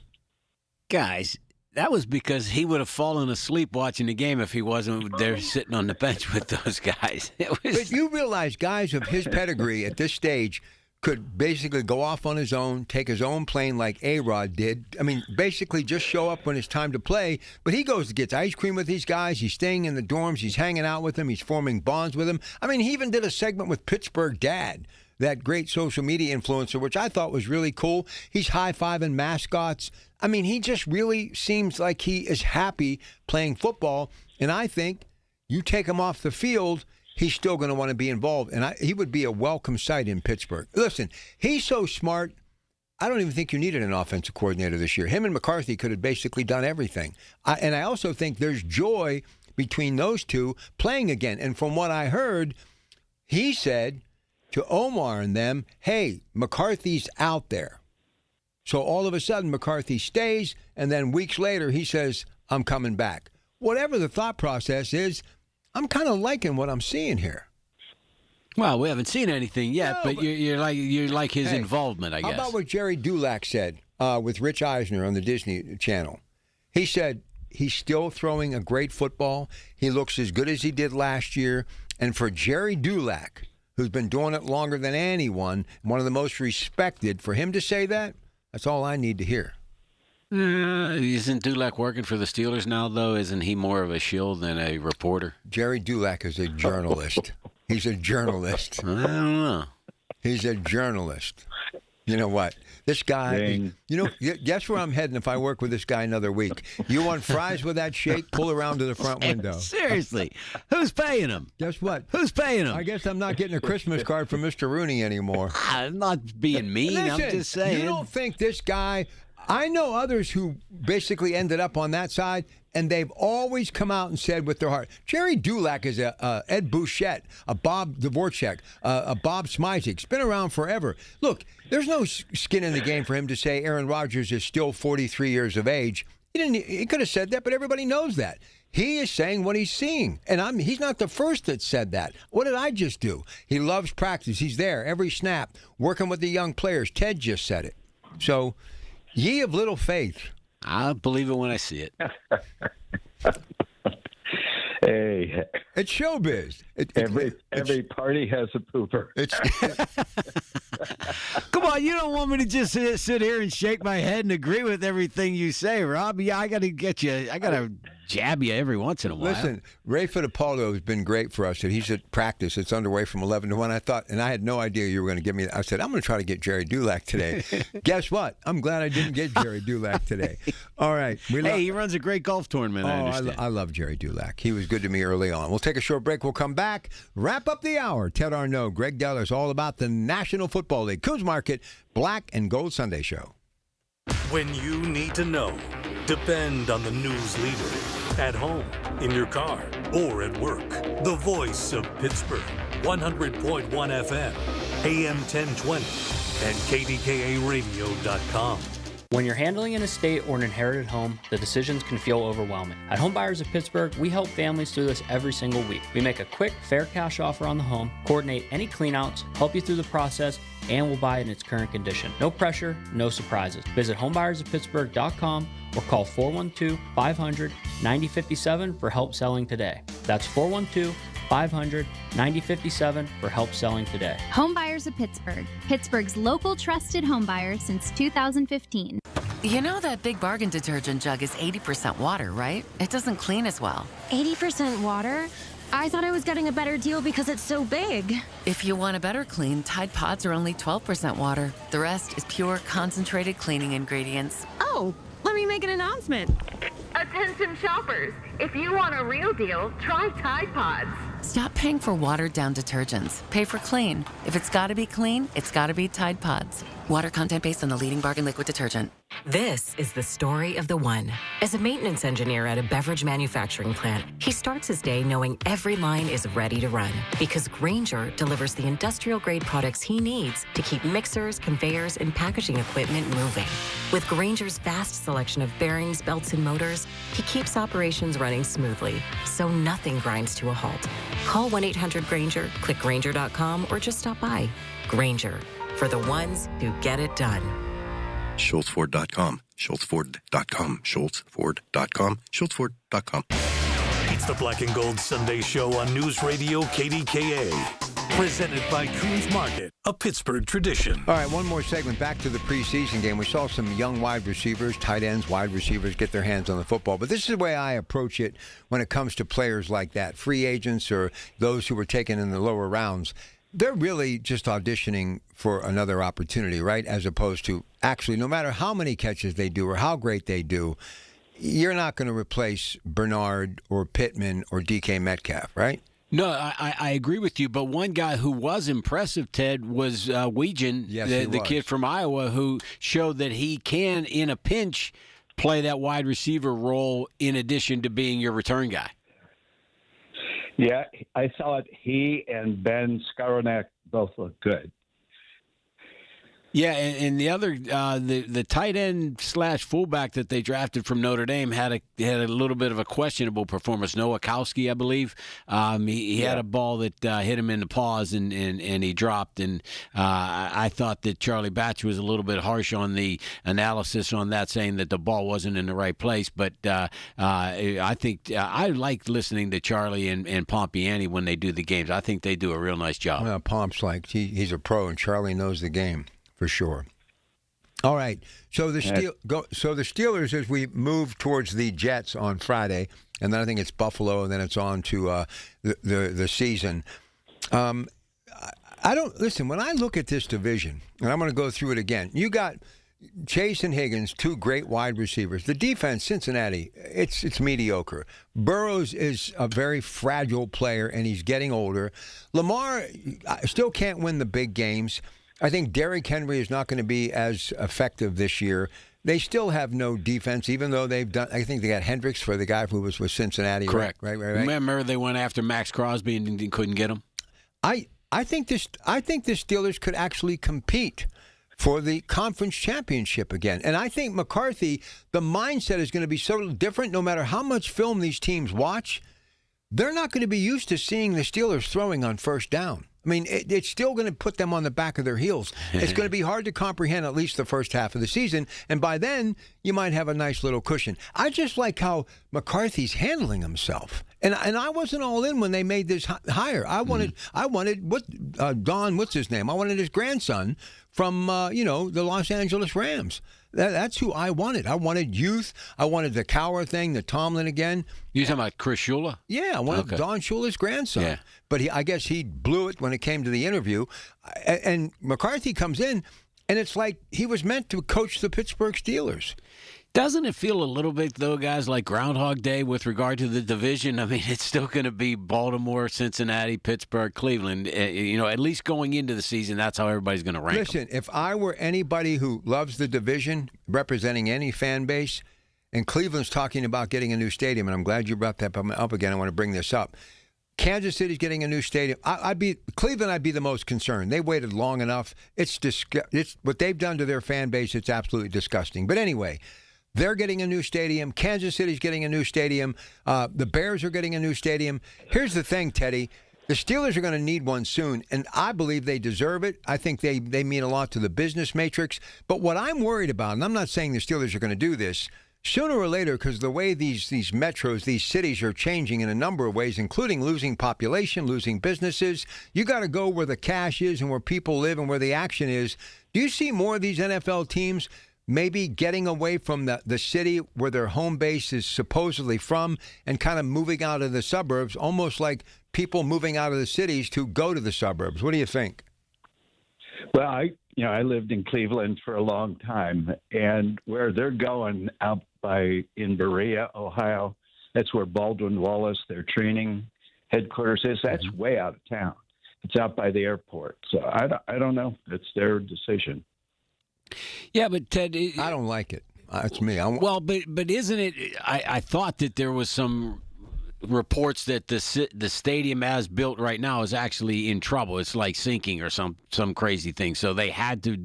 Guys, that was because he would have fallen asleep watching the game if he wasn't there sitting on the bench with those guys. But you realize guys of his pedigree at this stage could basically go off on his own, take his own plane like A-Rod did. I mean, basically just show up when it's time to play. But he goes to get ice cream with these guys. He's staying in the dorms. He's hanging out with them. He's forming bonds with them. I mean, he even did a segment with Pittsburgh Dad, that great social media influencer, which I thought was really cool. He's high-fiving mascots. I mean, he just really seems like he is happy playing football. And I think you take him off the field, he's still going to want to be involved. And he would be a welcome sight in Pittsburgh. Listen, he's so smart, I don't even think you needed an offensive coordinator this year. Him and McCarthy could have basically done everything. And I also think there's joy between those two playing again. And from what I heard, he said to Omar and them, hey, McCarthy's out there. So all of a sudden, McCarthy stays, and then weeks later, he says, I'm coming back. Whatever the thought process is, I'm kind of liking what I'm seeing here. Well, we haven't seen anything yet, but you're like his involvement, I guess. How about what Jerry Dulac said with Rich Eisner on the Disney Channel? He said he's still throwing a great football. He looks as good as he did last year. And for Jerry Dulac, who's been doing it longer than anyone, one of the most respected, for him to say that, that's all I need to hear. Isn't Dulac working for the Steelers now, though? Isn't he more of a shill than a reporter? Jerry Dulac is a journalist. He's a journalist. I don't know. He's a journalist. You know what? This guy, guess where I'm heading if I work with this guy another week. You want fries with that shake? Pull around to the front window. Seriously. Who's paying him? Guess what? Who's paying him? I guess I'm not getting a Christmas card from Mr. Rooney anymore. I'm not being mean. Listen, I'm just saying. You don't think this guy... I know others who basically ended up on that side, and they've always come out and said with their heart. Jerry Dulac is a Ed Bouchette, a Bob Dvorak, a Bob Smizik. It's been around forever. Look, there's no skin in the game for him to say Aaron Rodgers is still 43 years of age. He could have said that, but everybody knows that. He is saying what he's seeing, and he's not the first that said that. What did I just do? He loves practice. He's there every snap, working with the young players. Ted just said it. So... ye of little faith. I'll believe it when I see it. Hey. It's showbiz. Every party has a pooper. Come on, you don't want me to just sit here and shake my head and agree with everything you say, Rob. Yeah, I got to get you. I got to jab you every once in a while. Listen, Ray Fittipaldo has been great for us. He's at practice. It's underway from 11 to 1. I thought, and I had no idea you were going to give me that. I said, I'm going to try to get Jerry Dulac today. Guess what? I'm glad I didn't get Jerry Dulac today. All right. He runs a great golf tournament, I understand. I love Jerry Dulac. He was good to me early on. We'll take a short break. We'll come back, wrap up the hour. Ted Arnaud, Greg Dellers, all about the National Football League. Coons Market, Black and Gold Sunday Show. When you need to know, depend on the news leader. At home, in your car, or at work. The voice of Pittsburgh. 100.1 FM, AM 1020, and KDKA-radio.com. When you're handling an estate or an inherited home, the decisions can feel overwhelming. At Home Buyers of Pittsburgh, we help families through this every single week. We make a quick, fair cash offer on the home, coordinate any cleanouts, help you through the process, and we'll buy it in its current condition. No pressure, no surprises. Visit homebuyersoftpittsburgh.com or call 412-500-9057 for help selling today. That's 412-500-9057 for help selling today. Home Buyers of Pittsburgh, Pittsburgh's local trusted home buyer since 2015. You know that Big Bargain detergent jug is 80% water, right? It doesn't clean as well. 80% water? I thought I was getting a better deal because it's so big. If you want a better clean, Tide Pods are only 12% water. The rest is pure, concentrated cleaning ingredients. Oh, let me make an announcement. Attention shoppers, if you want a real deal, try Tide Pods. Stop paying for watered-down detergents. Pay for clean. If it's gotta be clean, it's gotta be Tide Pods. Water content based on the leading bargain liquid detergent. This is the story of the one. As a maintenance engineer at a beverage manufacturing plant, he starts his day knowing every line is ready to run because Grainger delivers the industrial-grade products he needs to keep mixers, conveyors, and packaging equipment moving. With Grainger's vast selection of bearings, belts, and motors, he keeps operations running smoothly, so nothing grinds to a halt. Call 1-800-GRAINGER, click Grainger.com, or just stop by. Grainger, for the ones who get it done. SchultzFord.com, SchultzFord.com, SchultzFord.com, SchultzFord.com. It's the Black and Gold Sunday Show on News Radio KDKA. Presented by Coons Market, a Pittsburgh tradition. All right, one more segment. Back to the preseason game. We saw some young wide receivers, tight ends, wide receivers get their hands on the football. But this is the way I approach it when it comes to players like that, free agents or those who were taken in the lower rounds. They're really just auditioning for another opportunity, right? As opposed to actually, no matter how many catches they do or how great they do, you're not going to replace Bernard or Pittman or DK Metcalf, right? No, I agree with you, but one guy who was impressive, Ted, was Weegen, the kid from Iowa, who showed that he can, in a pinch, play that wide receiver role in addition to being your return guy. Yeah, I thought he and Ben Skowronek both looked good. Yeah, and the other, the tight end / fullback that they drafted from Notre Dame had a little bit of a questionable performance. Noah Kowski, I believe. He had a ball that hit him in the paws and he dropped. And I thought that Charlie Batch was a little bit harsh on the analysis on that, saying that the ball wasn't in the right place. But I think I like listening to Charlie and Pompiani when they do the games. I think they do a real nice job. Well, Pomp's like he's a pro, and Charlie knows the game. For sure. All right. So the Steelers, as we move towards the Jets on Friday, and then I think it's Buffalo, and then it's on to the season. I don't listen. When I look at this division, and I'm going to go through it again. You got Chase and Higgins, two great wide receivers. The defense, Cincinnati, it's mediocre. Burrows is a very fragile player, and he's getting older. Lamar still can't win the big games. I think Derrick Henry is not going to be as effective this year. They still have no defense, even though they've done. I think they got Hendricks for the guy who was with Cincinnati. Correct. Right. Remember they went after Max Crosby and couldn't get him. I think the Steelers could actually compete for the conference championship again. And I think McCarthy, the mindset is going to be so different. No matter how much film these teams watch, they're not going to be used to seeing the Steelers throwing on first down. I mean, it's still going to put them on the back of their heels. It's going to be hard to comprehend at least the first half of the season, and by then, you might have a nice little cushion. I just like how McCarthy's handling himself. And I wasn't all in when they made this hire. I wanted Don, what's his name? I wanted his grandson from, the Los Angeles Rams. That's who I wanted. I wanted youth. I wanted the Cowher thing, the Tomlin again. You talking about Chris Shula? Yeah, I wanted Don Shula's grandson. Yeah. But I guess he blew it when it came to the interview. And McCarthy comes in, and it's like he was meant to coach the Pittsburgh Steelers. Doesn't it feel a little bit, though, guys, like Groundhog Day with regard to the division? I mean, it's still going to be Baltimore, Cincinnati, Pittsburgh, Cleveland. At least going into the season, that's how everybody's going to rank Listen, them. If I were anybody who loves the division, representing any fan base, and Cleveland's talking about getting a new stadium, and I'm glad you brought that up again. I want to bring this up. Kansas City's getting a new stadium. I'd be the most concerned. They waited long enough. It's what they've done to their fan base. It's absolutely disgusting. But anyway, they're getting a new stadium. Kansas City's getting a new stadium. The Bears are getting a new stadium. Here's the thing, Teddy. The Steelers are going to need one soon, and I believe they deserve it. I think they mean a lot to the business matrix. But what I'm worried about, and I'm not saying the Steelers are going to do this, sooner or later, because the way these metros, these cities are changing in a number of ways, including losing population, losing businesses, you got to go where the cash is and where people live and where the action is. Do you see more of these NFL teams maybe getting away from the city where their home base is supposedly from and kind of moving out of the suburbs, almost like people moving out of the cities to go to the suburbs? What do you think? Well, I lived in Cleveland for a long time, and where they're going out in Berea, Ohio, that's where Baldwin Wallace, their training headquarters is. That's way out of town. It's out by the airport. So I don't know. It's their decision. Yeah, but Ted, I don't like it. That's me. Well, but isn't it? I thought that there was some reports that the stadium as built right now is actually in trouble. It's like sinking or some crazy thing. So they had to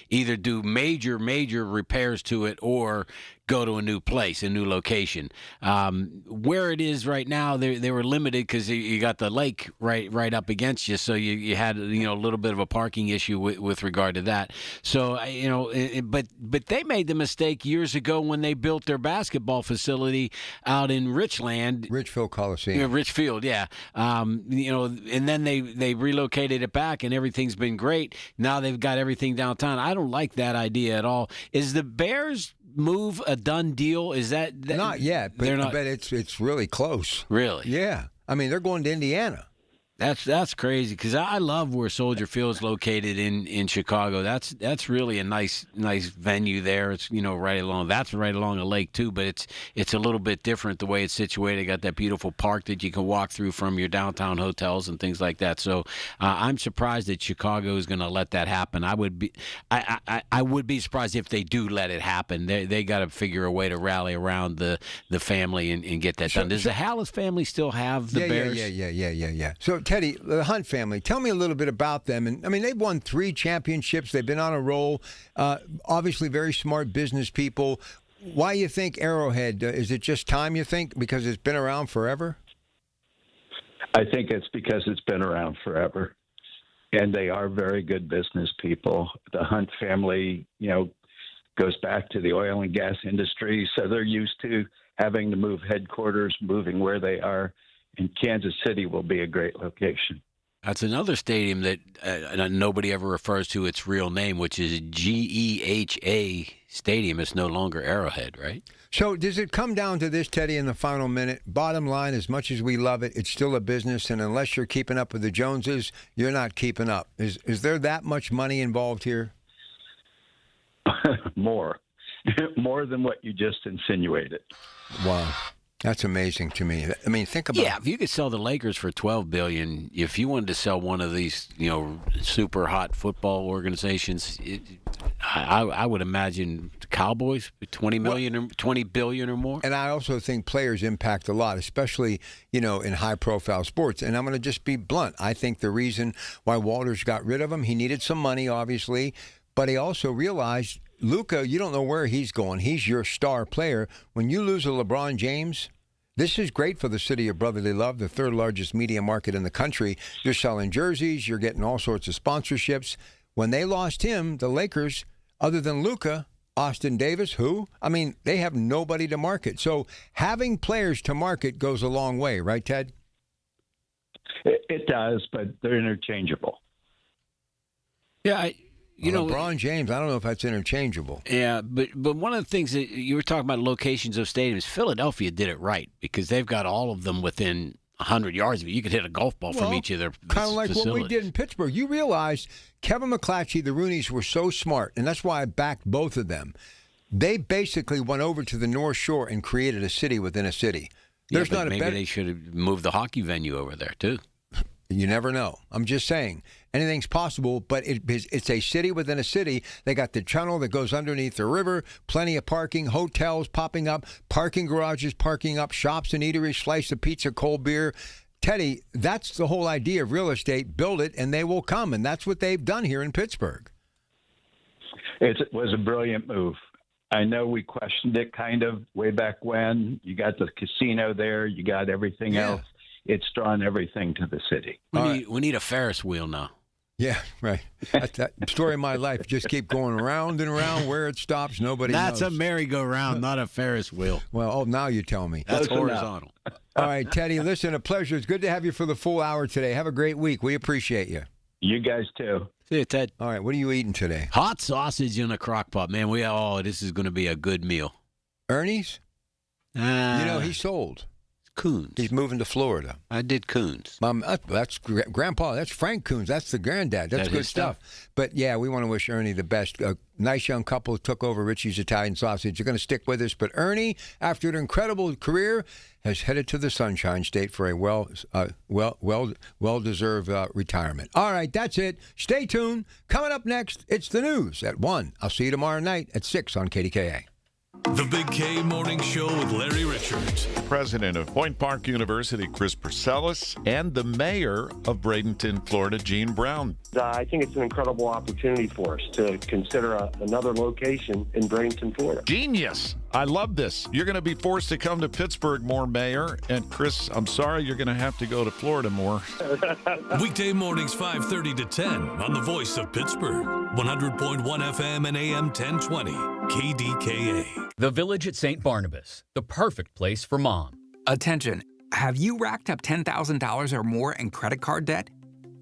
either do major repairs to it or go to a new place, a new location. Where it is right now, they were limited because you got the lake right up against you, so you had a little bit of a parking issue with regard to that. So but they made the mistake years ago when they built their basketball facility out in Richfield Coliseum. Richfield, yeah. And then they relocated it back, and everything's been great. Now they've got everything downtown. I don't like that idea at all. Is the Bears move a done deal? Is that not yet? But, they're not, but it's really close. Really? Yeah. I mean, they're going to Indiana. That's crazy because I love where Soldier Field is located in Chicago. That's really a nice venue there. It's right along a lake too, but it's a little bit different the way it's situated. Got that beautiful park that you can walk through from your downtown hotels and things like that. So I'm surprised that Chicago is going to let that happen. I would be surprised if they do let it happen. They got to figure a way to rally around the family and get that done. Does the Hallis family still have the Bears? Yeah. So Teddy, the Hunt family, tell me a little bit about them. And I mean, they've won 3 championships. They've been on a roll. Obviously, very smart business people. Why you think Arrowhead? Is it just time, you think, because it's been around forever? I think it's because it's been around forever. And they are very good business people. The Hunt family, goes back to the oil and gas industry, so they're used to having to move headquarters, moving where they are. And Kansas City will be a great location. That's another stadium that nobody ever refers to its real name, which is GEHA Stadium. It's no longer Arrowhead, right? So does it come down to this, Teddy, in the final minute? Bottom line, as much as we love it, it's still a business, and unless you're keeping up with the Joneses, you're not keeping up. Is there that much money involved here? More than what you just insinuated. Wow. That's amazing to me. I mean, think about it. Yeah, if you could sell the Lakers for $12 billion, if you wanted to sell one of these, super hot football organizations, I would imagine the Cowboys, $20 billion or more. And I also think players impact a lot, especially, in high-profile sports. And I'm going to just be blunt. I think the reason why Walters got rid of him, he needed some money, obviously, but he also realized Luka, you don't know where he's going. He's your star player. When you lose a LeBron James, this is great for the city of brotherly love, the 3rd largest media market in the country. You're selling jerseys. You're getting all sorts of sponsorships. When they lost him, the Lakers, other than Luka, Austin Davis, who? I mean, they have nobody to market. So having players to market goes a long way, right, Ted? It does, but they're interchangeable. Yeah, LeBron James, I don't know if that's interchangeable. Yeah, but one of the things that you were talking about, locations of stadiums, Philadelphia did it right because they've got all of them within 100 yards of it. You could hit a golf ball from each of their kind of like facilities. What we did in Pittsburgh. You realize Kevin McClatchy, the Rooneys were so smart, and that's why I backed both of them. They basically went over to the North Shore and created a city within a city. There's not a maybe they should have moved the hockey venue over there too. You never know. I'm just saying. Anything's possible, but it's a city within a city. They got the tunnel that goes underneath the river, plenty of parking, hotels popping up, parking garages parking up, shops and eateries, slice of pizza, cold beer. Teddy, that's the whole idea of real estate. Build it, and they will come, and that's what they've done here in Pittsburgh. It was a brilliant move. I know we questioned it kind of way back when. You got the casino there. You got everything else. It's drawn everything to the city. We need a Ferris wheel now. Yeah, right. That's that story of my life. Just keep going around and around. Where it stops, nobody knows. That's a merry-go-round, not a Ferris wheel. Well, now you tell me. That's horizontal. All right, Teddy, listen, a pleasure. It's good to have you for the full hour today. Have a great week. We appreciate you. You guys, too. See you, Ted. All right, what are you eating today? Hot sausage in a crock pot. Man, this is going to be a good meal. Ernie's? He sold. Coons. He's moving to Florida. I did Coons. That's Grandpa. That's Frank Coons. That's the granddad. That's good stuff. But, yeah, we want to wish Ernie the best. A nice young couple took over Richie's Italian Sausage. They're going to stick with us. But Ernie, after an incredible career, has headed to the Sunshine State for a well-deserved retirement. All right, that's it. Stay tuned. Coming up next, it's the news at 1. I'll see you tomorrow night at 6 on KDKA. The Big K Morning Show with Larry Richards. President of Point Park University, Chris Purcellus, and the mayor of Bradenton, Florida, Gene Brown. I think it's an incredible opportunity for us to consider another location in Bradenton, Florida. Genius. I love this. You're going to be forced to come to Pittsburgh more, Mayor. And Chris, I'm sorry, you're going to have to go to Florida more. Weekday mornings 5:30 to 10 on the Voice of Pittsburgh. 100.1 FM and AM 1020. KDKA. The Village at St. Barnabas, the perfect place for mom. Attention, have you racked up $10,000 or more in credit card debt?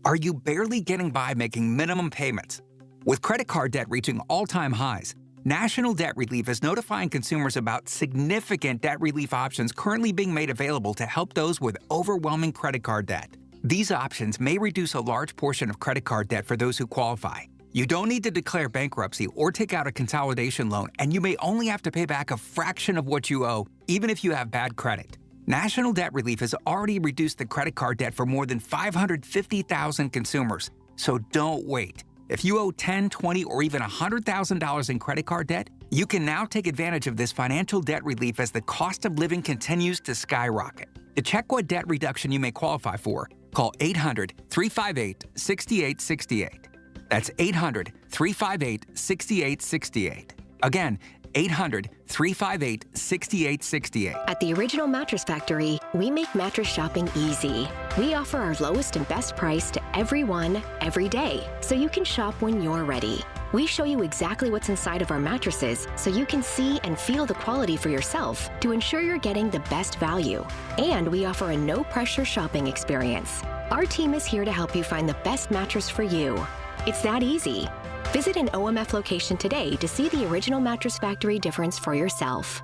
Are you barely getting by making minimum payments? With credit card debt reaching all-time highs, National Debt Relief is notifying consumers about significant debt relief options currently being made available to help those with overwhelming credit card debt. These options may reduce a large portion of credit card debt for those who qualify. You don't need to declare bankruptcy or take out a consolidation loan, and you may only have to pay back a fraction of what you owe, even if you have bad credit. National Debt Relief has already reduced the credit card debt for more than 550,000 consumers. So don't wait. If you owe $10,000, $20,000, or even $100,000 in credit card debt, you can now take advantage of this financial debt relief as the cost of living continues to skyrocket. To check what debt reduction you may qualify for, call 800-358-6868. That's 800-358-6868. Again, 800-358-6868. At the Original Mattress Factory, we make mattress shopping easy. We offer our lowest and best price to everyone, every day, so you can shop when you're ready. We show you exactly what's inside of our mattresses so you can see and feel the quality for yourself to ensure you're getting the best value. And we offer a no-pressure shopping experience. Our team is here to help you find the best mattress for you. It's that easy. Visit an OMF location today to see the Original Mattress Factory difference for yourself.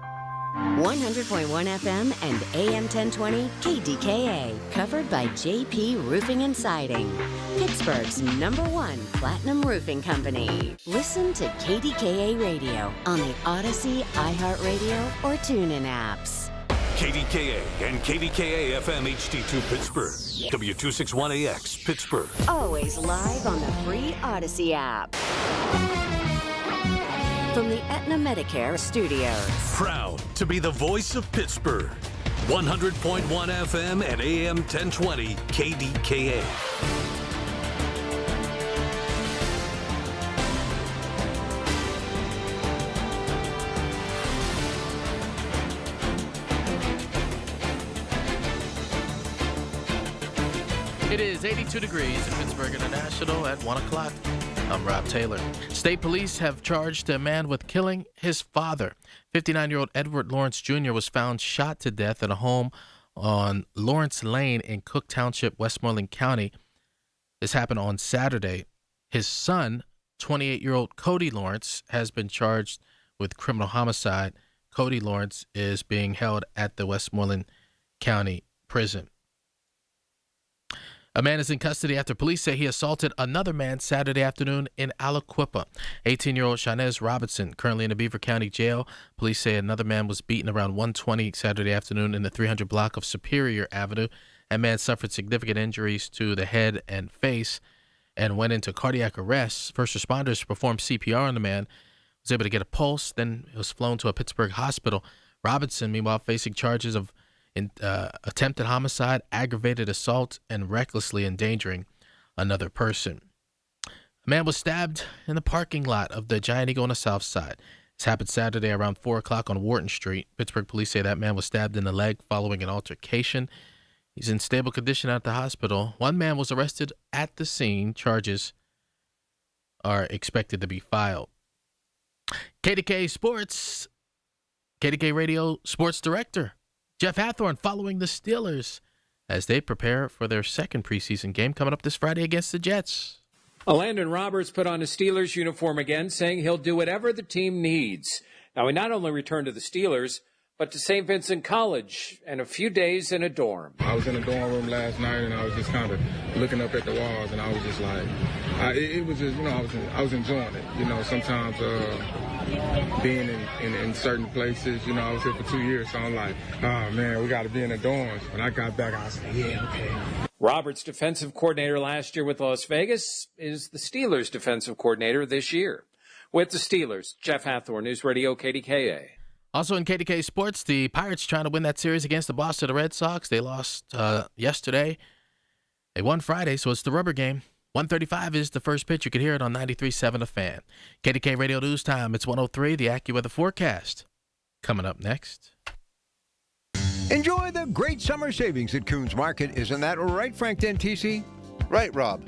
100.1 FM and AM 1020 KDKA, covered by JP Roofing and Siding, Pittsburgh's #1 platinum roofing company. Listen to KDKA Radio on the Odyssey, iHeartRadio, or TuneIn apps. KDKA and KDKA FM HD2 Pittsburgh. W261AX Pittsburgh. Always live on the free Odyssey app. From the Aetna Medicare Studios. Proud to be the voice of Pittsburgh. 100.1 FM and AM 1020 KDKA. It is 82 degrees in Pittsburgh International at 1 o'clock. I'm Rob Taylor. State police have charged a man with killing his father. 59-year-old Edward Lawrence Jr. was found shot to death at a home on Lawrence Lane in Cook Township, Westmoreland County. This happened on Saturday. His son, 28-year-old Cody Lawrence, has been charged with criminal homicide. Cody Lawrence is being held at the Westmoreland County Prison. A man is in custody after police say he assaulted another man Saturday afternoon in Aliquippa. 18-year-old Shanez Robinson, currently in the Beaver County Jail. Police say another man was beaten around 1:20 Saturday afternoon in the 300 block of Superior Avenue. That man suffered significant injuries to the head and face and went into cardiac arrest. First responders performed CPR on the man, was able to get a pulse, then was flown to a Pittsburgh hospital. Robinson, meanwhile, facing charges of attempted homicide, aggravated assault, and recklessly endangering another person. A man was stabbed in the parking lot of the Giant Eagle on the south side. This happened Saturday around 4 o'clock on Wharton Street. Pittsburgh police say that man was stabbed in the leg following an altercation. He's in stable condition at the hospital. One man was arrested at the scene. Charges are expected to be filed. KDKA Sports, KDKA Radio Sports Director Jeff Hathorn following the Steelers as they prepare for their second preseason game coming up this Friday against the Jets. Landon Roberts put on a Steelers uniform again, saying he'll do whatever the team needs. Now, he not only returned to the Steelers, but to St. Vincent College and a few days in a dorm. I was in a dorm room last night, and I was just kind of looking up at the walls, and I was just like, it was just, I was enjoying it. Sometimes being in certain places, I was here for 2 years, so I'm like, oh, man, we got to be in the dorms. When I got back, I was like, yeah, okay. Roberts, defensive coordinator last year with Las Vegas, is the Steelers' defensive coordinator this year. With the Steelers, Jeff Hathorn, News Radio KDKA. Also in KDK Sports, the Pirates trying to win that series against the Boston Red Sox. They lost yesterday. They won Friday, so it's the rubber game. 1:35 is the first pitch. You can hear it on 93.7 The Fan. KDK Radio News Time. It's 1:03, the AccuWeather forecast. Coming up next. Enjoy the great summer savings at Coons Market. Isn't that right, Frank Dentisi? Right, Rob.